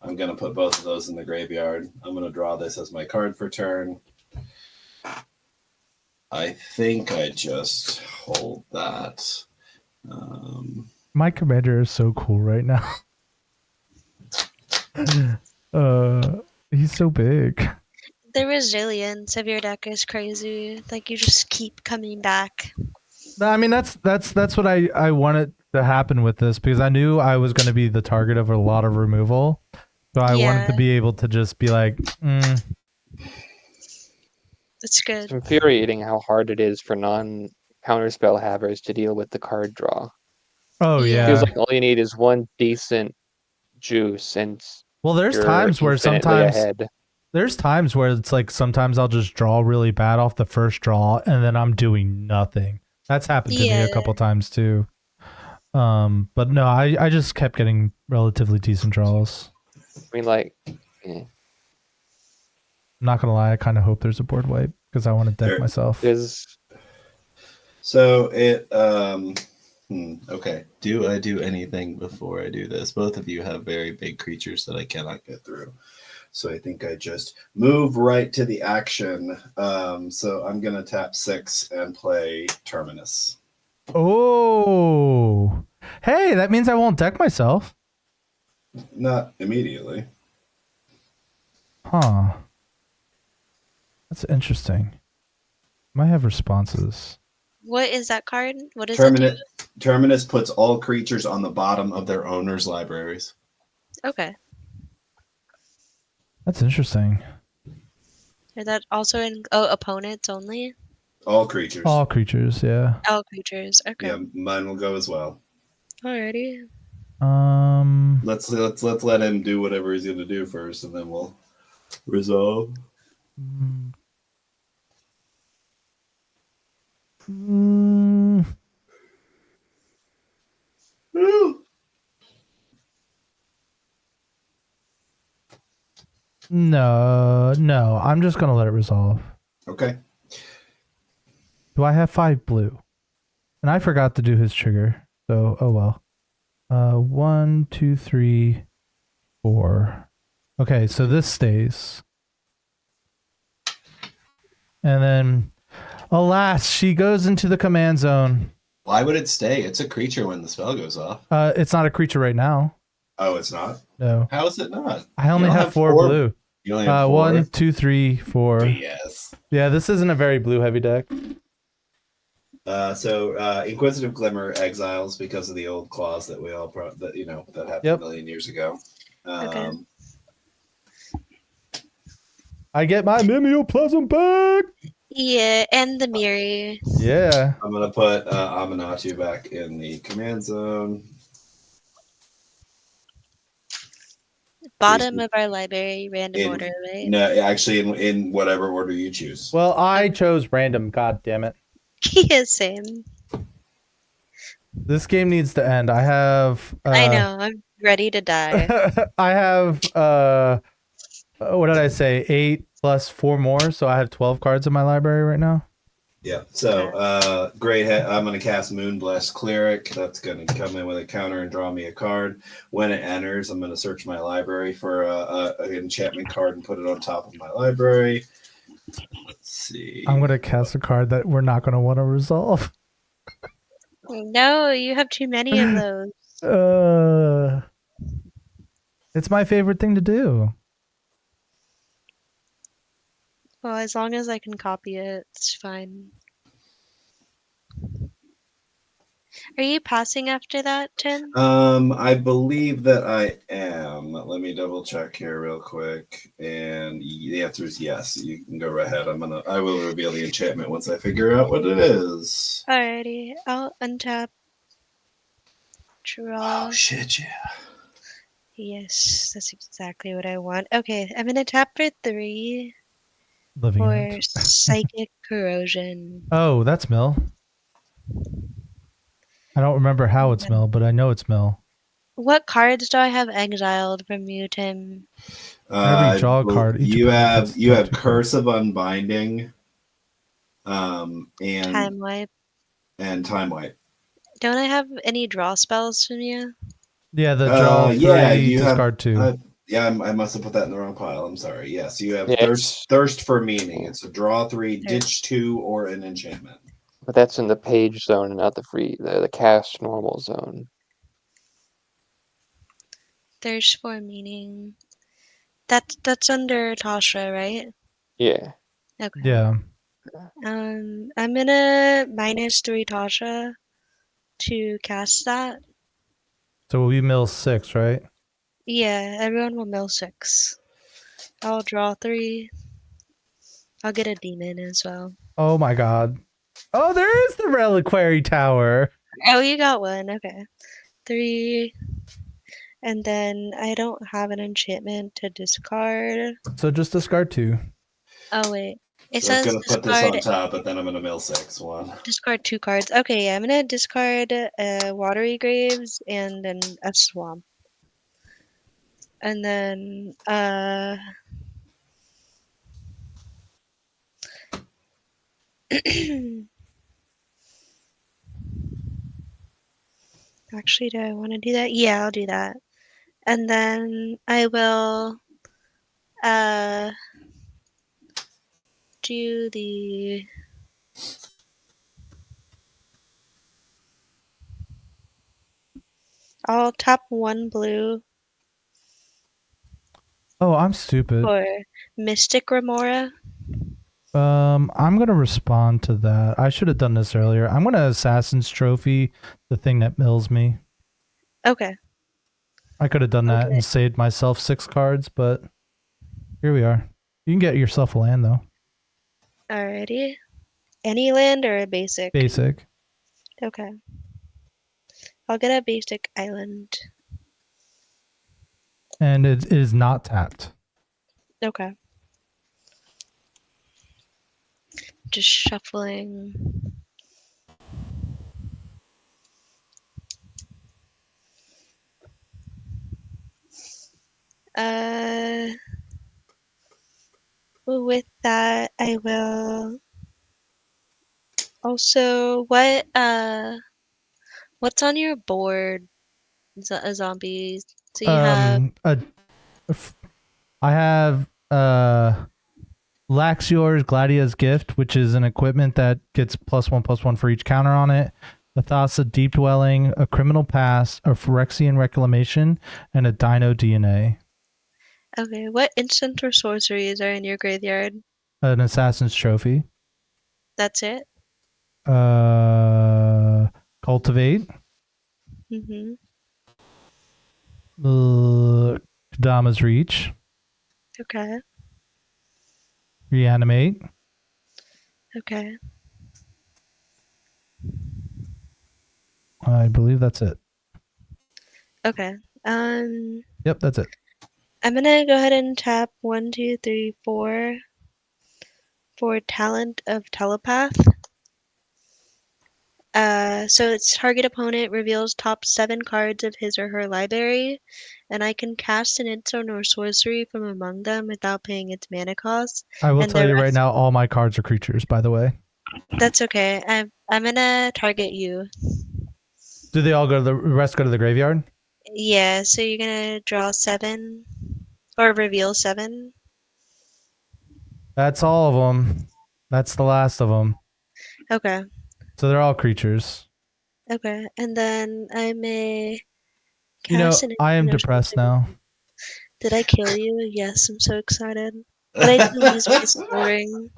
I'm going to put both of those in the graveyard. I'm going to draw this as my card for turn. I think I just hold that. My commander is so cool right now. He's so big. The resilience of your deck is crazy. Like, you just keep coming back. I mean, that's what I wanted to happen with this, because I knew I was going to be the target of a lot of removal. So I wanted to be able to just be like, It's good. It's infuriating how hard it is for non-counterspell havers to deal with the card draw. Oh, It yeah. feels like all you need is one decent juice, and well, there's times where there's times where it's like sometimes I'll just draw really bad off the first draw, and then I'm doing nothing. That's happened to me a couple times too. But no, I just kept getting relatively decent draws. I mean, like, I'm not gonna lie, I kind of hope there's a board wipe because I want to deck myself. So it okay. Do I do anything before I do this? Both of you have very big creatures that I cannot get through. So I think I just move right to the action. So I'm gonna tap 6 and play Terminus. Oh, hey, that means I won't deck myself. Not immediately. Huh. That's interesting. Might have responses. What is that card? What does Terminus, it do? Terminus puts all creatures on the bottom of their owner's libraries. Okay. That's interesting. Is that also in opponents only? All creatures. All creatures, yeah. All creatures. Okay. Yeah, mine will go as well. Alrighty. Let's let him do whatever he's gonna do first, and then we'll resolve. No. I'm just gonna let it resolve. Okay. Do I have 5 blue? And I forgot to do his trigger. So, oh well. 1, 2, 3, 4. Okay, so this stays. And then, alas, she goes into the command zone. Why would it stay? It's a creature when the spell goes off. It's not a creature right now. Oh, it's not? No. How is it not? I only have 4 blue. You only have 4? 1, 2, 3, 4. Yes. Yeah, this isn't a very blue heavy deck. So Inquisitive Glimmer exiles because of the old clause that we all that happened a million years ago. Okay. I get my Mimeoplasm back. Yeah, and the Miri. Yeah. I'm gonna put Aminatu back in the command zone. Bottom of our library, random order, right? No, actually, in whatever order you choose. Well, I chose random. God damn it. Yeah, same. This game needs to end. I have. I know. I'm ready to die. I have. What did I say? 8 plus 4 more, so I have 12 cards in my library right now. Yeah. So, great. I'm going to cast Moonblast Cleric. That's going to come in with a counter and draw me a card. When it enters, I'm going to search my library for an enchantment card and put it on top of my library. Let's see. I'm going to cast a card that we're not going to want to resolve. No, you have too many of those. It's my favorite thing to do. Well, as long as I can copy it, it's fine. Are you passing after that, Tim? I believe that I am. Let me double check here real quick. And the answer is yes. You can go right ahead. I will reveal the enchantment once I figure out what it is. Alrighty. I'll untap. Draw. Oh shit, yeah. Yes, that's exactly what I want. Okay, I'm gonna tap for 3 Living for End. Psychic Corrosion. Oh, that's Mill. I don't remember how it's Mill, but I know it's Mill. What cards do I have exiled from you, Tim? Every draw card. You have Curse of Unbinding, and Time Wipe. And Time Wipe. Don't I have any draw spells from you? Yeah, the draw 3, you discard 2. I must have put that in the wrong pile. I'm sorry. Yes, you have Thirst for Meaning. It's a draw 3, ditch 2, or an enchantment. But that's in the page zone and not the cast normal zone. Thirst for Meaning. That's under Tasha, right? Yeah. Okay. Yeah. I'm gonna -3 Tasha to cast that. So we mill 6, right? Yeah, everyone will mill 6. I'll draw 3. I'll get a demon as well. Oh my god. Oh, there is the Reliquary Tower. Oh, you got one. Okay. 3. And then I don't have an enchantment to discard. So just discard 2. Oh, wait. It So I was says going to put this on top, but then I'm going to mill 6. 1. Discard 2 cards. Okay, yeah, I'm going to discard Watery Graves and then a Swamp. And then Actually, do I want to do that? Yeah, I'll do that. And then I will do the I'll tap 1 blue Oh, I'm stupid. for Mystic Remora. I'm gonna respond to that. I should have done this earlier. I'm gonna Assassin's Trophy the thing that mills me. Okay. I could have done that and saved myself 6 cards, but here we are. You can get yourself a land though. Alrighty. Any land or a basic? Basic. Okay. I'll get a basic island. And it is not tapped. Okay. Just shuffling. With that, I will also what's on your board? A zombie. So you have I have Laxior's Gladia's Gift, which is an equipment that gets +1/+1 for each counter on it. Athasa Deep Dwelling, a Criminal Past, a Phyrexian Reclamation, and a Dino DNA. Okay, what instant or sorceries are in your graveyard? An Assassin's Trophy. That's it? Cultivate. Mm-hmm. Kadama's Reach. Okay. Reanimate. Okay. I believe that's it. Okay. Yep, that's it. I'm gonna go ahead and tap 1, 2, 3, 4 for Talent of Telepath. So its target opponent reveals top 7 cards of his or her library, and I can cast an instant or sorcery from among them without paying its mana cost. I will tell you right now, all my cards are creatures, by the way. That's okay. I'm gonna target you. Do they all go to the rest go to the graveyard? Yeah, so you're gonna draw 7 or reveal 7. That's all of them. That's the last of them. Okay. So they're all creatures. Okay, and then I may cast you know, I am depressed now. Did I kill you? Yes, I'm so excited. But I do lose my scoring.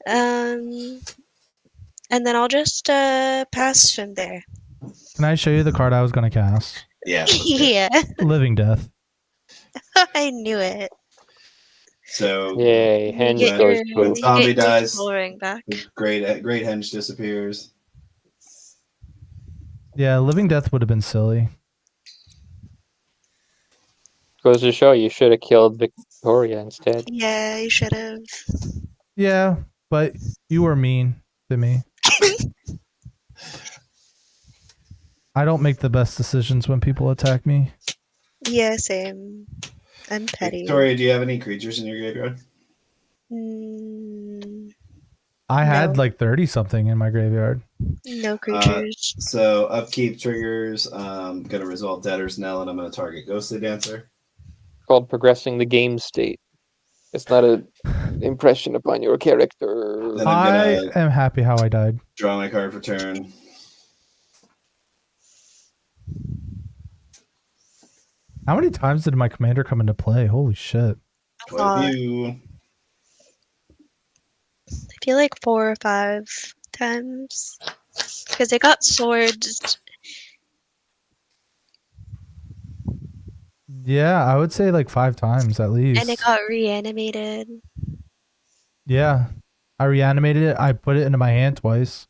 And then I'll just pass from there. Can I show you the card I was going to cast? Yeah. Yeah. Living Death. I knew it. So yay, Henge goes when zombie dies, scoring back. Great Henge disappears. Yeah, Living Death would have been silly. Goes to show you should have killed Victoria instead. Yeah, you should have. Yeah, but you were mean to me. I don't make the best decisions when people attack me. Yeah, same. I'm petty. Victoria, do you have any creatures in your graveyard? I had like 30 something in my graveyard. No creatures. So upkeep triggers. Gonna resolve Debtor's Knell, and I'm gonna target Ghostly Dancer. Called progressing the game state. It's not an impression upon your character. Then I am happy how I died. Draw my card for turn. How many times did my commander come into play? Holy shit. Quite a few. I feel like 4 or 5 times. Because I got swords. Yeah, I would say like 5 times at least. And it got reanimated. Yeah. I reanimated it. I put it into my hand twice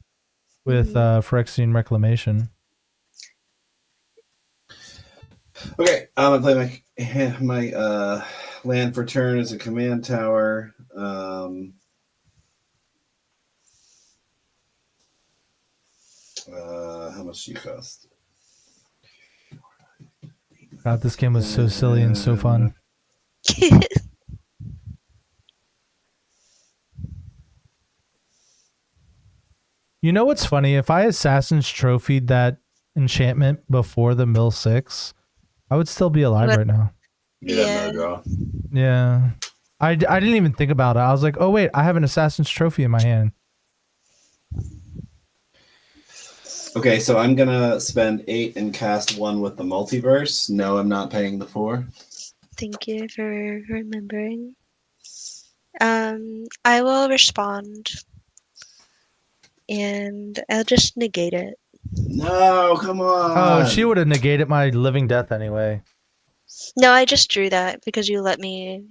with Phyrexian Reclamation. Okay, I'm gonna play my land for turn as a command tower. How much do you cost? God, this game was so silly and so fun. You know what's funny? If I Assassin's Trophied that enchantment before the Mill 6, I would still be alive right now. Yeah. No draw. Yeah. I didn't even think about it. I was like, oh, wait, I have an Assassin's Trophy in my hand. Okay, so I'm going to spend 8 and cast 1 with the multiverse. No, I'm not paying the 4. Thank you for remembering. I will respond. And I'll just negate it. No, come on. Oh, she would have negated my living death anyway. No, I just drew that because you let me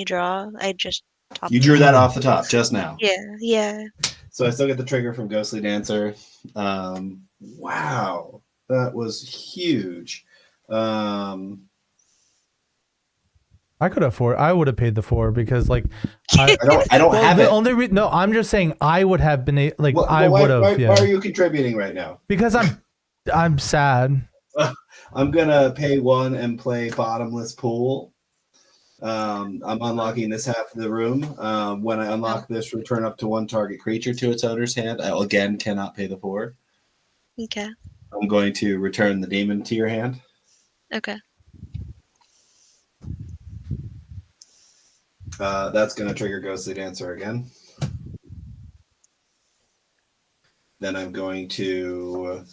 draw. I just You drew that off the top just now. Yeah. So I still get the trigger from Ghostly Dancer. Wow, that was huge. I could afford. I would have paid the 4 because, like, I don't have the it. Only no, I'm just saying I would have been I why, would have. Why, yeah. why are you contributing right now? Because I'm sad. I'm gonna pay 1 and play Bottomless Pool. I'm unlocking this half of the room. When I unlock this, return up to 1 target creature to its owner's hand. I again cannot pay the 4. Okay. I'm going to return the demon to your hand. Okay. That's going to trigger Ghostly Dancer again. Then I'm going to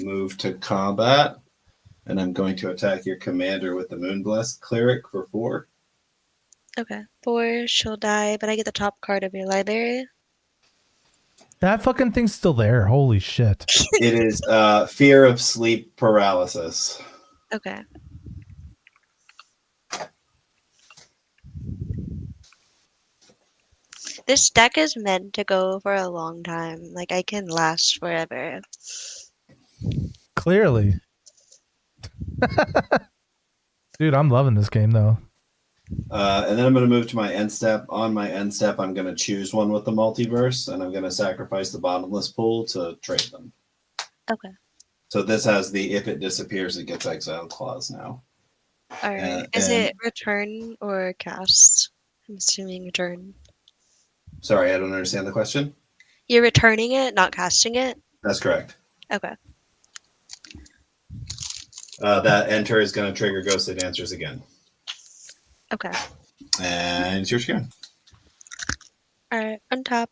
move to combat, and I'm going to attack your commander with the Moonblessed Cleric for 4. Okay. 4, she'll die, but I get the top card of your library. That fucking thing's still there. Holy shit. It is Fear of Sleep Paralysis. Okay. This deck is meant to go for a long time. Like, I can last forever. Clearly. Dude, I'm loving this game, though. And then I'm going to move to my end step. On my end step, I'm going to choose one with the multiverse, and I'm going to sacrifice the bottomless pool to trade them. Okay. So this has the if it disappears, it gets exiled clause now. All right. Is it return or cast? I'm assuming return. Sorry, I don't understand the question. You're returning it, not casting it? That's correct. Okay. That enter is going to trigger Ghostly Dancers again. Okay. And it's your turn. All right. On top.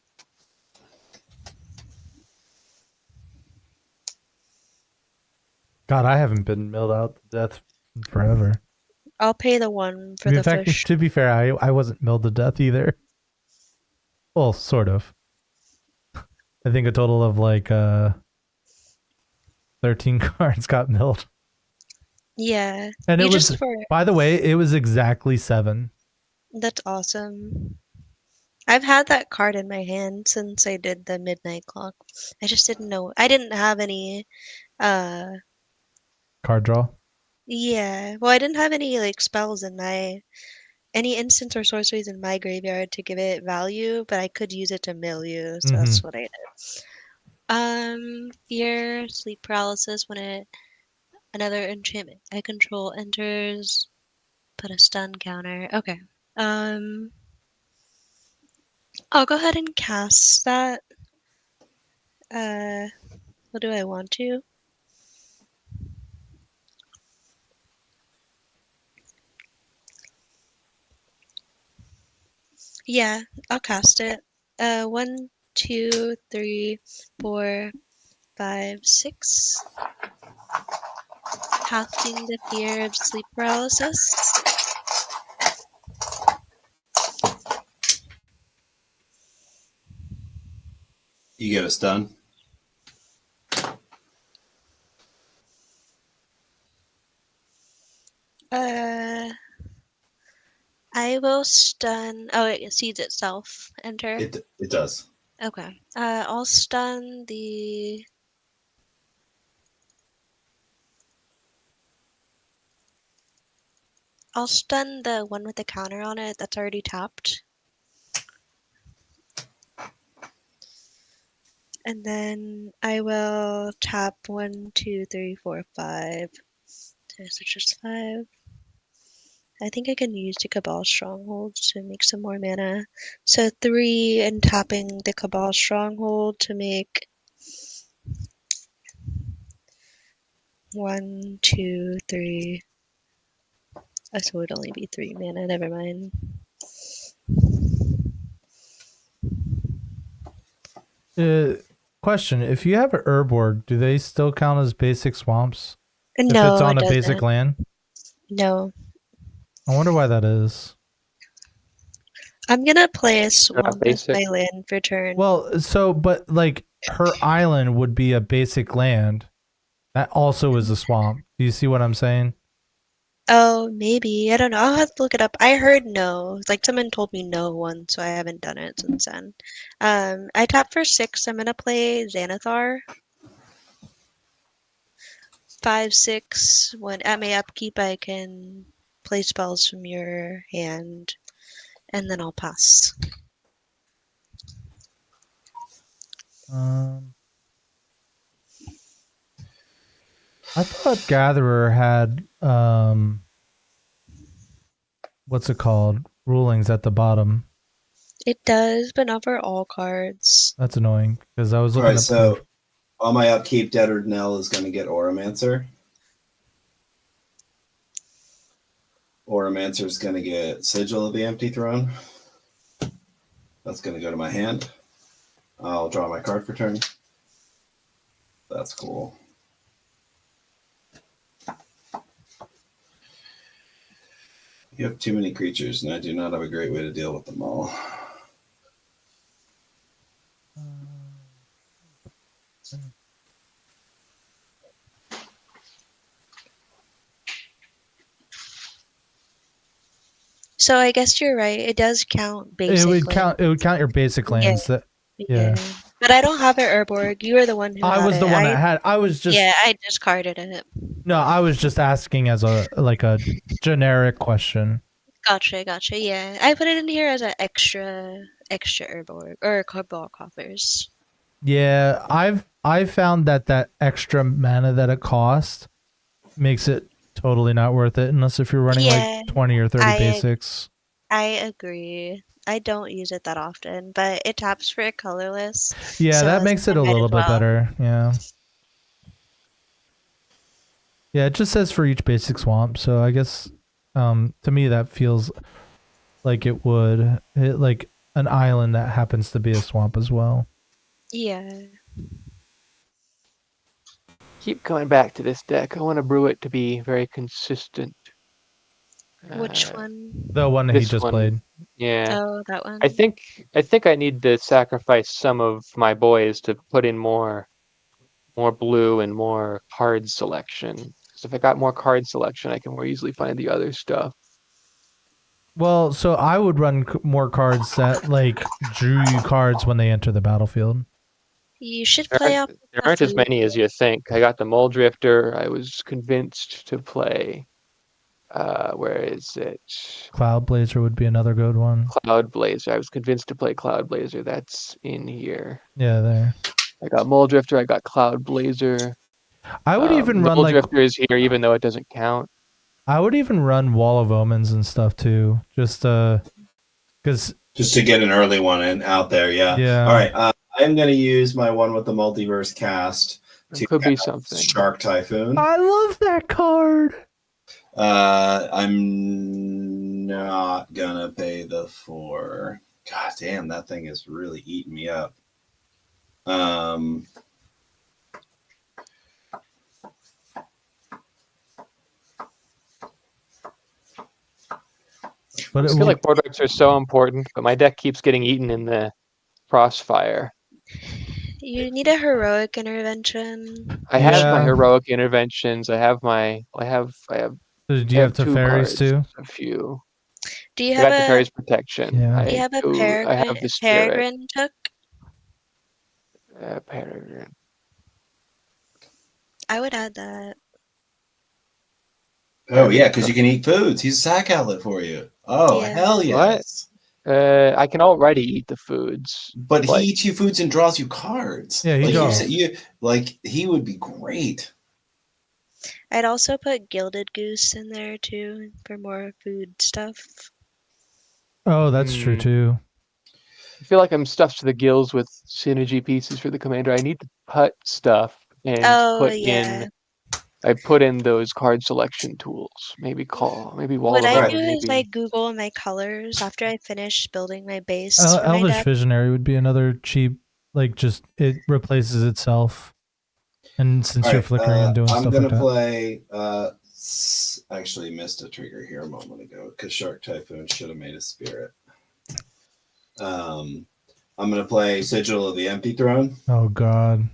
God, I haven't been milled out to death forever. I'll pay the 1 for the fish. To be fair, I wasn't milled to death either. Well, sort of. I think a total of like 13 cards got milled. Yeah. And it was, by the way, it was exactly 7. That's awesome. I've had that card in my hand since I did the midnight clock. I just didn't know. I didn't have any card draw? Yeah. Well, I didn't have any like spells in any instants or sorceries in my graveyard to give it value, but I could use it to mill you, so that's what I did. Fear, sleep paralysis when another enchantment I control enters, put a stun counter. Okay. I'll go ahead and cast that. What do I want to? Yeah, I'll cast it. 1, 2, 3, 4, 5, 6. Casting the Fear of Sleep Paralysis. You get a stun. I will stun. Oh, it seeds itself. Enter. It does. Okay. I'll stun the. I'll stun the one with the counter on it that's already tapped. And then I will tap 1, 2, 3, 4, 5. So it's just 5. I think I can use the Cabal Stronghold to make some more mana. So 3 and tapping the Cabal Stronghold to make 1, 2, 3. So it would only be 3 mana. Never mind. Question: if you have an Urborg, do they still count as basic swamps? No, if it's on it a basic doesn't. land? No. I wonder why that is. I'm gonna play a swamp as my land for turn. Well, but like her island would be a basic land. That also is a swamp. Do you see what I'm saying? Oh, maybe. I don't know. I'll have to look it up. I heard no. Like someone told me no once, so I haven't done it since then. I tapped for 6. I'm gonna play Xanathar. 5, 6. When at my upkeep, I can play spells from your hand, and then I'll pass. I thought Gatherer had what's it called? Rulings at the bottom. It does, but not for all cards. That's annoying because I was looking at. So on my upkeep, Deadard Nell is going to get Auramancer. Auramancer is going to get Sigil of the Empty Throne. That's going to go to my hand. I'll draw my card for turn. That's cool. You have too many creatures, and I do not have a great way to deal with them all. So I guess you're right. It does count basic. It would count your basic lands. Yeah. But I don't have an Urborg. You were the one who I was the one that had. I was just. Yeah, I discarded it. No, I was just asking as a generic question. Gotcha. Yeah, I put it in here as an extra Urborg or Cardboard Coffers. Yeah, I've found that extra mana that it costs makes it totally not worth it unless if you're running like 20 or 30 basics. I agree. I don't use it that often, but it taps for a colorless. Yeah, so that makes it a little bit better. Yeah. Yeah, it just says for each basic swamp, so I guess to me that feels like it would hit like an island that happens to be a swamp as well. Yeah. Keep coming back to this deck. I want to brew it to be very consistent. Which one? The one that he just played. Yeah. Oh, that one. I think I need to sacrifice some of my boys to put in more blue and more card selection. Because if I got more card selection, I can more easily find the other stuff. Well, so I would run more cards that like drew you cards when they enter the battlefield. You should play up. There aren't as many as you think. I got the Mole Drifter. I was convinced to play. Where is it? Cloud Blazer would be another good one. Cloud Blazer. I was convinced to play Cloud Blazer. That's in here. Yeah, there. I got Mole Drifter. I got Cloud Blazer. I would even run Mole Drifter is here, even though it doesn't count. I would even run Wall of Omens and stuff too, just to get an early one in out there. Yeah. All right. I'm going to use my one with the multiverse cast to could be something. Shark Typhoon. I love that card. I'm not gonna pay the 4. God damn, that thing is really eating me up. But I feel like board wipes are so important, but my deck keeps getting eaten in the crossfire. You need a heroic intervention. I have my heroic interventions. I have. Do you have Teferi's too? A few. Do you have Teferi's protection? Yeah. Do you have a I have the Peregrine Took? Peregrine. I would add that. Oh yeah, because you can eat foods. He's a sack outlet for you. Oh hell yes. I can already eat the foods, but he eats you foods and draws you cards. Yeah, he does. He would be great. I'd also put Gilded Goose in there too for more food stuff. Oh, that's true too. I feel like I'm stuffed to the gills with synergy pieces for the commander. I need to put stuff and put in I put in those card selection tools. Maybe wall What of I Art, do is maybe. I Google my colors after I finish building my base for my Elvish deck. Visionary would be another cheap, like just it replaces itself. And since you're flickering and doing stuff like that. I'm gonna play. Actually missed a trigger here a moment ago because Shark Typhoon should have made a spirit. I'm gonna play Sigil of the Empty Throne. Oh God.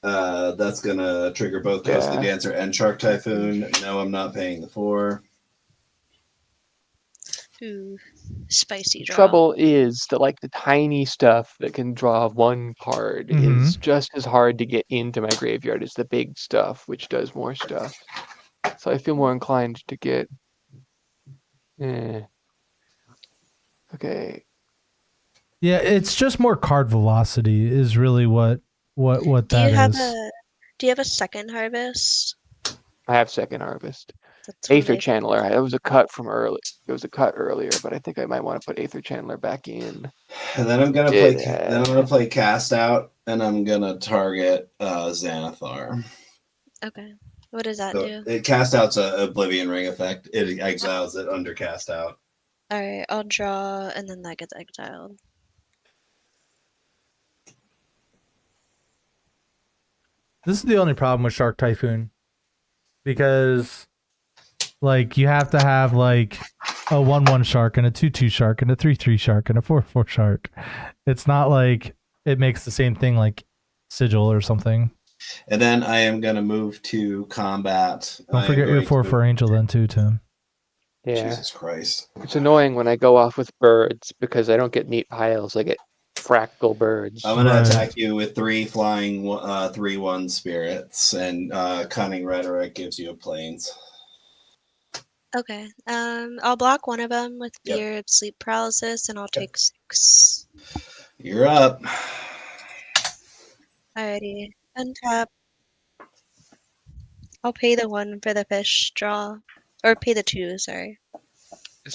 That's gonna trigger both Ghostly Dancer and Shark Typhoon. No, I'm not paying the 4. Ooh, spicy draw. Trouble is that like the tiny stuff that can draw one card is just as hard to get into my graveyard as the big stuff, which does more stuff. So I feel more inclined to get. Okay. Yeah, it's just more card velocity is really what that is. Do you have a second harvest? I have second harvest. That's Aether Channeler. That was a cut from early. It was a cut earlier, but I think I might want to put Aether Channeler back in. And then I'm gonna play. Then I'm gonna play Cast Out, and I'm gonna target Xanathar. Okay. What does that do? It Cast Out's a Oblivion Ring effect. It exiles it under Cast Out. All right, I'll draw, and then that gets exiled. This is the only problem with Shark Typhoon, because like you have to have like a 1/1 shark and a 2/2 shark and a 3/3 shark and a 4/4 shark. It's not like it makes the same thing like Sigil or something. And then I am gonna move to combat. Don't forget your 4/4 angel then too, Tim. Yeah. Jesus Christ. It's annoying when I go off with birds because I don't get neat piles. I get fractal birds. I'm gonna attack you with 3 flying 3/1 spirits, and Cunning Rhetoric gives you a plains. Okay. I'll block one of them with Fear of Sleep Paralysis, and I'll take 6. You're up. Alrighty. Untap. I'll pay the 1 for the fish draw. Or pay the 2, sorry.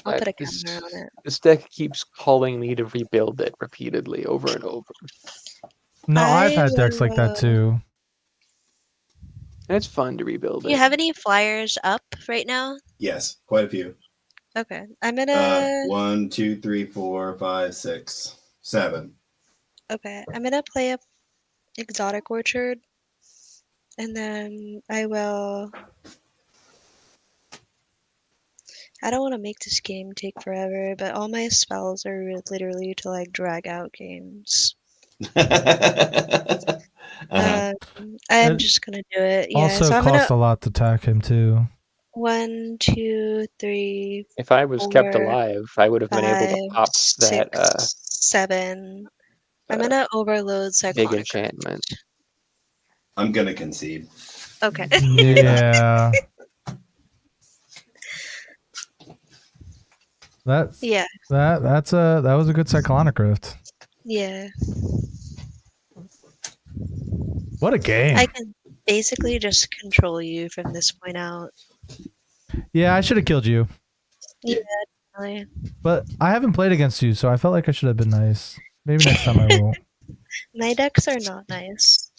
I'll put a counter on it. This deck keeps calling me to rebuild it repeatedly over and over. No, I've had decks like that too. And it's fun to rebuild it. Do you have any flyers up right now? Yes, quite a few. Okay. I'm gonna 1, 2, 3, 4, 5, 6, 7. Okay. I'm gonna play a Exotic Orchard. And then I will I don't want to make this game take forever, but all my spells are literally to like drag out games. I'm just gonna do it. Yeah. Also, so I'm costs a lot to attack him too. 1, 2, 3. If I was 4, kept alive, I would have been able to 5, pop 6, that 7. I'm gonna overload big Cyclonic. enchantment. I'm gonna concede. Okay. Yeah. That was a good Cyclonic Rift. Yeah. What a game. I can basically just control you from this point out. Yeah, I should have killed you. Yeah, definitely. But I haven't played against you, so I felt like I should have been nice. Maybe next time I will. My decks are not nice.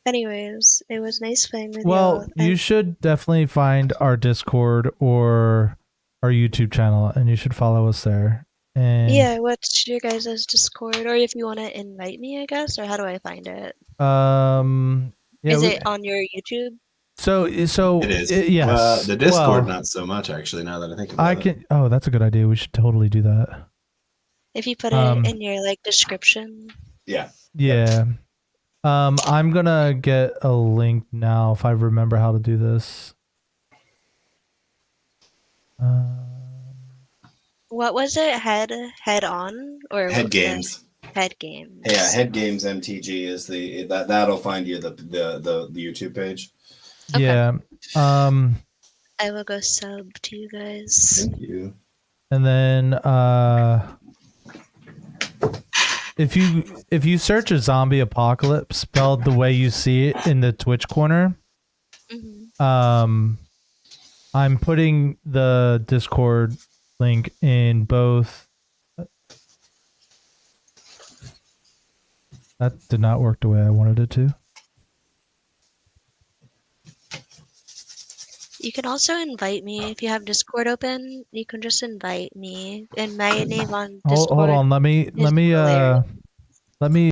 Anyways, it was nice playing with you. Well, you should definitely find our Discord or our YouTube channel, and you should follow us there. And yeah, what's your guys' Discord? Or if you want to invite me, I guess, or how do I find it? Yeah, is it on your YouTube? So it is. Yes. The Discord, not so much actually. Now that I think about it, Oh, that's a good idea. We should totally do that. If you put it in your description. Yeah. Yeah. I'm gonna get a link now if I remember how to do this. What was it? Head on or Head Games? Head Games. Yeah, Head Games MTG is that'll find you the YouTube page. Okay. Yeah. I will go sub to you guys. Thank you. And then if you search a zombie apocalypse spelled the way you see it in the Twitch corner, I'm putting the Discord link in both. That did not work the way I wanted it to. You can also invite me if you have Discord open. You can just invite me, and my name on Discord. Hold on. Let me